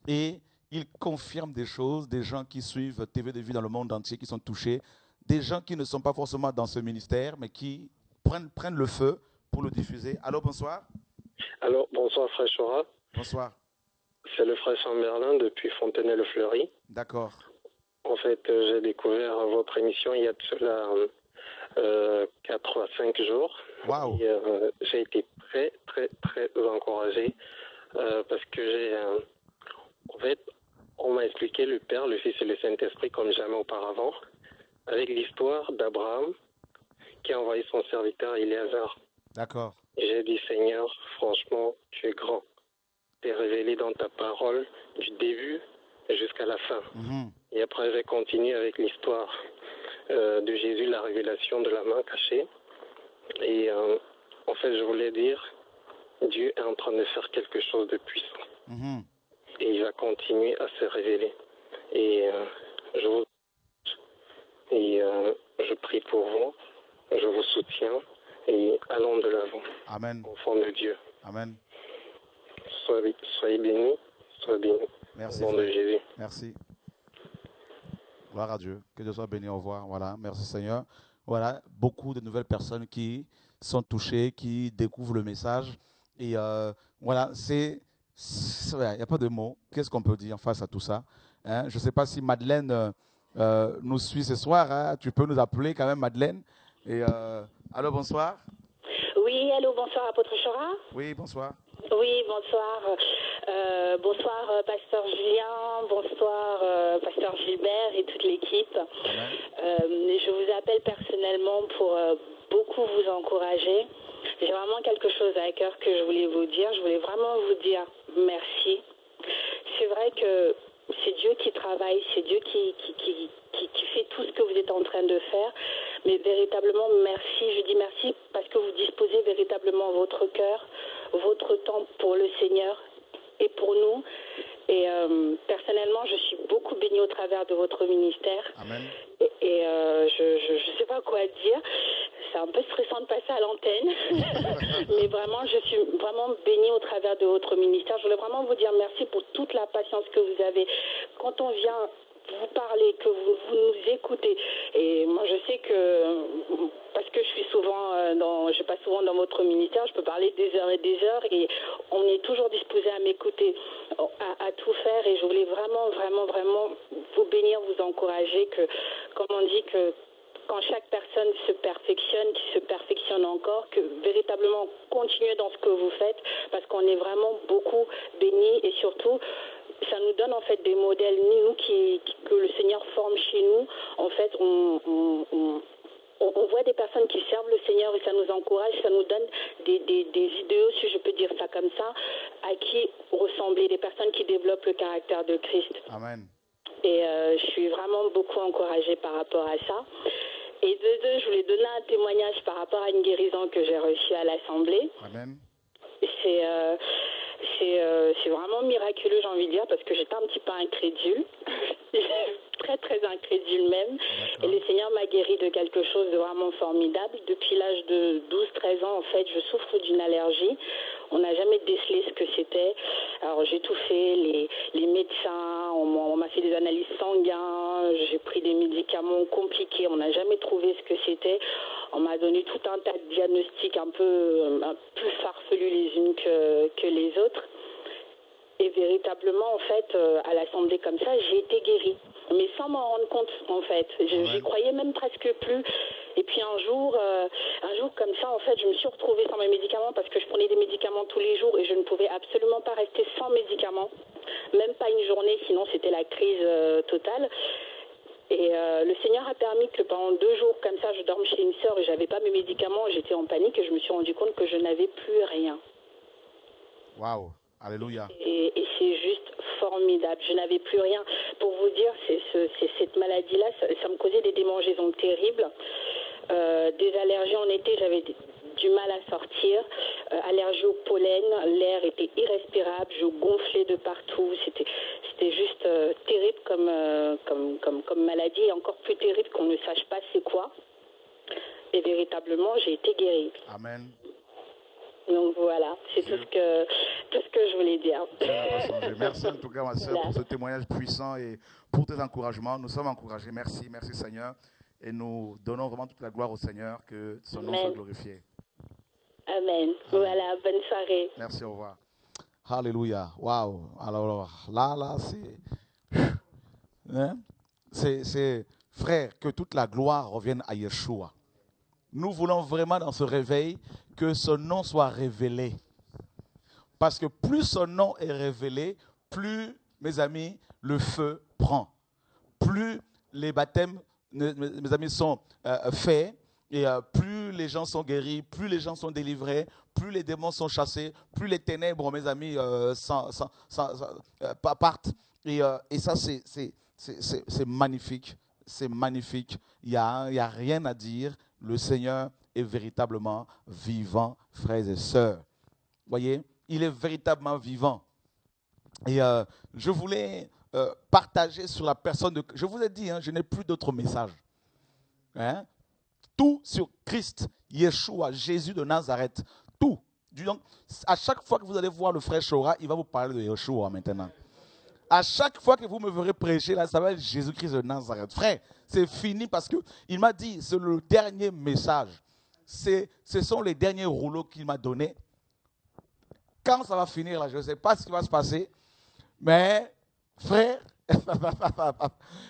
Speaker 1: et il confirme des choses, des gens qui suivent TV de Vie dans le monde entier, qui sont touchés, des gens qui ne sont pas forcément dans ce ministère, mais qui prennent le feu pour le diffuser. Allô, bonsoir.
Speaker 13: Allô, bonsoir, frère Chora.
Speaker 1: Bonsoir.
Speaker 13: C'est le frère Chamberlain depuis Fontenay-le-Fleury.
Speaker 1: D'accord.
Speaker 13: En fait, j'ai découvert votre émission il y a de cela 4 à 5 jours.
Speaker 1: Waouh.
Speaker 13: J'ai été très, très, très encouragé parce que en fait, on m'a expliqué le Père, le Fils et le Saint-Esprit comme jamais auparavant, avec l'histoire d'Abraham qui a envoyé son serviteur Éléazar.
Speaker 1: D'accord.
Speaker 13: J'ai dit, Seigneur, franchement, tu es grand. Tu es révélé dans ta parole du début jusqu'à la fin.
Speaker 1: Mm-hmm.
Speaker 13: Et après, j'ai continué avec l'histoire de Jésus, la révélation de la main cachée. Et en fait, je voulais dire, Dieu est en train de faire quelque chose de puissant.
Speaker 1: Mm-hmm.
Speaker 13: Et il va continuer à se révéler. Et je prie pour vous, je vous soutiens et allons de l'avant.
Speaker 1: Amen.
Speaker 13: Enfant de Dieu.
Speaker 1: Amen.
Speaker 13: Soyez bénis, soyez bénis.
Speaker 1: Merci.
Speaker 13: Au nom de Jésus.
Speaker 1: Merci. Gloire à Dieu. Que Dieu soit béni. Au revoir. Voilà. Merci Seigneur. Voilà. Beaucoup de nouvelles personnes qui sont touchées, qui découvrent le message. Et voilà. Il n'y a pas de mots. Qu'est-ce qu'on peut dire face à tout ça, hein? Je ne sais pas si Madeleine nous suit ce soir. Hein? Tu peux nous appeler quand même, Madeleine. Et allô, bonsoir.
Speaker 14: Oui, allô, bonsoir, apôtre Chora.
Speaker 1: Oui, bonsoir.
Speaker 14: Oui, bonsoir. Bonsoir, pasteur Julien. Bonsoir, pasteur Gilbert et toute l'équipe. Je vous appelle personnellement pour beaucoup vous encourager. J'ai vraiment quelque chose à cœur que je voulais vous dire. Je voulais vraiment vous dire merci. C'est vrai que c'est Dieu qui travaille, c'est Dieu qui fait tout ce que vous êtes en train de faire. Mais véritablement, merci. Je dis merci parce que vous disposez véritablement votre cœur, votre temps pour le Seigneur et pour nous. Et personnellement, je suis beaucoup bénie au travers de votre ministère.
Speaker 1: Amen.
Speaker 14: Et je ne sais pas quoi dire. C'est un peu stressant de passer à l'antenne. Mais vraiment, je suis vraiment bénie au travers de votre ministère. Je voulais vraiment vous dire merci pour toute la patience que vous avez. Quand on vient vous parler, que vous nous écoutez. Et moi, je sais que, parce que je passe souvent dans votre ministère, je peux parler des heures et des heures, et on est toujours disposé à m'écouter, à tout faire. Et je voulais vraiment, vraiment, vraiment vous bénir, vous encourager, que, comme on dit, que quand chaque personne se perfectionne, qui se perfectionne encore, que véritablement continuez dans ce que vous faites, parce qu'on est vraiment beaucoup bénis, et surtout, ça nous donne en fait des modèles, nous que le Seigneur forme chez nous. En fait, on voit des personnes qui servent le Seigneur et ça nous encourage, ça nous donne des idéaux, si je peux dire ça comme ça, à qui ressembler, des personnes qui développent le caractère de Christ.
Speaker 1: Amen.
Speaker 14: Et je suis vraiment beaucoup encouragée par rapport à ça. Et de deux, je voulais donner un témoignage par rapport à une guérison que j'ai reçue à l'Assemblée.
Speaker 1: Amen.
Speaker 14: C'est vraiment miraculeux, j'ai envie de dire, parce que j'étais un petit peu incrédule, très très incrédule même. Et le Seigneur m'a guéri de quelque chose de vraiment formidable. Depuis l'âge de 12-13 ans, en fait, je souffre d'une allergie. On n'a jamais décelé ce que c'était. Alors j'ai tout fait, les médecins, on m'a fait des analyses sanguines, j'ai pris des médicaments compliqués, on n'a jamais trouvé ce que c'était. On m'a donné tout un tas de diagnostics un peu plus farfelus les unes que les autres. Et véritablement, en fait, à l'Assemblée comme ça, j'ai été guérie. Mais sans m'en rendre compte, en fait. J'y croyais même presque plus. Et puis un jour comme ça, en fait, je me suis retrouvée sans mes médicaments parce que je prenais des médicaments tous les jours et je ne pouvais absolument pas rester sans médicaments. Même pas une journée, sinon c'était la crise totale. Et le Seigneur a permis que pendant 2 jours comme ça, je dorme chez une sœur et je n'avais pas mes médicaments. J'étais en panique et je me suis rendu compte que je n'avais plus rien.
Speaker 1: Waouh, alléluia.
Speaker 14: Et c'est juste formidable. Je n'avais plus rien. Pour vous dire, cette maladie-là, ça me causait des démangeaisons terribles. Des allergies en été, j'avais du mal à sortir. Allergie au pollen, l'air était irrespirable, je gonflais de partout. C'était juste terrible comme maladie, et encore plus terrible qu'on ne sache pas c'est quoi. Et véritablement, j'ai été guérie.
Speaker 1: Amen.
Speaker 14: Donc voilà, c'est tout ce que je voulais dire.
Speaker 1: Merci en tout cas, ma soeur, pour ce témoignage puissant et pour tes encouragements. Nous sommes encouragés. Merci, merci Seigneur. Et nous donnons vraiment toute la gloire au Seigneur, que son nom soit glorifié.
Speaker 14: Amen. Voilà, bonne soirée.
Speaker 1: Merci, au revoir. Alléluia. Waouh. Alors là, c'est, frère, que toute la gloire revienne à Yeshua. Nous voulons vraiment dans ce réveil que son nom soit révélé. Parce que plus son nom est révélé, plus, mes amis, le feu prend. Plus les baptêmes, mes amis, sont faits, et plus les gens sont guéris, plus les gens sont délivrés, plus les démons sont chassés, plus les ténèbres, mes amis, partent. Et ça, c'est magnifique. C'est magnifique. Il n'y a rien à dire. Le Seigneur est véritablement vivant, frères et sœurs. Voyez, il est véritablement vivant. Et je voulais partager sur la personne de... Je vous ai dit, je n'ai plus d'autres messages. Tout sur Christ, Yeshua, Jésus de Nazareth. Tout. Donc, à chaque fois que vous allez voir le frère Chora, il va vous parler de Yeshua maintenant. À chaque fois que vous me verrez prêcher, là, ça va être Jésus-Christ de Nazareth. Frère, c'est fini parce qu'il m'a dit, c'est le dernier message. Ce sont les derniers rouleaux qu'il m'a donnés. Quand ça va finir, là, je ne sais pas ce qui va se passer. Mais, frère,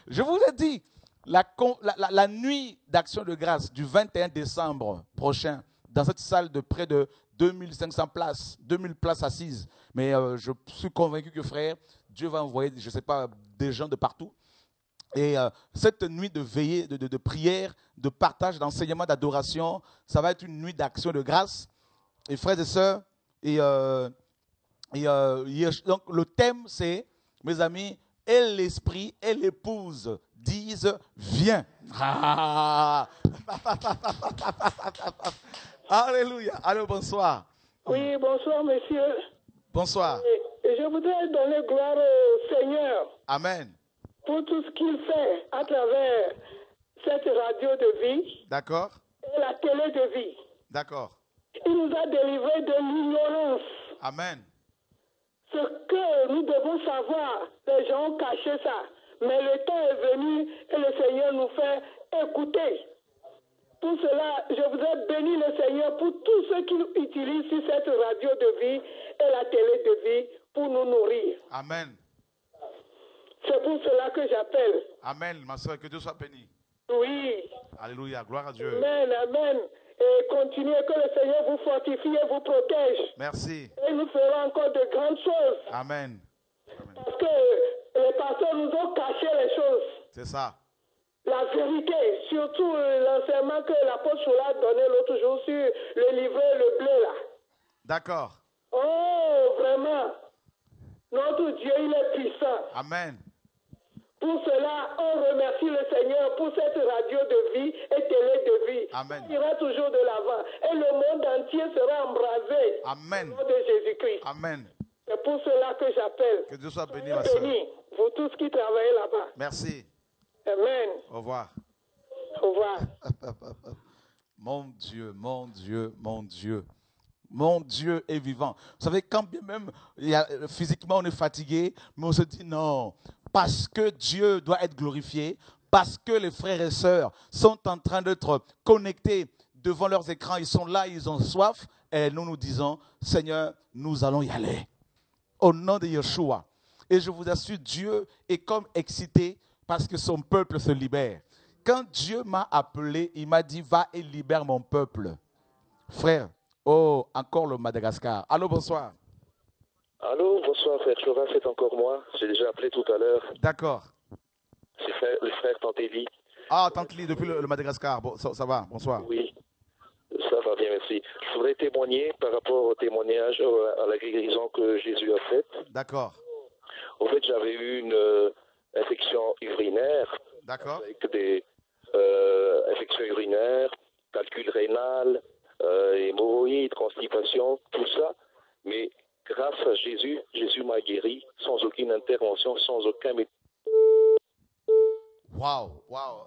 Speaker 1: je vous ai dit, la nuit d'action de grâce du 21 décembre prochain, dans cette salle de près de 2500 places, 2000 places assises. Mais je suis convaincu que, frère, Dieu va envoyer, je ne sais pas, des gens de partout. Et cette nuit de veillée, de prière, de partage, d'enseignement, d'adoration, ça va être une nuit d'action de grâce. Et frères et sœurs, donc le thème c'est, mes amis, et l'esprit et l'épouse disent viens. Alléluia. Allô, bonsoir.
Speaker 10: Oui, bonsoir, monsieur.
Speaker 1: Bonsoir.
Speaker 10: Et je voudrais donner gloire au Seigneur.
Speaker 1: Amen.
Speaker 10: Pour tout ce qu'il fait à travers cette radio de vie.
Speaker 1: D'accord.
Speaker 10: Et la télé de vie.
Speaker 1: D'accord.
Speaker 10: Il nous a délivrés de l'ignorance.
Speaker 1: Amen.
Speaker 10: Ce que nous devons savoir, les gens ont caché ça. Mais le temps est venu et le Seigneur nous fait écouter. Pour cela, je voudrais bénir le Seigneur pour tous ceux qui utilisent sur cette radio de vie et la télé de vie pour nous nourrir.
Speaker 1: Amen.
Speaker 10: C'est pour cela que j'appelle.
Speaker 1: Amen, ma soeur, que Dieu soit béni.
Speaker 10: Oui.
Speaker 1: Alléluia, gloire à Dieu.
Speaker 10: Amen, amen. Et continuez, que le Seigneur vous fortifie et vous protège.
Speaker 1: Merci.
Speaker 10: Et nous ferons encore de grandes choses.
Speaker 1: Amen.
Speaker 10: Parce que les pasteurs nous ont caché les choses.
Speaker 1: C'est ça.
Speaker 10: La vérité, surtout l'enseignement que l'apôtre Choula a donné l'autre jour sur le livret, le bleu là.
Speaker 1: D'accord.
Speaker 10: Oh, vraiment. Notre Dieu, il est puissant.
Speaker 1: Amen.
Speaker 10: Pour cela, on remercie le Seigneur pour cette radio de vie et télé de vie.
Speaker 1: Amen.
Speaker 10: On ira toujours de l'avant. Et le monde entier sera embrasé.
Speaker 1: Amen.
Speaker 10: Au nom de Jésus-Christ.
Speaker 1: Amen.
Speaker 10: C'est pour cela que j'appelle.
Speaker 1: Que Dieu soit béni, ma soeur.
Speaker 10: Béni, vous tous qui travaillez là-bas.
Speaker 1: Merci.
Speaker 10: Amen.
Speaker 1: Au revoir.
Speaker 10: Au revoir.
Speaker 1: Mon Dieu, mon Dieu, mon Dieu. Mon Dieu est vivant. Vous savez, quand bien même physiquement on est fatigué, mais on se dit non, parce que Dieu doit être glorifié, parce que les frères et sœurs sont en train d'être connectés devant leurs écrans, ils sont là, ils ont soif, et nous nous disons, Seigneur, nous allons y aller. Au nom de Yeshua. Et je vous assure, Dieu est comme excité parce que son peuple se libère. Quand Dieu m'a appelé, il m'a dit, va et libère mon peuple. Frère, oh, encore le Madagascar. Allô, bonsoir.
Speaker 12: Allô, bonsoir, frère Chora, c'est encore moi. J'ai déjà appelé tout à l'heure.
Speaker 1: D'accord.
Speaker 12: C'est le frère Tantéli.
Speaker 1: Ah, Tantéli, depuis le Madagascar. Bon, ça va, bonsoir.
Speaker 12: Oui, ça va bien, merci. Je voudrais témoigner par rapport au témoignage, à la guérison que Jésus a faite.
Speaker 1: D'accord.
Speaker 12: En fait, j'avais eu une infection urinaire.
Speaker 1: D'accord.
Speaker 12: Avec des infections urinaires, calcul rénal, hémorroïdes, constipation, tout ça. Mais grâce à Jésus, Jésus m'a guéri sans aucune intervention, sans aucun...
Speaker 1: Waouh, waouh.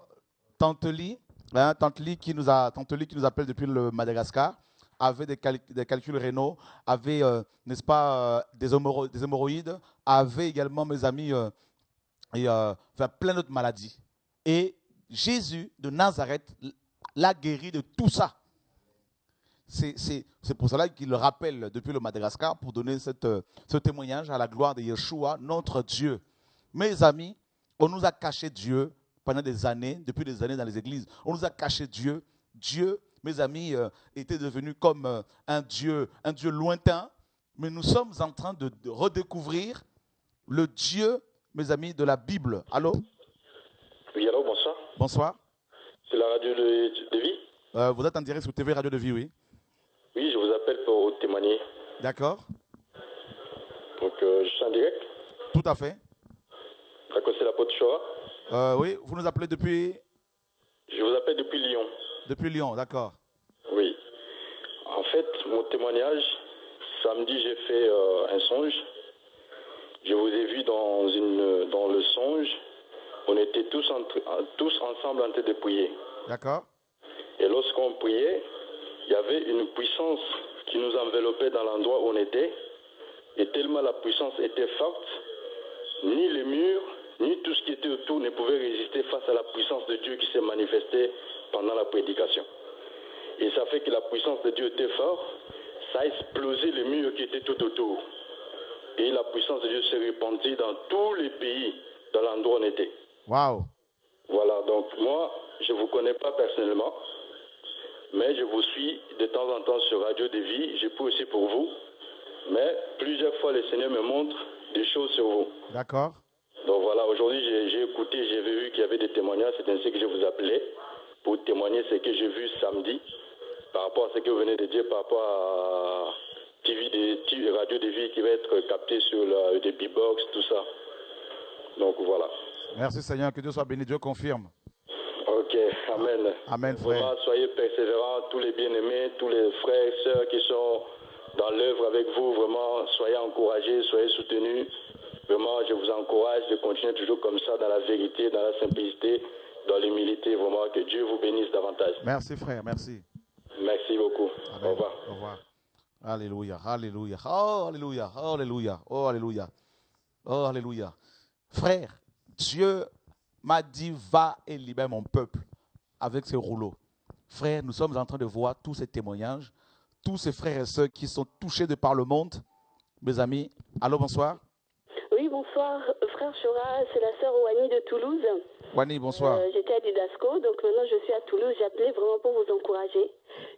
Speaker 1: Tantéli, hein, Tantéli qui nous appelle depuis le Madagascar, avait des calculs rénaux, avait, n'est-ce pas, des hémorroïdes, avait également, mes amis, plein d'autres maladies. Et Jésus de Nazareth l'a guéri de tout ça. C'est pour cela qu'il le rappelle depuis le Madagascar pour donner ce témoignage à la gloire de Yeshua, notre Dieu. Mes amis, on nous a caché Dieu pendant des années, depuis des années dans les églises. On nous a caché Dieu. Dieu, mes amis, était devenu comme un Dieu lointain. Mais nous sommes en train de redécouvrir le Dieu, mes amis, de la Bible. Allô?
Speaker 15: Oui, allô, bonsoir.
Speaker 1: Bonsoir.
Speaker 15: C'est la radio de vie?
Speaker 1: Vous êtes en direct sur TV Radio de Vie, oui.
Speaker 15: Oui, je vous appelle pour témoigner.
Speaker 1: D'accord.
Speaker 15: Donc, je suis en direct?
Speaker 1: Tout à fait.
Speaker 15: D'accord, c'est l'apôtre Shoah?
Speaker 1: Oui, vous nous appelez depuis?
Speaker 15: Je vous appelle depuis Lyon.
Speaker 1: Depuis Lyon, d'accord.
Speaker 15: Oui. En fait, mon témoignage, samedi, j'ai fait un songe. Je vous ai vu dans le songe. On était tous ensemble en train de prier.
Speaker 1: D'accord.
Speaker 15: Et lorsqu'on priait, il y avait une puissance qui nous enveloppait dans l'endroit où on était. Et tellement la puissance était forte, ni les murs, ni tout ce qui était autour ne pouvait résister face à la puissance de Dieu qui s'est manifestée pendant la prédication. Et ça fait que la puissance de Dieu était forte, ça a explosé les murs qui étaient tout autour. Et la puissance de Dieu s'est répandue dans tous les pays, dans l'endroit où on était.
Speaker 1: Waouh.
Speaker 15: Voilà, donc moi, je ne vous connais pas personnellement, mais je vous suis de temps en temps sur Radio de Vie, je prie aussi pour vous, mais plusieurs fois le Seigneur me montre des choses sur vous.
Speaker 1: D'accord.
Speaker 15: Donc voilà, aujourd'hui j'ai écouté, j'ai vu qu'il y avait des témoignages, c'est ainsi que je vous appelais pour témoigner ce que j'ai vu samedi par rapport à ce que vous venez de dire, par rapport à Radio de Vie qui va être capté sur des B-Box, tout ça. Donc voilà.
Speaker 1: Merci Seigneur, que Dieu soit béni, Dieu confirme.
Speaker 15: Ok, amen.
Speaker 1: Amen, frère.
Speaker 15: Vraiment, soyez persévérants, tous les bien-aimés, tous les frères et sœurs qui sont dans l'œuvre avec vous, vraiment, soyez encouragés, soyez soutenus. Vraiment, je vous encourage de continuer toujours comme ça, dans la vérité, dans la simplicité, dans l'humilité, vraiment, que Dieu vous bénisse davantage.
Speaker 1: Merci frère, merci.
Speaker 15: Merci beaucoup.
Speaker 1: Amen.
Speaker 15: Au revoir.
Speaker 1: Au revoir. Alléluia, alléluia, oh alléluia, oh alléluia, oh alléluia, oh alléluia. Frère, Dieu m'a dit, va et libère mon peuple avec ces rouleaux. Frère, nous sommes en train de voir tous ces témoignages, tous ces frères et sœurs qui sont touchés de par le monde. Mes amis, allô, bonsoir.
Speaker 11: Oui, bonsoir, frère Chora, c'est la sœur Wani de Toulouse.
Speaker 1: Wani, bonsoir.
Speaker 11: J'étais à Didasco, donc maintenant je suis à Toulouse. J'appelais vraiment pour vous encourager.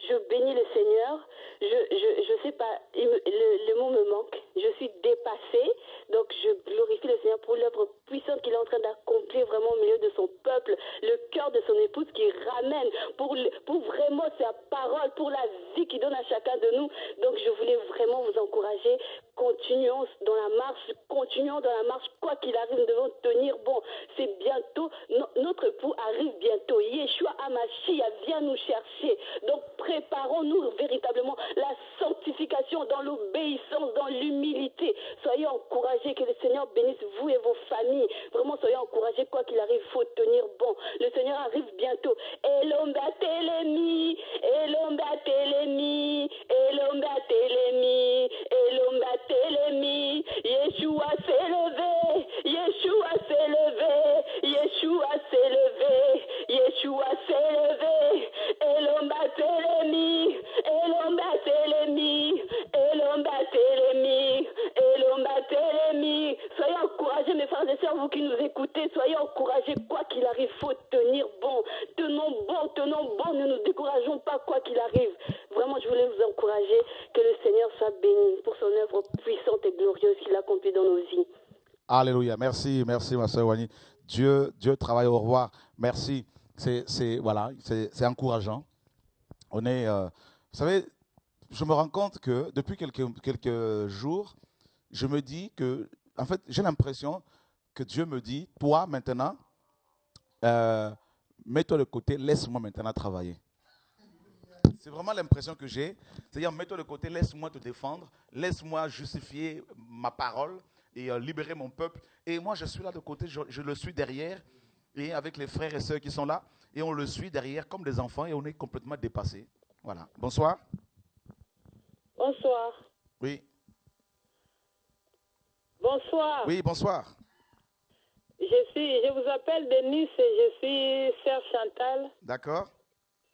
Speaker 11: Je bénis le Seigneur. Je sais pas, le mot me manque. Je suis dépassée. Donc je glorifie le Seigneur pour l'œuvre puissante qu'il est en train d'accomplir vraiment au milieu de son peuple. Le cœur de son épouse qui ramène pour vraiment sa parole, pour la vie qu'il donne à chacun de nous. Donc je voulais vraiment vous encourager. Continuons dans la marche, quoi qu'il arrive, nous devons tenir bon. C'est bientôt, notre époux arrive bientôt. Yeshua Hamashia vient nous chercher. Donc préparons-nous véritablement la sanctification dans l'obéissance, dans l'humilité. Soyez encouragés, que le Seigneur bénisse vous et vos familles. Vraiment, soyez encouragés, quoi qu'il arrive, il faut tenir bon. Le Seigneur arrive bientôt. Elomba telemi, Elomba telemi, Elomba telemi, Elomba telemi. Yeshua s'est levé, Yeshua s'est levé, Yeshua s'est levé, Yeshua s'est levé. Elomba telemi, Elomba telemi, Elomba telemi, Elomba telemi. Soyez encouragés, mes frères et sœurs, vous qui nous écoutez, soyez encouragés, quoi qu'il arrive, il faut tenir bon. Tenons bon, ne nous décourageons pas, quoi qu'il arrive. Vraiment, je voulais vous encourager, que le Seigneur soit béni pour son œuvre puissante et glorieuse qu'il accomplit dans nos vies.
Speaker 1: Alléluia, merci ma sœur Wani. Dieu travaille, au revoir. Merci, c'est encourageant. On est, vous savez, je me rends compte que depuis quelques jours, je me dis que, en fait, j'ai l'impression que Dieu me dit, toi maintenant, mets-toi de côté, laisse-moi maintenant travailler. C'est vraiment l'impression que j'ai. C'est-à-dire, mets-toi de côté, laisse-moi te défendre, laisse-moi justifier ma parole et libérer mon peuple. Et moi, je suis là de côté, je le suis derrière, et avec les frères et sœurs qui sont là, et on le suit derrière comme des enfants, et on est complètement dépassés. Voilà. Bonsoir.
Speaker 16: Bonsoir.
Speaker 1: Oui.
Speaker 16: Bonsoir.
Speaker 1: Oui, bonsoir.
Speaker 16: Je vous appelle de Nice et je suis sœur Chantal.
Speaker 1: D'accord.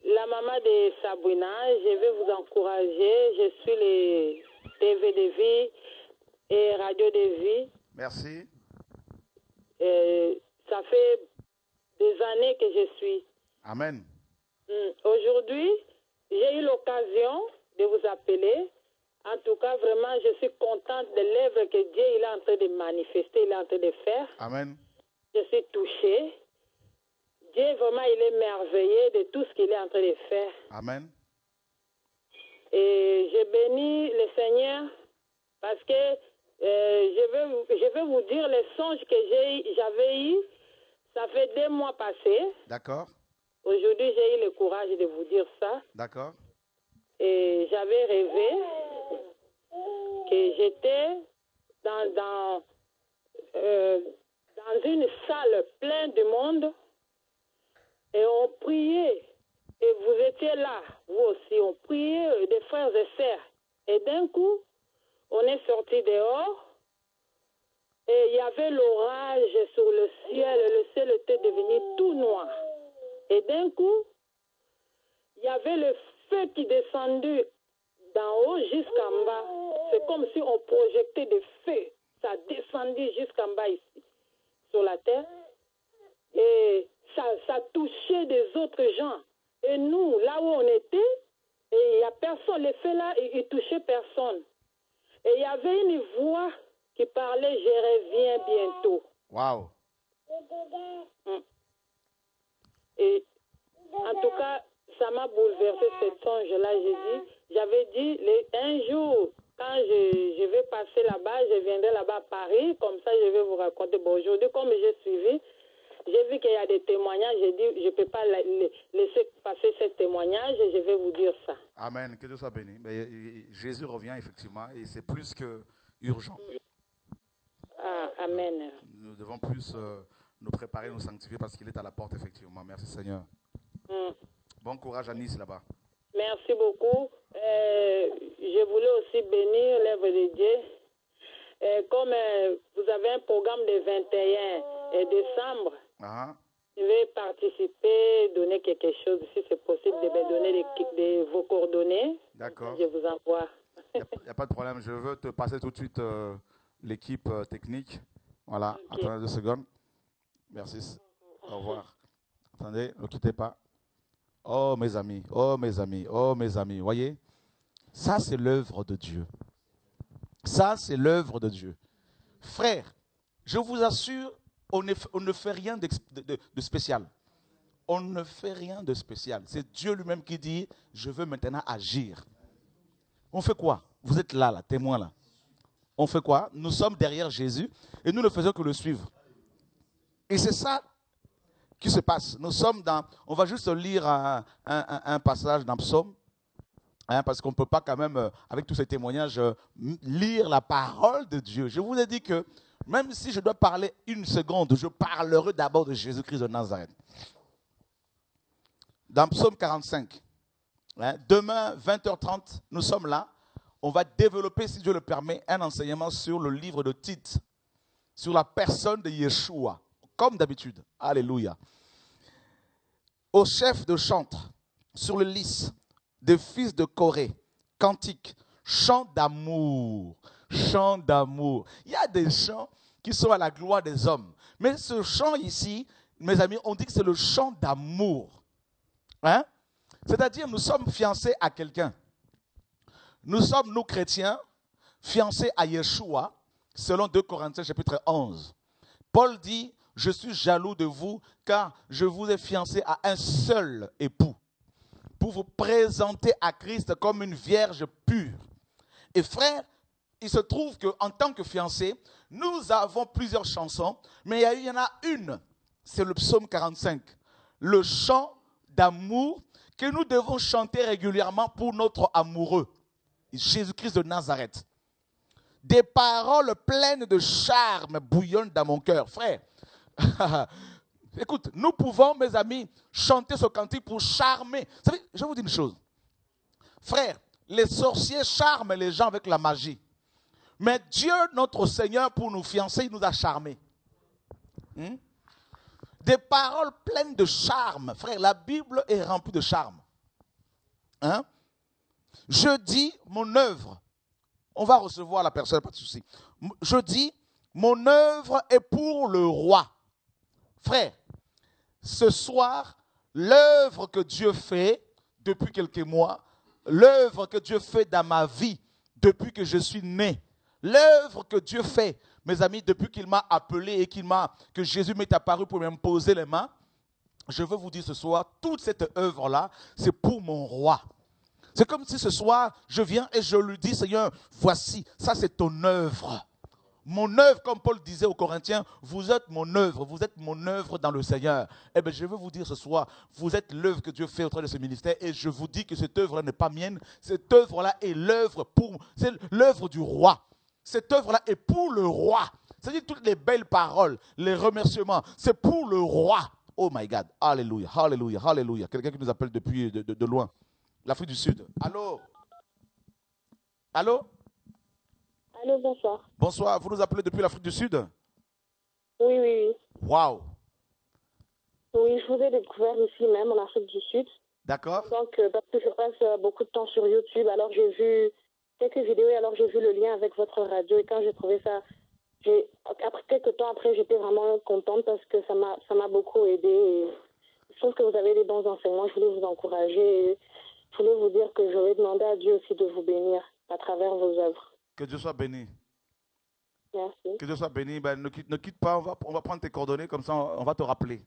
Speaker 16: La maman de Sabrina. Je vais vous encourager. Je suis les TV de vie et Radio de vie.
Speaker 1: Merci.
Speaker 16: Ça fait des années que je suis.
Speaker 1: Amen.
Speaker 16: Aujourd'hui, j'ai eu l'occasion de vous appeler. En tout cas, vraiment, je suis contente de l'œuvre que Dieu il est en train de manifester, il est en train de faire.
Speaker 1: Amen.
Speaker 16: Je suis touchée. Dieu, vraiment, il est merveilleux de tout ce qu'il est en train de faire.
Speaker 1: Amen.
Speaker 16: Et je bénis le Seigneur parce que je veux vous dire les songes que j'avais eus. Ça fait 2 mois passés.
Speaker 1: D'accord.
Speaker 16: Aujourd'hui, j'ai eu le courage de vous dire ça.
Speaker 1: D'accord.
Speaker 16: Et j'avais rêvé que j'étais dans une salle pleine de monde et on priait. Et vous étiez là, vous aussi. On priait des frères et sœurs. Et d'un coup, on est sorti dehors et il y avait l'orage sur le ciel. Le ciel était devenu tout noir. Et d'un coup, il y avait le feu qui descendait d'en haut jusqu'en bas. C'est comme si on projetait des feux. Ça descendait jusqu'en bas ici, sur la terre. Et ça touchait des autres gens. Et nous, là où on était, et il n'y a personne, les faits là, ils ne touchaient personne. Et il y avait une voix qui parlait, je reviens bientôt.
Speaker 1: Waouh.
Speaker 16: Et en tout cas, ça m'a bouleversé cette songe-là. J'avais dit, un jour, quand je vais passer là-bas, je viendrai là-bas à Paris, comme ça je vais vous raconter. Bon, aujourd'hui, comme j'ai suivi, j'ai vu qu'il y a des témoignages, j'ai dit, je ne peux pas laisser passer ces témoignages et je vais vous dire ça.
Speaker 1: Amen, que Dieu soit béni. Mais Jésus revient effectivement et c'est plus que urgent.
Speaker 16: Ah, amen.
Speaker 1: Nous devons plus nous préparer, nous sanctifier parce qu'il est à la porte effectivement. Merci Seigneur. Bon courage à Nice là-bas.
Speaker 16: Merci beaucoup. Je voulais aussi bénir l'œuvre de Dieu. Comme vous avez un programme le 21 décembre, je vais participer, donner quelque chose, si c'est possible, de me donner vos coordonnées.
Speaker 1: D'accord.
Speaker 16: Je vous envoie.
Speaker 1: Il n'y a pas de problème. Je veux te passer tout de suite l'équipe technique. Voilà, okay. Attendez 2 secondes. Merci. Au revoir. Attendez, ne quittez pas. Oh mes amis, oh mes amis, oh mes amis. Voyez, ça c'est l'œuvre de Dieu. Ça c'est l'œuvre de Dieu. Frères, je vous assure, on ne fait rien de spécial. On ne fait rien de spécial. C'est Dieu lui-même qui dit, je veux maintenant agir. On fait quoi? Vous êtes là, témoin là. On fait quoi? Nous sommes derrière Jésus et nous ne faisons que le suivre. Et c'est ça qui se passe. Nous sommes dans... On va juste lire un passage d'un psaume, parce qu'on ne peut pas quand même, avec tous ces témoignages, lire la parole de Dieu. Je vous ai dit que même si je dois parler 1 seconde, je parlerai d'abord de Jésus-Christ de Nazareth. Dans psaume 45, demain, 20h30, nous sommes là. On va développer, si Dieu le permet, un enseignement sur le livre de Tite, sur la personne de Yeshua, comme d'habitude. Alléluia. Au chef de chantre, sur le lys, des fils de Corée, cantique, chant d'amour, chant d'amour. Il y a des chants qui sont à la gloire des hommes. Mais ce chant ici, mes amis, on dit que c'est le chant d'amour. C'est-à-dire, nous sommes fiancés à quelqu'un. Nous sommes, nous chrétiens, fiancés à Yeshua, selon 2 Corinthiens chapitre 11. Paul dit, je suis jaloux de vous, car je vous ai fiancé à un seul époux, pour vous présenter à Christ comme une vierge pure. Et frère, il se trouve qu'en tant que fiancés, nous avons plusieurs chansons, mais il y en a une, c'est le psaume 45, le chant d'amour que nous devons chanter régulièrement pour notre amoureux. Jésus-Christ de Nazareth. Des paroles pleines de charme bouillonnent dans mon cœur. Frère, écoute, nous pouvons, mes amis, chanter ce cantique pour charmer. Vous savez, je vous dis une chose. Frère, les sorciers charment les gens avec la magie. Mais Dieu, notre Seigneur, pour nous fiancer, il nous a charmés. Des paroles pleines de charme. Frère, la Bible est remplie de charme. Je dis mon œuvre. On va recevoir la personne, pas de souci. Je dis, mon œuvre est pour le roi. Frère, ce soir, l'œuvre que Dieu fait depuis quelques mois, l'œuvre que Dieu fait dans ma vie depuis que je suis né, l'œuvre que Dieu fait, mes amis, depuis qu'il m'a appelé et que Jésus m'est apparu pour m'imposer les mains, je veux vous dire ce soir, toute cette œuvre-là, c'est pour mon roi. C'est comme si ce soir, je viens et je lui dis, Seigneur, voici, ça c'est ton œuvre. Mon œuvre, comme Paul disait aux Corinthiens, vous êtes mon œuvre dans le Seigneur. Eh bien, je veux vous dire ce soir, vous êtes l'œuvre que Dieu fait au travers de ce ministère et je vous dis que cette œuvre n'est pas mienne. Cette œuvre-là est c'est l'œuvre du roi. Cette œuvre-là est pour le roi. C'est-à-dire toutes les belles paroles, les remerciements, c'est pour le roi. Oh my God, alléluia, alléluia, alléluia. Quelqu'un qui nous appelle depuis de loin. L'Afrique du Sud. Allô? Allô?
Speaker 7: Allô, bonsoir.
Speaker 1: Bonsoir, vous nous appelez depuis l'Afrique du Sud?
Speaker 7: Oui, oui, oui.
Speaker 1: Waouh!
Speaker 7: Oui, je vous ai découvert ici même, en Afrique du Sud.
Speaker 1: D'accord.
Speaker 7: Donc, parce que je passe beaucoup de temps sur YouTube, alors j'ai vu quelques vidéos et alors j'ai vu le lien avec votre radio et quand j'ai trouvé ça, après quelques temps après, j'étais vraiment contente parce que ça m'a beaucoup aidé. pense que vous avez des bons enseignements. Je voulais vous encourager. Je voulais vous dire que je vais demander à Dieu aussi de vous bénir à travers vos œuvres.
Speaker 1: Que Dieu soit béni.
Speaker 7: Merci.
Speaker 1: Que Dieu soit béni. Ben, ne quitte pas, on va prendre tes coordonnées, comme ça on va te rappeler.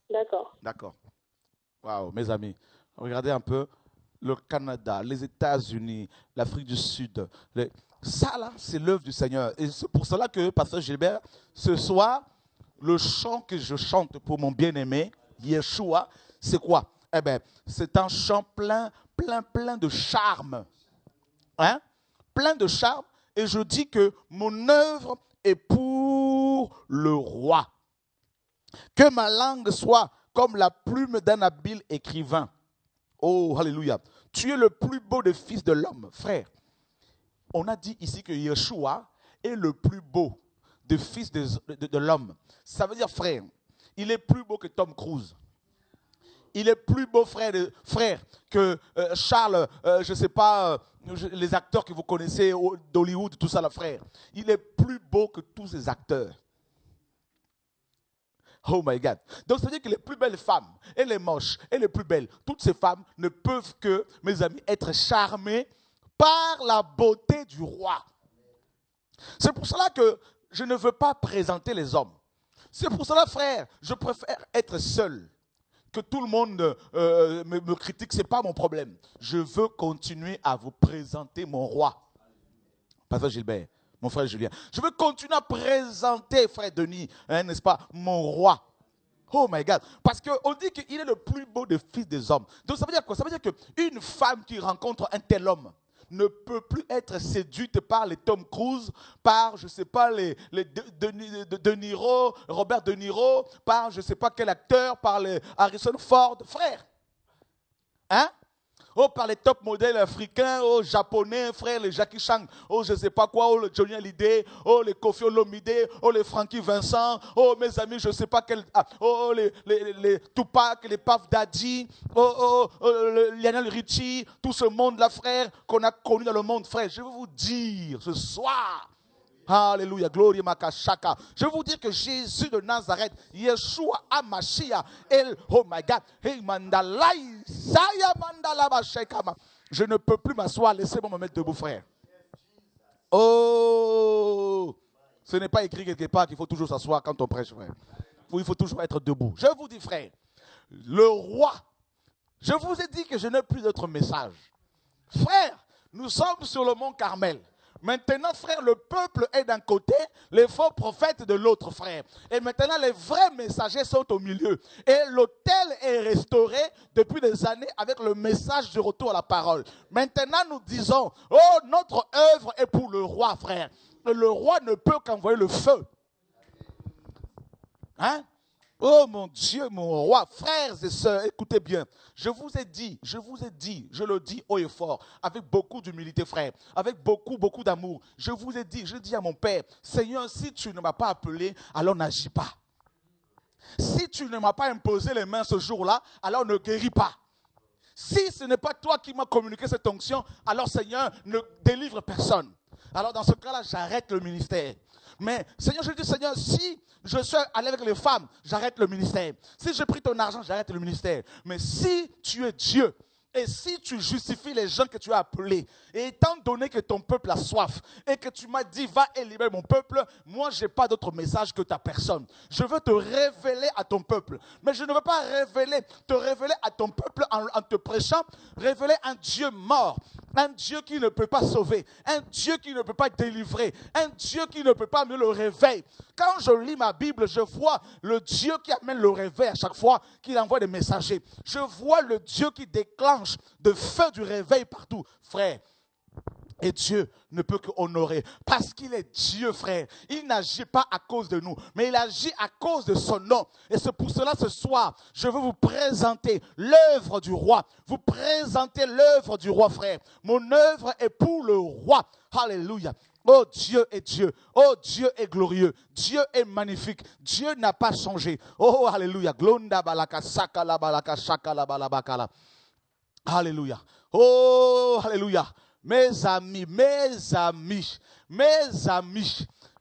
Speaker 7: D'accord.
Speaker 1: D'accord. Waouh, mes amis, regardez un peu le Canada, les États-Unis, l'Afrique du Sud. Ça, là, c'est l'œuvre du Seigneur. Et c'est pour cela que, Pasteur Gilbert, ce soir, le chant que je chante pour mon bien-aimé, Yeshua, c'est quoi? Eh bien, c'est un chant plein de charme. Hein? Plein de charme. Et je dis que mon œuvre est pour le roi. Que ma langue soit comme la plume d'un habile écrivain. Oh, alléluia. Tu es le plus beau des fils de l'homme, frère. On a dit ici que Yeshua est le plus beau des fils de l'homme. Ça veut dire, frère, il est plus beau que Tom Cruise. Il est plus beau, frère, que Charles, je ne sais pas, les acteurs que vous connaissez d'Hollywood, tout ça, là, frère. Il est plus beau que tous ces acteurs. Oh my God. Donc, ça veut dire que les plus belles femmes, et les moches, et les plus belles, toutes ces femmes ne peuvent que, mes amis, être charmées par la beauté du roi. C'est pour cela que je ne veux pas présenter les hommes. C'est pour cela, frère, je préfère être seul. Que tout le monde me critique, ce n'est pas mon problème. Je veux continuer à vous présenter mon roi. Pasteur Gilbert, mon frère Julien. Je veux continuer à présenter, frère Denis, hein, n'est-ce pas, mon roi. Oh my God. Parce qu'on dit qu'il est le plus beau des fils des hommes. Donc ça veut dire quoi? Ça veut dire qu'une femme qui rencontre un tel homme ne peut plus être séduite par les Tom Cruise, par, je ne sais pas, les De Niro, Robert De Niro, par je ne sais pas quel acteur, par les Harrison Ford, frère. Hein? Oh, par les top modèles africains, oh, japonais, frère, les Jackie Chan, oh, je ne sais pas quoi, oh, le Johnny Hallyday, oh, les Kofi Olomide, oh, les Frankie Vincent, oh, mes amis, je ne sais pas quel, oh, les Tupac, les Puff Daddy, Lionel Richie, tout ce monde-là, frère, qu'on a connu dans le monde, frère. Je veux vous dire ce soir, alléluia, gloria makashaka. Je veux vous dire que Jésus de Nazareth, Yeshua Amashia, oh my God, je ne peux plus m'asseoir, laissez-moi me mettre debout, frère. Oh, ce n'est pas écrit quelque part qu'il faut toujours s'asseoir quand on prêche, frère. Il faut toujours être debout. Je vous dis, frère, le roi, je vous ai dit que je n'ai plus d'autre message. Frère, nous sommes sur le mont Carmel. Maintenant, frère, le peuple est d'un côté, les faux prophètes de l'autre, frère. Et maintenant, les vrais messagers sont au milieu. Et l'autel est restauré depuis des années avec le message du retour à la parole. Maintenant, nous disons, oh, notre œuvre est pour le roi, frère. Et le roi ne peut qu'envoyer le feu. Hein? Oh mon Dieu, mon roi, frères et sœurs, écoutez bien. Je vous ai dit, je le dis haut et fort, avec beaucoup d'humilité, frère, avec beaucoup d'amour. Je vous ai dit, je dis à mon Père, Seigneur, si tu ne m'as pas appelé, alors n'agis pas. Si tu ne m'as pas imposé les mains ce jour-là, alors ne guéris pas. Si ce n'est pas toi qui m'as communiqué cette onction, alors Seigneur, ne délivre personne. Alors dans ce cas-là, j'arrête le ministère. Mais Seigneur, je dis, Seigneur, si je suis allé avec les femmes, j'arrête le ministère. Si j'ai pris ton argent, j'arrête le ministère. Mais si tu es Dieu, et si tu justifies les gens que tu as appelés, et étant donné que ton peuple a soif, et que tu m'as dit, va et libère mon peuple, moi, je n'ai pas d'autre message que ta personne. Je veux te révéler à ton peuple. Mais je ne veux pas te révéler à ton peuple en te prêchant, révéler un Dieu mort, un Dieu qui ne peut pas sauver, un Dieu qui ne peut pas délivrer, un Dieu qui ne peut pas amener le réveil. Quand je lis ma Bible, je vois le Dieu qui amène le réveil à chaque fois qu'il envoie des messagers. Je vois le Dieu qui déclenche de feu du réveil partout. Frère, et Dieu ne peut qu'honorer parce qu'il est Dieu, frère. Il n'agit pas à cause de nous, mais il agit à cause de son nom. Et c'est pour cela ce soir, je veux vous présenter l'œuvre du roi. Vous présenter l'œuvre du roi, frère. Mon œuvre est pour le roi. Alléluia. Oh, Dieu est Dieu. Oh, Dieu est glorieux. Dieu est magnifique. Dieu n'a pas changé. Oh, alléluia. Glonda balaka sakala balaka shakala balabakala. Alléluia. Oh, alléluia. Mes amis,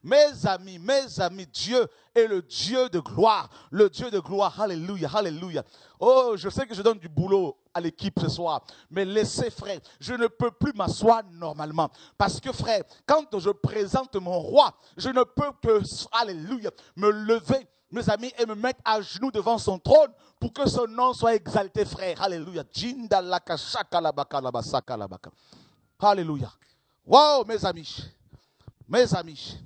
Speaker 1: Mes amis, Dieu est le Dieu de gloire. Le Dieu de gloire. Alléluia, alléluia. Oh, je sais que je donne du boulot à l'équipe ce soir. Mais laissez, frère, je ne peux plus m'asseoir normalement. Parce que, frère, quand je présente mon roi, je ne peux que, alléluia, me lever, mes amis, et me mettre à genoux devant son trône pour que son nom soit exalté, frère. Alléluia. Alléluia. Wow, mes amis.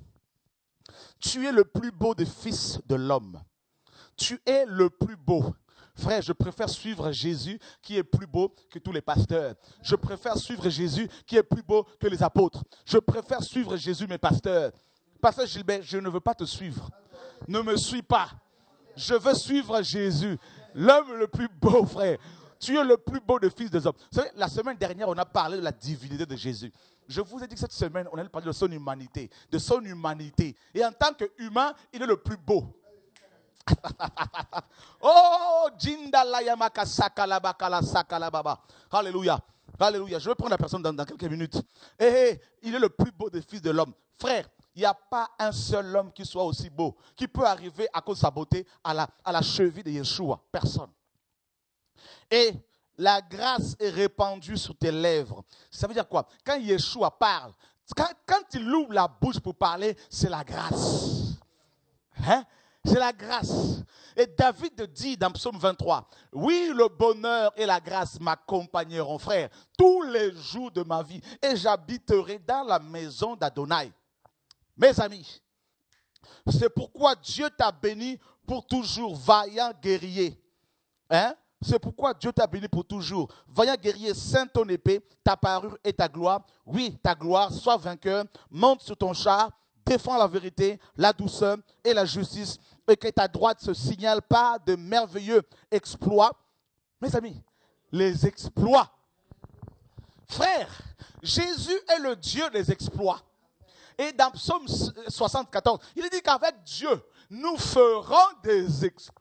Speaker 1: Tu es le plus beau des fils de l'homme. Tu es le plus beau. Frère, je préfère suivre Jésus qui est plus beau que tous les pasteurs. Je préfère suivre Jésus qui est plus beau que les apôtres. Je préfère suivre Jésus, mes pasteurs. Pasteur Gilbert, je ne veux pas te suivre. Ne me suis pas. Je veux suivre Jésus, l'homme le plus beau, frère. Tu es le plus beau des fils des hommes. Vous savez, la semaine dernière, on a parlé de la divinité de Jésus. Je vous ai dit que cette semaine, on allait parler de son humanité. De son humanité. Et en tant qu'humain, il est le plus beau. Oh, Jindalayamaka Sakalabakala Sakalababa. Alléluia. Alléluia. Je vais prendre la personne dans quelques minutes. Il est le plus beau des fils de l'homme. Frère, il n'y a pas un seul homme qui soit aussi beau, qui peut arriver à cause de sa beauté à la cheville de Yeshua. Personne. Et la grâce est répandue sur tes lèvres. Ça veut dire quoi? Quand Yeshua parle, quand il ouvre la bouche pour parler, c'est la grâce. Hein? C'est la grâce. Et David dit dans Psaume 23, « Oui, le bonheur et la grâce m'accompagneront, frère, tous les jours de ma vie, et j'habiterai dans la maison d'Adonai. » Mes amis, c'est pourquoi Dieu t'a béni pour toujours, vaillant guerrier. Hein? C'est pourquoi Dieu t'a béni pour toujours. Vaillant guerrier, ceins ton épée, ta parure et ta gloire. Oui, ta gloire, sois vainqueur, monte sur ton char, défends la vérité, la douceur et la justice, et que ta droite se signale par de merveilleux exploits. Mes amis, les exploits. Frère, Jésus est le Dieu des exploits. Et dans Psaume 74, il dit qu'avec Dieu, nous ferons des exploits.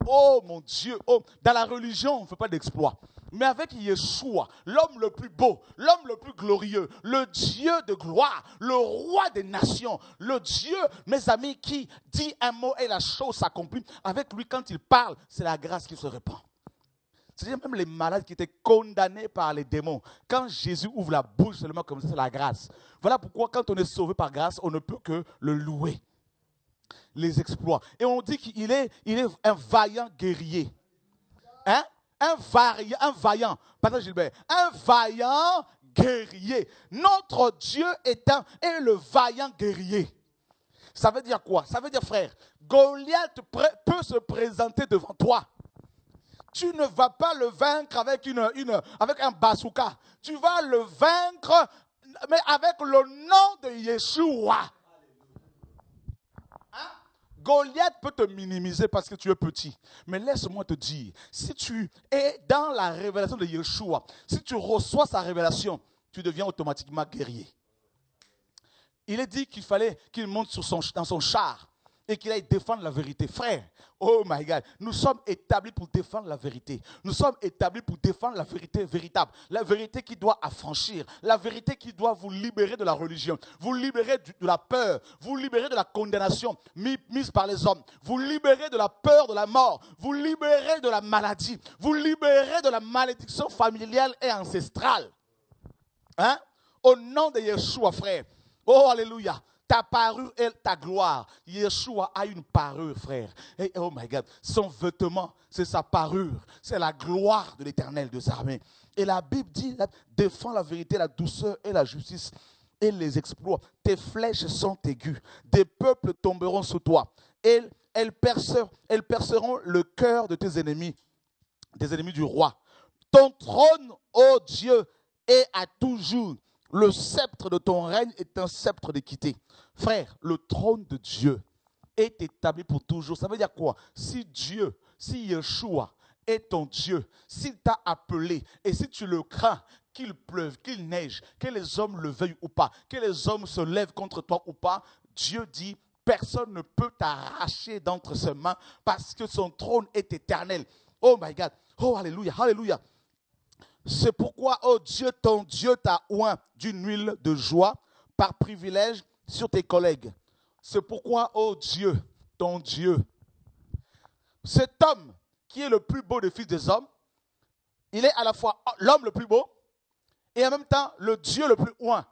Speaker 1: Oh mon Dieu, dans la religion, on ne fait pas d'exploits. Mais avec Yeshua, l'homme le plus beau, l'homme le plus glorieux, le Dieu de gloire, le roi des nations, le Dieu, mes amis, qui dit un mot et la chose s'accomplit. Avec lui, quand il parle, c'est la grâce qui se répand. C'est-à-dire même les malades qui étaient condamnés par les démons. Quand Jésus ouvre la bouche seulement comme ça, c'est la grâce. Voilà pourquoi quand on est sauvé par grâce, on ne peut que le louer. Les exploits. Et on dit qu'il est un vaillant guerrier. Hein? Un vaillant. Pasteur Gilbert. Un vaillant guerrier. Notre Dieu est le vaillant guerrier. Ça veut dire quoi? Ça veut dire, frère, Goliath peut se présenter devant toi. Tu ne vas pas le vaincre avec un bazooka. Tu vas le vaincre, mais avec le nom de Yeshua. Hein? Goliath peut te minimiser parce que tu es petit. Mais laisse-moi te dire, si tu es dans la révélation de Yeshua, si tu reçois sa révélation, tu deviens automatiquement guerrier. Il est dit qu'il fallait qu'il monte dans son char et qu'il aille défendre la vérité. Frère, oh my God, nous sommes établis pour défendre la vérité. Nous sommes établis pour défendre la vérité véritable. La vérité qui doit affranchir. La vérité qui doit vous libérer de la religion. Vous libérer de la peur. Vous libérer de la condamnation mise par les hommes. Vous libérer de la peur de la mort. Vous libérer de la maladie. Vous libérer de la malédiction familiale et ancestrale. Hein? Au nom de Yeshua, frère. Oh, alléluia. Ta parure et ta gloire. Yeshua a une parure, frère. Et oh my God, son vêtement, c'est sa parure. C'est la gloire de l'Éternel des armées. Et la Bible dit, défends la vérité, la douceur et la justice et les exploits. Tes flèches sont aiguës. Des peuples tomberont sous toi. Et elles perceront le cœur de tes ennemis, des ennemis du roi. Ton trône, ô Dieu, est à toujours. Le sceptre de ton règne est un sceptre d'équité. Frère, le trône de Dieu est établi pour toujours. Ça veut dire quoi? Si Yeshua est ton Dieu, s'il t'a appelé et si tu le crains, qu'il pleuve, qu'il neige, que les hommes le veuillent ou pas, que les hommes se lèvent contre toi ou pas, Dieu dit, personne ne peut t'arracher d'entre ses mains parce que son trône est éternel. Oh my God. Oh, alléluia, alléluia. C'est pourquoi, oh Dieu, ton Dieu t'a oint d'une huile de joie par privilège sur tes collègues. C'est pourquoi, oh Dieu, ton Dieu, cet homme qui est le plus beau des fils des hommes, il est à la fois l'homme le plus beau et en même temps le Dieu le plus oint.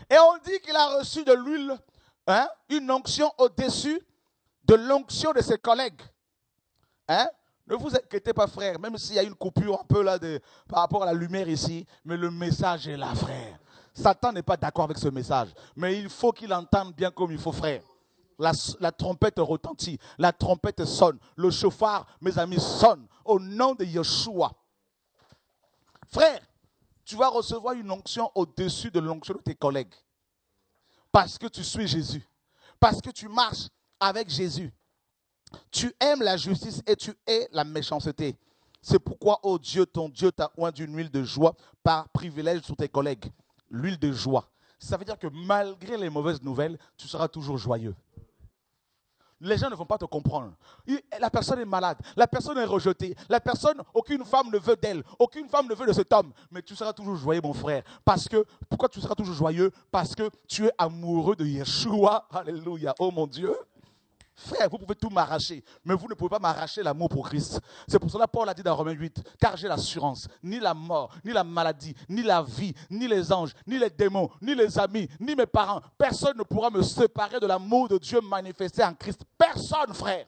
Speaker 1: Et on dit qu'il a reçu de l'huile, une onction au-dessus de l'onction de ses collègues. Ne vous inquiétez pas, frère, même s'il y a une coupure un peu là par rapport à la lumière ici, mais le message est là, frère. Satan n'est pas d'accord avec ce message, mais il faut qu'il entende bien comme il faut, frère. La trompette retentit, la trompette sonne, le chauffard, mes amis, sonne au nom de Yeshua. Frère, tu vas recevoir une onction au-dessus de l'onction de tes collègues. Parce que tu suis Jésus. Parce que tu marches avec Jésus. Tu aimes la justice et tu hais la méchanceté. C'est pourquoi, oh Dieu, ton Dieu t'a oint d'une huile de joie par privilège sur tes collègues. L'huile de joie. Ça veut dire que malgré les mauvaises nouvelles, tu seras toujours joyeux. Les gens ne vont pas te comprendre. La personne est malade, la personne est rejetée, la personne, aucune femme ne veut d'elle, aucune femme ne veut de cet homme. Mais tu seras toujours joyeux, mon frère. Parce que, pourquoi tu seras toujours joyeux? Parce que tu es amoureux de Yeshua. Alléluia, oh mon Dieu. Frère, vous pouvez tout m'arracher, mais vous ne pouvez pas m'arracher l'amour pour Christ. C'est pour cela que Paul a dit dans Romains 8, car j'ai l'assurance, ni la mort, ni la maladie, ni la vie, ni les anges, ni les démons, ni les amis, ni mes parents, personne ne pourra me séparer de l'amour de Dieu manifesté en Christ. Personne, frère.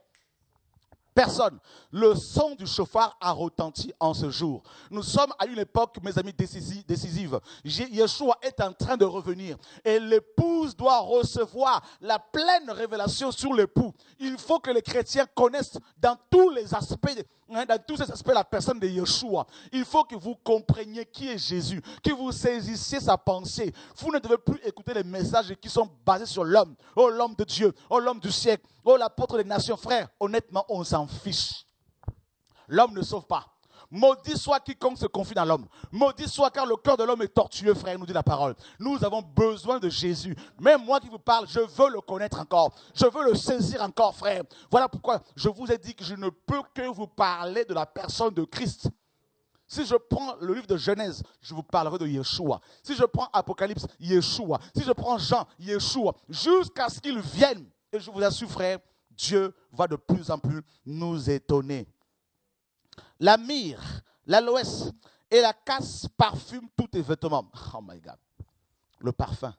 Speaker 1: Personne. Le son du chauffard a retenti en ce jour. Nous sommes à une époque, mes amis, décisive. Yeshua est en train de revenir et l'épouse doit recevoir la pleine révélation sur l'époux. Il faut que les chrétiens connaissent dans tous les aspects, dans tous ces aspects, la personne de Yeshua. Il faut que vous compreniez qui est Jésus, que vous saisissiez sa pensée. Vous ne devez plus écouter les messages qui sont basés sur l'homme. Oh, l'homme de Dieu, oh, l'homme du siècle, oh, l'apôtre des nations. Frère, honnêtement, on s'en fiche. L'homme ne sauve pas. Maudit soit quiconque se confie dans l'homme. Maudit soit car le cœur de l'homme est tortueux, frère, nous dit la parole. Nous avons besoin de Jésus. Même moi qui vous parle, je veux le connaître encore. Je veux le saisir encore, frère. Voilà pourquoi je vous ai dit que je ne peux que vous parler de la personne de Christ. Si je prends le livre de Genèse, je vous parlerai de Yeshua. Si je prends Apocalypse, Yeshua. Si je prends Jean, Yeshua. Jusqu'à ce qu'il vienne. Et je vous assure, frère, Dieu va de plus en plus nous étonner. La myrrhe, l'aloès et la casse parfument tous tes vêtements. Oh my God. Le parfum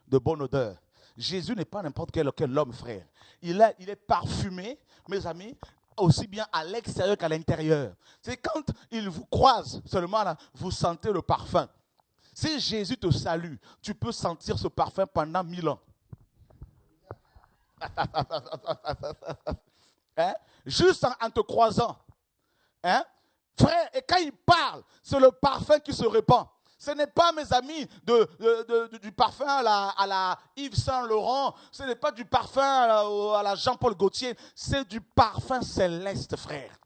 Speaker 1: de bonne odeur. Jésus n'est pas n'importe quel homme, frère. Il est parfumé, mes amis, aussi bien à l'extérieur qu'à l'intérieur. C'est quand il vous croise seulement là, vous sentez le parfum. Si Jésus te salue, tu peux sentir ce parfum pendant 1000 ans. Juste en te croisant. Frère, et quand il parle, c'est le parfum qui se répand. Ce n'est pas, mes amis, du parfum à la Yves Saint Laurent. Ce n'est pas du parfum à la Jean-Paul Gaultier. C'est du parfum céleste, frère.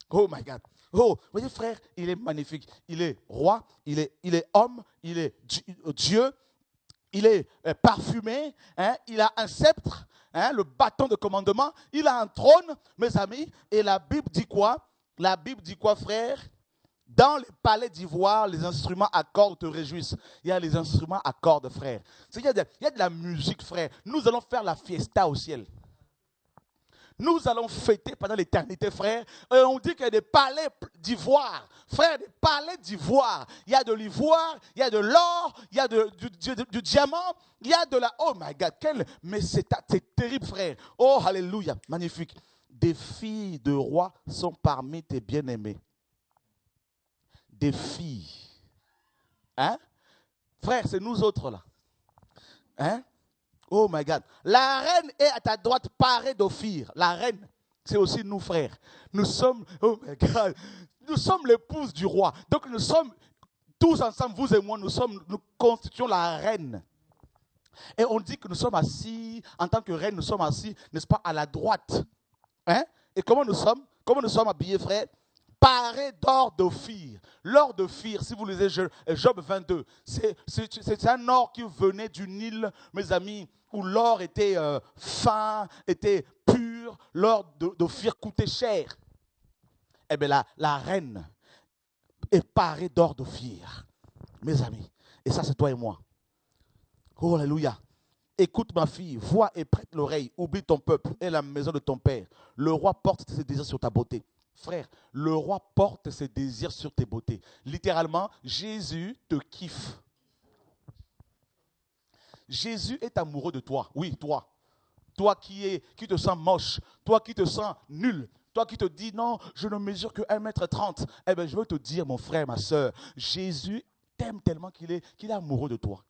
Speaker 1: Oh my God. Oh, vous voyez, frère, il est magnifique. Il est roi, il est homme, il est Dieu. Il est parfumé, il a un sceptre, le bâton de commandement, il a un trône, mes amis, et la Bible dit quoi? La Bible dit quoi, frère? Dans les palais d'ivoire, les instruments à cordes te réjouissent. Il y a les instruments à cordes, frère. Il y a de la musique, frère. Nous allons faire la fiesta au ciel. Nous allons fêter pendant l'éternité, frère. Et on dit qu'il y a des palais d'ivoire. Frère, des palais d'ivoire. Il y a de l'ivoire, il y a de l'or, il y a du diamant, il y a de la... Oh my God, mais c'est terrible, frère. Oh, alléluia, magnifique. Des filles de rois sont parmi tes bien-aimés. Des filles. Frère, c'est nous autres là. Oh my God. La reine est à ta droite parée d'Ophir. La reine, c'est aussi nous, frères. Nous sommes, oh my God, nous sommes l'épouse du roi. Donc nous sommes tous ensemble, vous et moi, nous constituons la reine. Et on dit que nous sommes assis, en tant que reine, nous sommes assis, n'est-ce pas, à la droite. Et comment nous sommes habillés, frères? Parés d'or d'Ophir. L'or d'Ophir, si vous lisez Job 22, c'est un or qui venait du Nil, mes amis, où l'or était fin, était pur. L'or d'Ophir coûtait cher. Eh bien, la reine est parée d'or d'Ophir. mes amis. Et ça, c'est toi et moi. Oh, alléluia. Écoute ma fille, vois et prête l'oreille, oublie ton peuple et la maison de ton père. Le roi porte ses désirs sur ta beauté. Frère, le roi porte ses désirs sur tes beautés. Littéralement, Jésus te kiffe. Jésus est amoureux de toi. Oui, toi. Toi qui te sens moche, toi qui te sens nul, toi qui te dis non, je ne mesure que 1,30 m. Eh bien, je veux te dire, mon frère, ma soeur, Jésus t'aime tellement qu'il est amoureux de toi.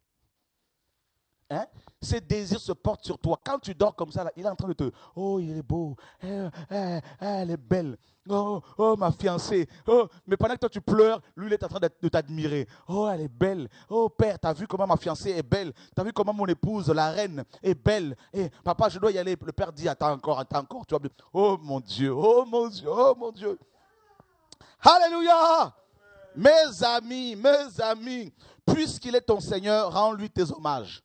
Speaker 1: Hein? Ses désirs se portent sur toi. Quand tu dors comme ça, là, il est en train de te... Oh, il est beau. Elle est belle. Oh, ma fiancée. Oh, mais pendant que toi, tu pleures, lui, il est en train de t'admirer. Oh, elle est belle. Oh, père, tu as vu comment ma fiancée est belle. Tu as vu comment mon épouse, la reine, est belle. Et papa, je dois y aller. Le père dit, attends encore. Tu vois, oh, mon Dieu. Oh, mon Dieu. Oh, mon Dieu. Alléluia. Mes amis, puisqu'il est ton Seigneur, rends-lui tes hommages.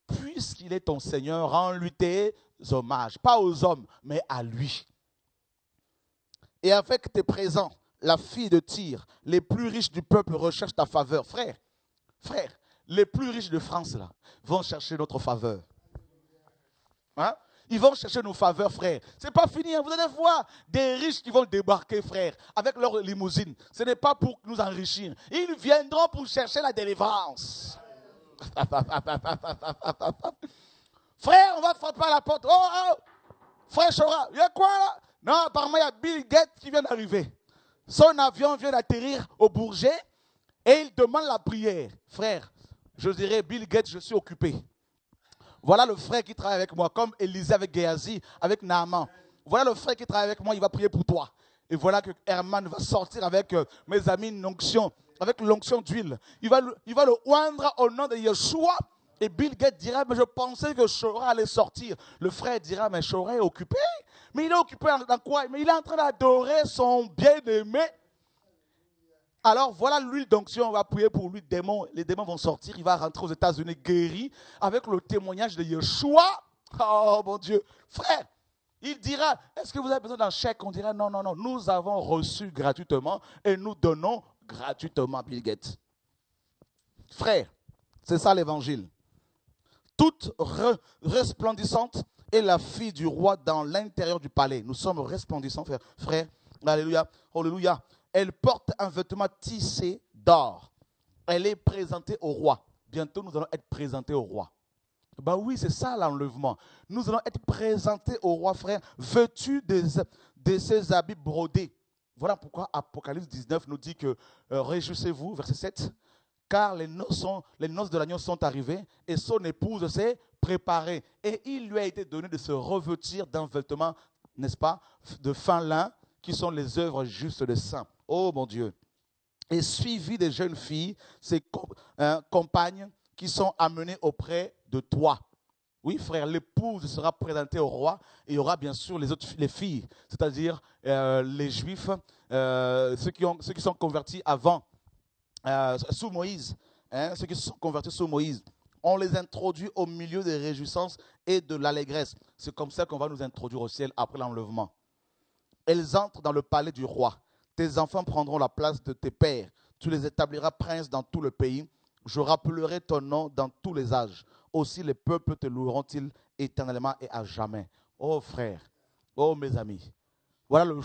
Speaker 1: Puisqu'il est ton Seigneur, rends-lui tes hommages. Pas aux hommes, mais à lui. Et avec tes présents, la fille de Tyr, les plus riches du peuple recherchent ta faveur. Frère, les plus riches de France là, vont chercher notre faveur. Hein? Ils vont chercher nos faveurs, frère. Ce n'est pas fini. Hein? Vous allez voir des riches qui vont débarquer, frère, avec leur limousine. Ce n'est pas pour nous enrichir. Ils viendront pour chercher la délivrance. Frère, on va frapper à la porte. Oh, frère Chora, il y a quoi là? Non, apparemment, il y a Bill Gates qui vient d'arriver. Son avion vient d'atterrir au Bourget et il demande la prière. Frère, je dirais, Bill Gates, je suis occupé. Voilà le frère qui travaille avec moi, comme Élisée avec Géasi, avec Naaman. Voilà le frère qui travaille avec moi, il va prier pour toi. Et voilà que Herman va sortir avec mes amis une onction, avec l'onction d'huile. Il va le oindre au nom de Yeshua. Et Bill Gates dira, mais je pensais que Chora allait sortir. Le frère dira, mais Chora est occupé. Mais il est occupé dans quoi? Mais il est en train d'adorer son bien-aimé. Alors voilà l'huile d'onction, on va prier pour lui. Les démons vont sortir, il va rentrer aux États-Unis guéri avec le témoignage de Yeshua. Oh mon Dieu. Frère, il dira, est-ce que vous avez besoin d'un chèque? On dira, non, nous avons reçu gratuitement et nous donnons gratuitement, Bill Gates. Frère, c'est ça l'évangile. Toute resplendissante est la fille du roi dans l'intérieur du palais. Nous sommes resplendissants, frère. Alléluia, alléluia. Elle porte un vêtement tissé d'or. Elle est présentée au roi. Bientôt, nous allons être présentés au roi. Ben oui, c'est ça l'enlèvement. Nous allons être présentés au roi, frère, vêtus de ses habits brodés. Voilà pourquoi Apocalypse 19 nous dit que réjouissez-vous, verset 7, car les noces de l'agneau sont arrivées et son épouse s'est préparée. Et il lui a été donné de se revêtir d'un vêtement, n'est-ce pas, de fin lin, qui sont les œuvres justes des saints. Oh mon Dieu. Et suivi des jeunes filles, ses compagnes qui sont amenées auprès de toi. Oui, frère, l'épouse sera présentée au roi et il y aura bien sûr les filles, c'est-à-dire les Juifs, ceux qui sont convertis avant, sous Moïse, ceux qui sont convertis sous Moïse. On les introduit au milieu des réjouissances et de l'allégresse. C'est comme ça qu'on va nous introduire au ciel après l'enlèvement. Elles entrent dans le palais du roi. Tes enfants prendront la place de tes pères. Tu les établiras princes dans tout le pays. Je rappellerai ton nom dans tous les âges. Aussi les peuples te loueront-ils éternellement et à jamais. Oh frère, oh mes amis, voilà le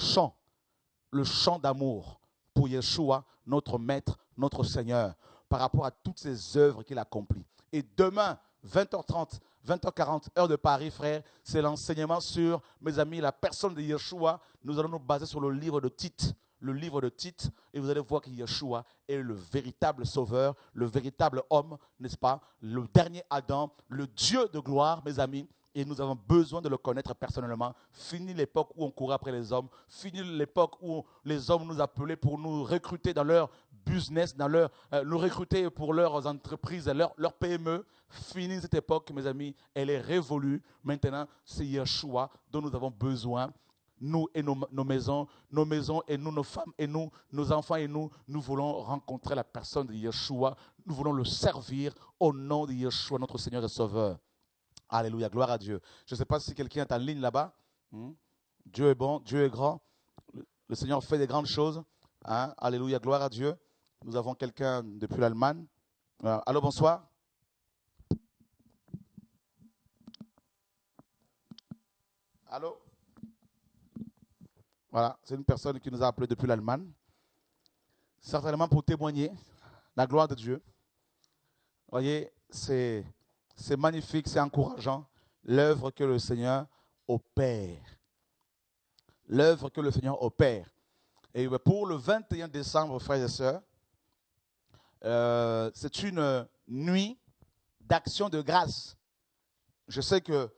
Speaker 1: chant d'amour pour Yeshua, notre Maître, notre Seigneur, par rapport à toutes ces œuvres qu'il accomplit. Et demain, 20h30, 20h40, heure de Paris, frère, c'est l'enseignement sur, mes amis, la personne de Yeshua. Nous allons nous baser sur le livre de Tite. Le livre de Tite, et vous allez voir que Yeshua est le véritable sauveur, le véritable homme, n'est-ce pas? Le dernier Adam, le Dieu de gloire, mes amis. Et nous avons besoin de le connaître personnellement. Fini l'époque où on courait après les hommes. Fini l'époque où les hommes nous appelaient pour nous recruter dans leur business, nous recruter pour leurs entreprises, leur PME. Fini cette époque, mes amis. Elle est révolue. Maintenant, c'est Yeshua dont nous avons besoin. Nous et nos maisons et nous, nos femmes et nous, nos enfants et nous voulons rencontrer la personne de Yeshua. Nous voulons le servir au nom de Yeshua, notre Seigneur et Sauveur. Alléluia, gloire à Dieu. Je ne sais pas si quelqu'un est en ligne là-bas. Dieu est bon, Dieu est grand. Le Seigneur fait des grandes choses. Alléluia, gloire à Dieu. Nous avons quelqu'un depuis l'Allemagne. Allô, bonsoir. Allô? Voilà, c'est une personne qui nous a appelé depuis l'Allemagne, certainement pour témoigner la gloire de Dieu. Vous voyez, c'est magnifique, c'est encourageant, l'œuvre que le Seigneur opère. L'œuvre que le Seigneur opère. Et pour le 21 décembre, frères et sœurs, c'est une nuit d'action de grâce. Je sais que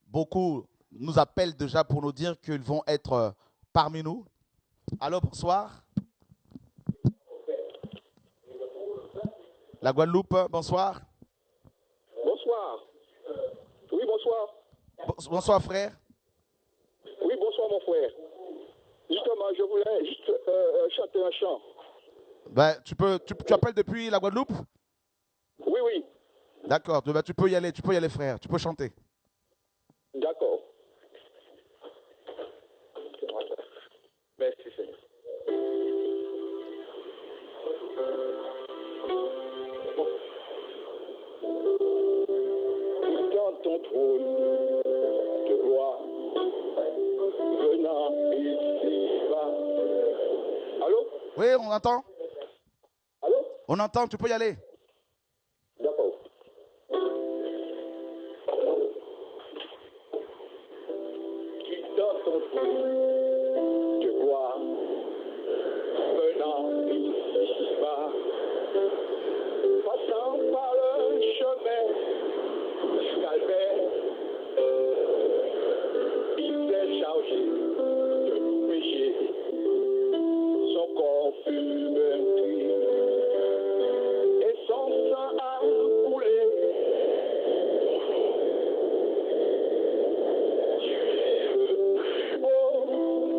Speaker 1: beaucoup nous appellent déjà pour nous dire qu'ils vont être parmi nous. Allô, bonsoir. La Guadeloupe, bonsoir.
Speaker 8: Bonsoir. Oui, bonsoir.
Speaker 1: Bonsoir, frère.
Speaker 8: Oui, bonsoir, mon frère. Justement, je voulais juste chanter un chant.
Speaker 1: Ben, tu appelles depuis la Guadeloupe?
Speaker 8: Oui, oui.
Speaker 1: D'accord, ben, tu peux y aller, frère. Tu peux chanter.
Speaker 8: D'accord. Merci, Seigneur. Dans ton trône de gloire, venant ici-bas. Allô?
Speaker 1: Oui, on entend.
Speaker 8: Allô?
Speaker 1: On entend, tu peux y aller.
Speaker 8: D'accord. Qui dans ton trône de gloire, venant ici-bas, passant par le chemin du calvaire, il s'est chargé de nos péchés, son corps fut meurtri, et son sang a coulé. Tu es le plus beau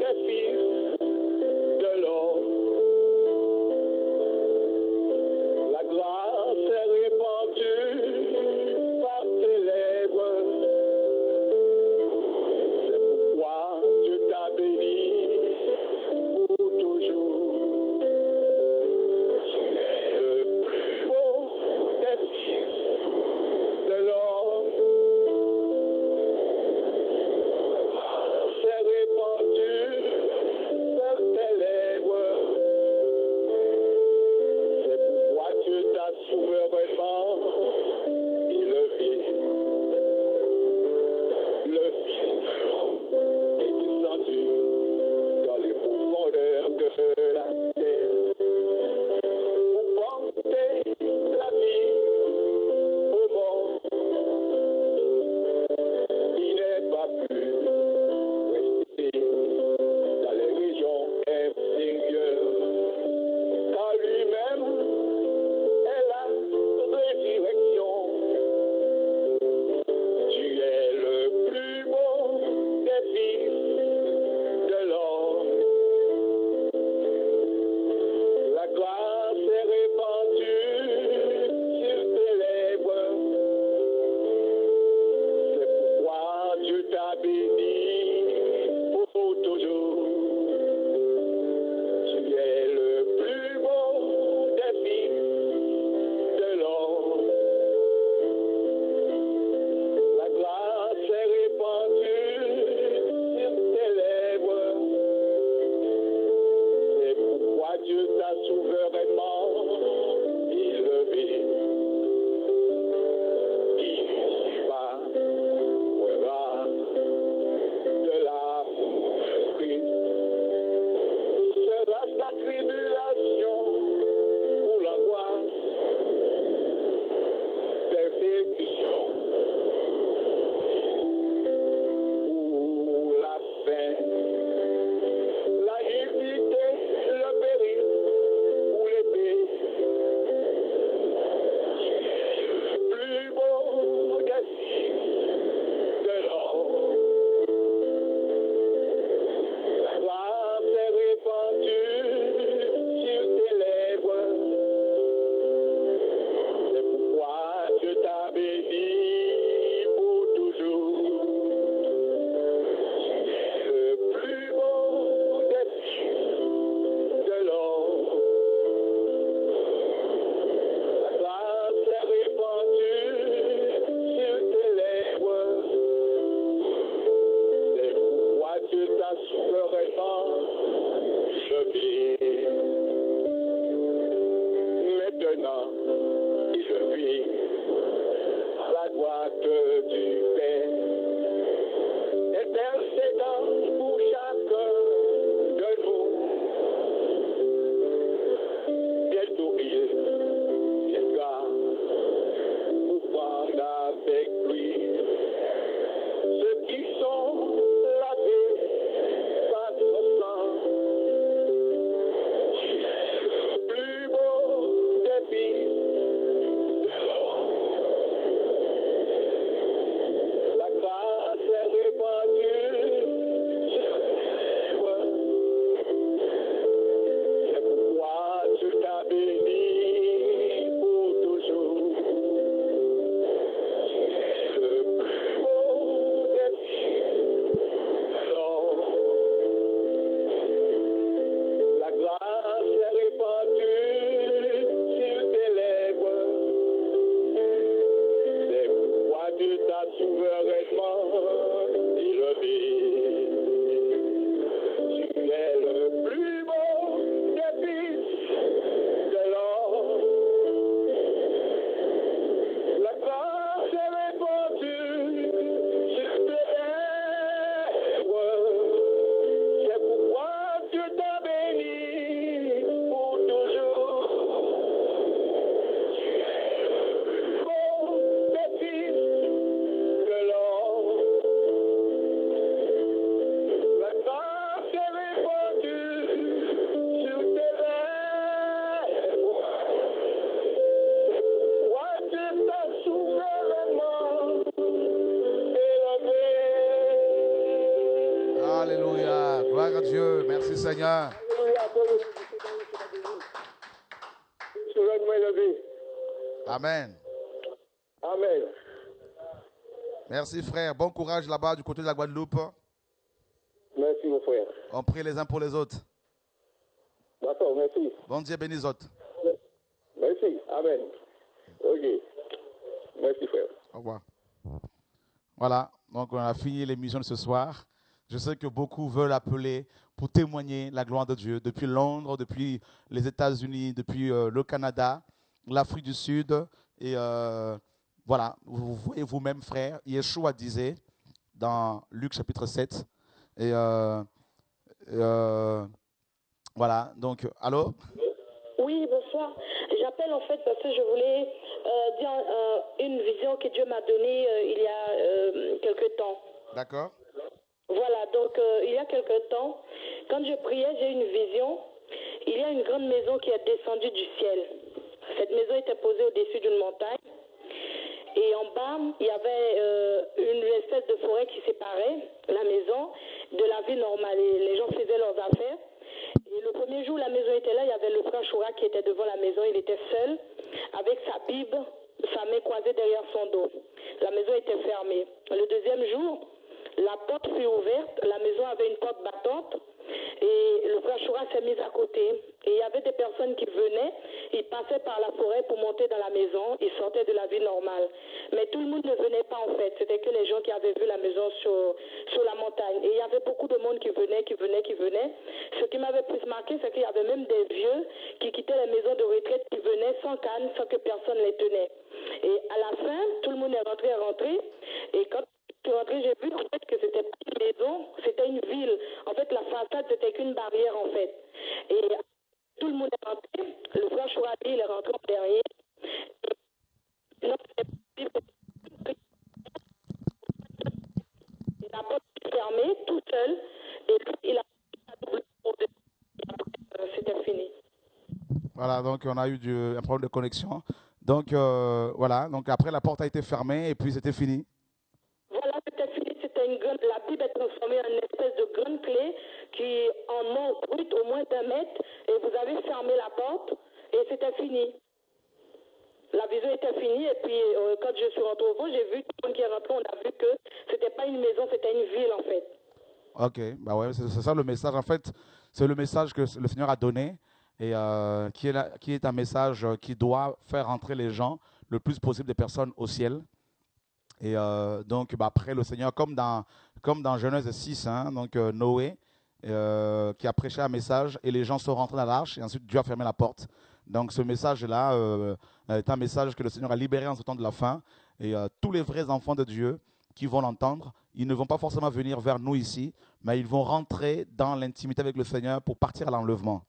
Speaker 1: Dieu. Merci Seigneur. Amen.
Speaker 8: Amen.
Speaker 1: Merci frère. Bon courage là-bas du côté de la Guadeloupe.
Speaker 8: Merci mon frère.
Speaker 1: On prie les uns pour les autres.
Speaker 8: D'accord, merci.
Speaker 1: Bon Dieu bénisse les autres.
Speaker 8: Merci. Amen. Ok. Merci frère.
Speaker 1: Au revoir. Voilà, donc on a fini l'émission de ce soir. Je sais que beaucoup veulent appeler pour témoigner la gloire de Dieu depuis Londres, depuis les États-Unis, depuis le Canada, l'Afrique du Sud. Et voilà, vous voyez vous-même, frère, Yeshua disait dans Luc chapitre 7. Et voilà, donc, allô?
Speaker 17: Oui, bonsoir. J'appelle en fait parce que je voulais dire une vision que Dieu m'a donnée il y a quelque temps.
Speaker 1: D'accord.
Speaker 17: Voilà, donc il y a quelque temps, quand je priais, j'ai eu une vision. Il y a une grande maison qui est descendue du ciel. Cette maison était posée au-dessus d'une montagne. Et en bas, il y avait une espèce de forêt qui séparait la maison de la vie normale. Et les gens faisaient leurs affaires. Et le premier jour où la maison était là, il y avait le frère Choura qui était devant la maison. Il était seul, avec sa Bible, sa main croisée derrière son dos. La maison était fermée. Le deuxième jour, la porte fut ouverte. La maison avait une porte battante. Et le frère Choura s'est mis à côté. Et il y avait des personnes qui venaient, ils passaient par la forêt pour monter dans la maison, ils sortaient de la vie normale. Mais tout le monde ne venait pas en fait, c'était que les gens qui avaient vu la maison sur la montagne. Et il y avait beaucoup de monde qui venait. Ce qui m'avait plus marqué, c'est qu'il y avait même des vieux qui quittaient les maisons de retraite, qui venaient sans canne, sans que personne les tenait. Et à la fin, tout le monde est rentré. Et quand je suis rentré, j'ai vu en fait que c'était pas une maison, c'était une ville. En fait, la façade, c'était qu'une barrière en fait. Et tout le monde est rentré. Le frère Chouradi, il est rentré en dernier. La porte est fermée, tout seul. Et lui, il a doublé pour c'était fini.
Speaker 1: Voilà, donc on a eu un problème de connexion. Donc voilà, donc après la porte a été fermée et puis c'était fini.
Speaker 17: Voilà, c'était fini. La Bible est transformée en une espèce de grande clé qui en or brut au moins d'1 mètre. Et vous avez fermé la porte et c'était fini. La vision était finie et puis quand je suis rentré au fond, j'ai vu tout le monde qui est rentré, on a vu que c'était pas une maison, c'était une ville en fait.
Speaker 1: Ok, bah ouais, c'est ça le message. En fait, c'est le message que le Seigneur a donné et qui est un message qui doit faire entrer les gens, le plus possible des personnes au ciel. Et donc, après, le Seigneur, comme dans Genèse 6, hein, donc Noé, qui a prêché un message et les gens sont rentrés dans l'arche et ensuite Dieu a fermé la porte. Donc, ce message-là est un message que le Seigneur a libéré en ce temps de la fin. Et tous les vrais enfants de Dieu qui vont l'entendre, ils ne vont pas forcément venir vers nous ici, mais ils vont rentrer dans l'intimité avec le Seigneur pour partir à l'enlèvement.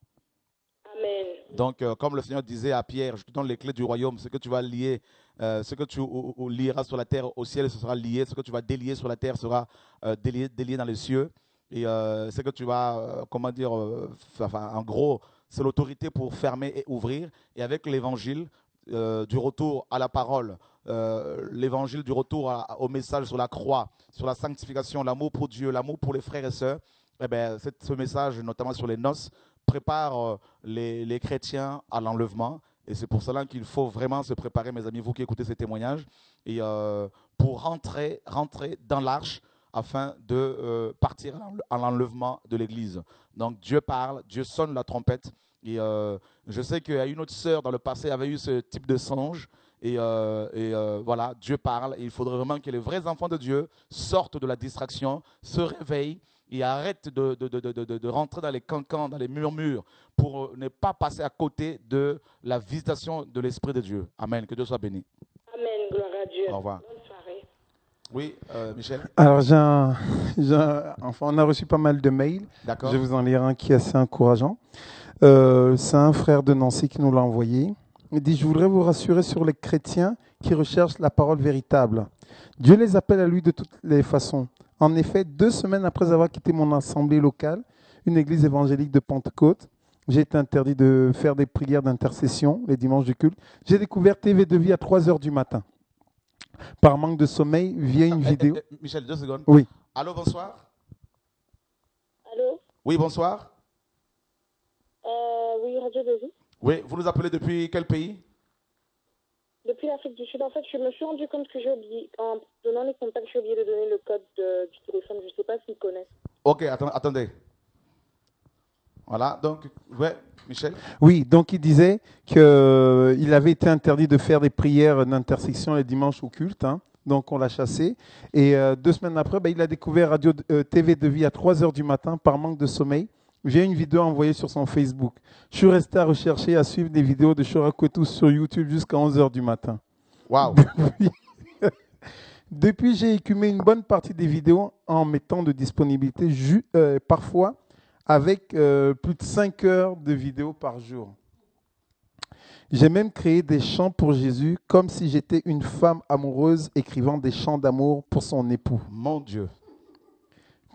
Speaker 17: Amen.
Speaker 1: Donc, comme le Seigneur disait à Pierre, je te donne les clés du royaume, ce que tu vas lier, ce que tu lieras sur la terre au ciel, ce sera lié, ce que tu vas délier sur la terre sera délié dans les cieux. Et ce que tu vas, en gros, c'est l'autorité pour fermer et ouvrir. Et avec l'évangile du retour à la parole, l'évangile du retour au message sur la croix, sur la sanctification, l'amour pour Dieu, l'amour pour les frères et sœurs, eh bien, ce message, notamment sur les noces, prépare les chrétiens à l'enlèvement. Et c'est pour cela qu'il faut vraiment se préparer, mes amis, vous qui écoutez ces témoignages, et pour rentrer dans l'arche afin de partir à l'enlèvement de l'Église. Donc Dieu parle, Dieu sonne la trompette. Et je sais qu'il y a une autre sœur dans le passé avait eu ce type de songe. Et voilà, Dieu parle. Et il faudrait vraiment que les vrais enfants de Dieu sortent de la distraction, se réveillent et arrêtent de rentrer dans les cancans, dans les murmures, pour ne pas passer à côté de la visitation de l'Esprit de Dieu. Amen. Que Dieu soit béni.
Speaker 17: Amen. Gloire à Dieu.
Speaker 1: Au revoir.
Speaker 17: Bonne soirée.
Speaker 1: Oui, Michel.
Speaker 2: Alors, on a reçu pas mal de mails.
Speaker 1: D'accord.
Speaker 2: Je vais vous en lire un qui est assez encourageant. C'est un frère de Nancy qui nous l'a envoyé. Il dit « Je voudrais vous rassurer sur les chrétiens qui recherchent la parole véritable. Dieu les appelle à lui de toutes les façons. En effet, 2 semaines après avoir quitté mon assemblée locale, une église évangélique de Pentecôte, j'ai été interdit de faire des prières d'intercession les dimanches du culte. J'ai découvert TV de vie à 3h du matin. Par manque de sommeil, via une vidéo.
Speaker 1: Michel, 2 secondes.
Speaker 2: Oui.
Speaker 1: Allô, bonsoir.
Speaker 17: Allô?
Speaker 1: Oui, bonsoir.
Speaker 6: Oui, Radio Bézi.
Speaker 1: Oui, vous nous appelez depuis quel pays?
Speaker 6: Depuis l'Afrique du Sud, en fait, je me suis rendu compte que j'ai oublié, en donnant les contacts, j'ai oublié de donner le code du téléphone. Je ne sais pas s'ils connaissent.
Speaker 1: Ok, attendez. Voilà, donc, ouais, Michel.
Speaker 18: Oui, donc il disait qu'il avait été interdit de faire des prières d'intercession les dimanches au culte, hein, donc on l'a chassé. Et 2 semaines après, il a découvert Radio TV de Vie à 3 heures du matin par manque de sommeil. J'ai une vidéo envoyée sur son Facebook. Je suis resté à rechercher et à suivre des vidéos de Chorakwetu sur YouTube jusqu'à 11 heures du matin.
Speaker 1: Waouh.
Speaker 18: Depuis, j'ai écumé une bonne partie des vidéos en mettant de disponibilité, parfois avec plus de 5 heures de vidéos par jour. J'ai même créé des chants pour Jésus comme si j'étais une femme amoureuse écrivant des chants d'amour pour son époux.
Speaker 1: Mon Dieu.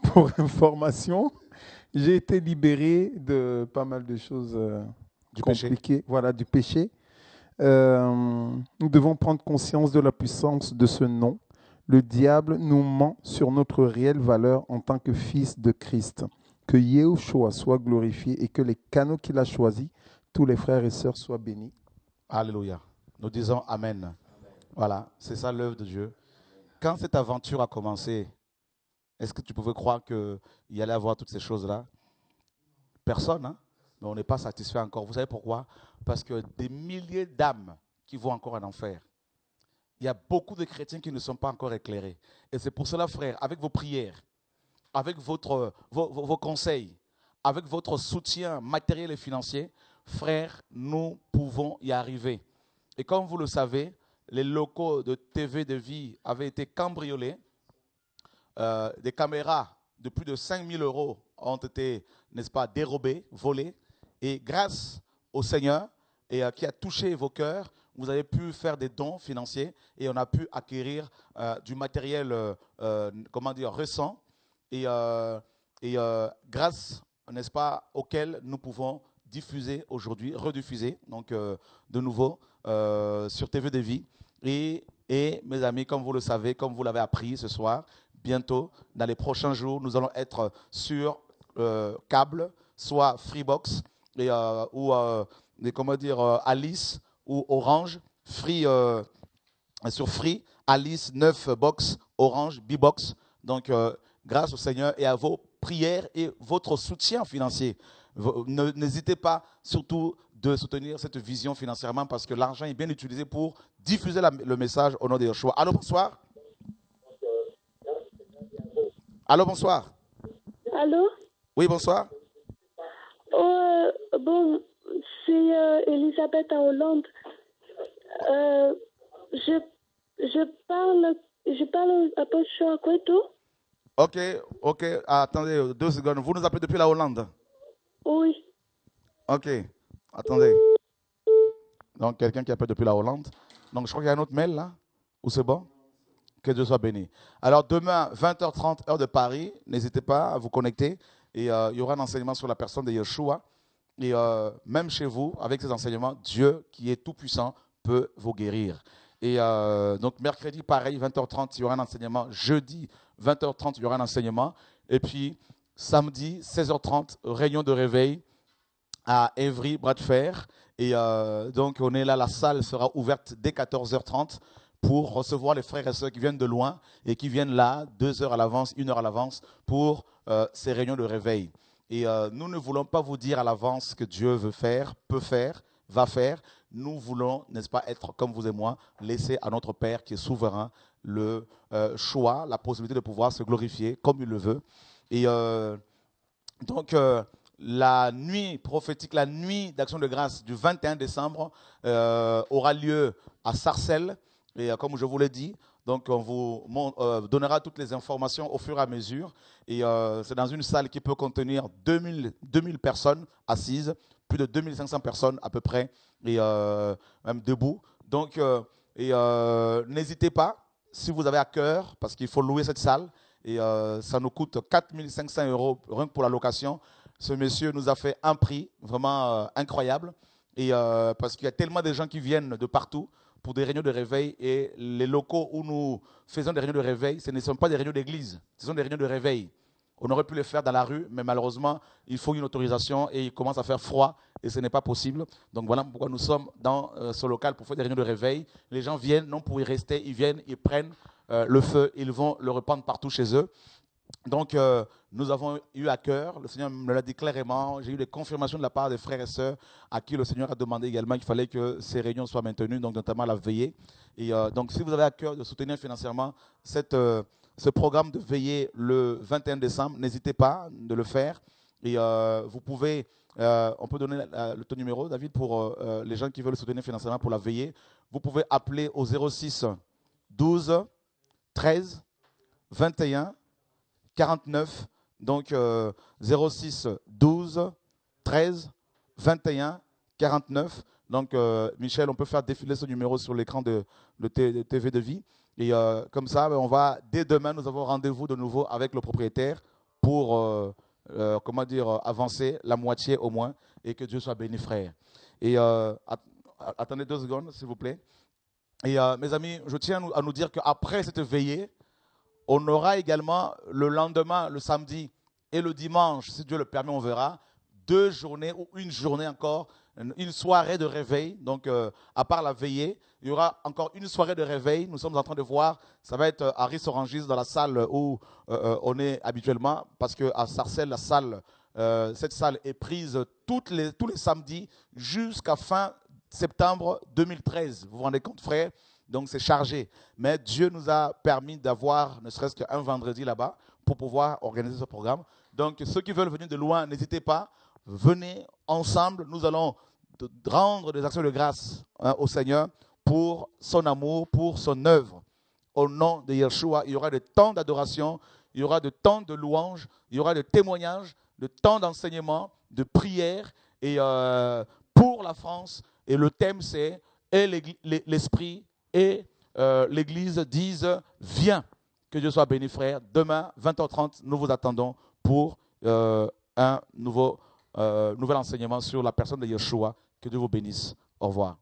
Speaker 18: Pour information, j'ai été libéré de pas mal de choses compliquées. Voilà, du péché. Nous devons prendre conscience de la puissance de ce nom. Le diable nous ment sur notre réelle valeur en tant que fils de Christ. Que Yahushua soit glorifié et que les canaux qu'il a choisis, tous les frères et sœurs soient bénis.
Speaker 1: Alléluia. Nous disons Amen. Voilà, c'est ça l'œuvre de Dieu. Quand cette aventure a commencé, est-ce que tu pouvais croire qu'il y allait avoir toutes ces choses-là? Personne, hein? Mais on n'est pas satisfait encore. Vous savez pourquoi? Parce que des milliers d'âmes qui vont encore en enfer. Il y a beaucoup de chrétiens qui ne sont pas encore éclairés. Et c'est pour cela, frère, avec vos prières, avec vos conseils, avec votre soutien matériel et financier, frère, nous pouvons y arriver. Et comme vous le savez, les locaux de TV de Vie avaient été cambriolés. Des caméras de plus de 5 000 € ont été, n'est-ce pas, dérobées, volées. Et grâce au Seigneur et qui a touché vos cœurs, vous avez pu faire des dons financiers et on a pu acquérir du matériel récent et grâce, n'est-ce pas, auquel nous pouvons diffuser aujourd'hui, rediffuser donc de nouveau sur TV de Vie. Et mes amis, comme vous le savez, comme vous l'avez appris ce soir, bientôt, dans les prochains jours, nous allons être sur câble, soit Freebox ou Alice ou Orange, sur Free, Alice 9 Box, Orange, B-Box. Donc, grâce au Seigneur et à vos prières et votre soutien financier. N'hésitez pas surtout de soutenir cette vision financièrement parce que l'argent est bien utilisé pour diffuser le message au nom de Yeshua. Allô, bonsoir. Allô, bonsoir.
Speaker 7: Allô?
Speaker 1: Oui, bonsoir.
Speaker 7: Bon, c'est Elisabeth à Hollande. Je parle à Chorakwetu.
Speaker 1: Ok. Attendez 2 secondes. Vous nous appelez depuis la Hollande?
Speaker 7: Oui.
Speaker 1: Ok. Attendez. Donc, quelqu'un qui appelle depuis la Hollande. Donc, je crois qu'il y a un autre mail là. Ou c'est bon? Que Dieu soit béni. Alors, demain, 20h30, heure de Paris. N'hésitez pas à vous connecter. Et il y aura un enseignement sur la personne de Yeshua. Et même chez vous, avec ces enseignements, Dieu, qui est tout-puissant, peut vous guérir. Et donc, mercredi, pareil, 20h30, il y aura un enseignement. Jeudi, 20h30, il y aura un enseignement. Et puis, samedi, 16h30, réunion de réveil à Évry, bras de fer. Et donc, on est là, la salle sera ouverte dès 14h30 pour recevoir les frères et sœurs qui viennent de loin et qui viennent là 2 heures à l'avance, 1 heure à l'avance pour ces réunions de réveil. Et nous ne voulons pas vous dire à l'avance ce que Dieu veut faire, peut faire, va faire. Nous voulons, n'est-ce pas, être comme vous et moi, laisser à notre Père qui est souverain le choix, la possibilité de pouvoir se glorifier comme il le veut. Et donc, la nuit prophétique, la nuit d'action de grâce du 21 décembre aura lieu à Sarcelles. Et comme je vous l'ai dit, donc on vous donnera toutes les informations au fur et à mesure. Et c'est dans une salle qui peut contenir 2000 personnes assises, plus de 2500 personnes à peu près, et même debout. Donc, n'hésitez pas, si vous avez à cœur, parce qu'il faut louer cette salle. Et ça nous coûte 4500 € rien que pour la location. Ce monsieur nous a fait un prix vraiment incroyable. Et parce qu'il y a tellement de gens qui viennent de partout pour des réunions de réveil. Et les locaux où nous faisons des réunions de réveil, ce ne sont pas des réunions d'église, ce sont des réunions de réveil. On aurait pu les faire dans la rue, mais malheureusement, il faut une autorisation et il commence à faire froid et ce n'est pas possible. Donc voilà pourquoi nous sommes dans ce local pour faire des réunions de réveil. Les gens viennent non pour y rester, ils viennent, ils prennent le feu, ils vont le répandre partout chez eux. Donc nous avons eu à cœur, le Seigneur me l'a dit clairement, j'ai eu des confirmations de la part des frères et sœurs à qui le Seigneur a demandé également qu'il fallait que ces réunions soient maintenues, donc notamment la veillée. Et donc si vous avez à cœur de soutenir financièrement ce programme de veillée le 21 décembre, n'hésitez pas de le faire. Et vous pouvez, on peut donner ton numéro, David, pour les gens qui veulent soutenir financièrement pour la veillée. Vous pouvez appeler au 06 12 13 21 49. Donc 06 12 13 21 49. Donc Michel, on peut faire défiler ce numéro sur l'écran de TV de Vie. Et comme ça, on va, dès demain, nous avons rendez-vous de nouveau avec le propriétaire pour avancer la moitié au moins et que Dieu soit béni, frère. Et attendez 2 secondes, s'il vous plaît. Et mes amis, je tiens à nous dire qu'après cette veillée, on aura également le lendemain, le samedi et le dimanche, si Dieu le permet, on verra, 2 journées ou une journée encore, une soirée de réveil. Donc, à part la veillée, il y aura encore une soirée de réveil. Nous sommes en train de voir, ça va être à Ris-Orangis, dans la salle où on est habituellement, parce qu'à Sarcelles, cette salle est prise tous les samedis jusqu'à fin septembre 2013. Vous vous rendez compte, frère? Donc, c'est chargé. Mais Dieu nous a permis d'avoir ne serait-ce qu'un vendredi là-bas pour pouvoir organiser ce programme. Donc, ceux qui veulent venir de loin, n'hésitez pas. Venez ensemble. Nous allons rendre des actions de grâce au Seigneur pour son amour, pour son œuvre. Au nom de Yeshua, il y aura des temps d'adoration, il y aura des temps de louange, il y aura des témoignages, des temps d'enseignement, de prière et pour la France. Et le thème, c'est « Et l'Esprit et l'Église disent « Viens ». Que Dieu soit béni, frère. Demain, 20h30, nous vous attendons pour un nouvel enseignement sur la personne de Yeshua. Que Dieu vous bénisse. Au revoir.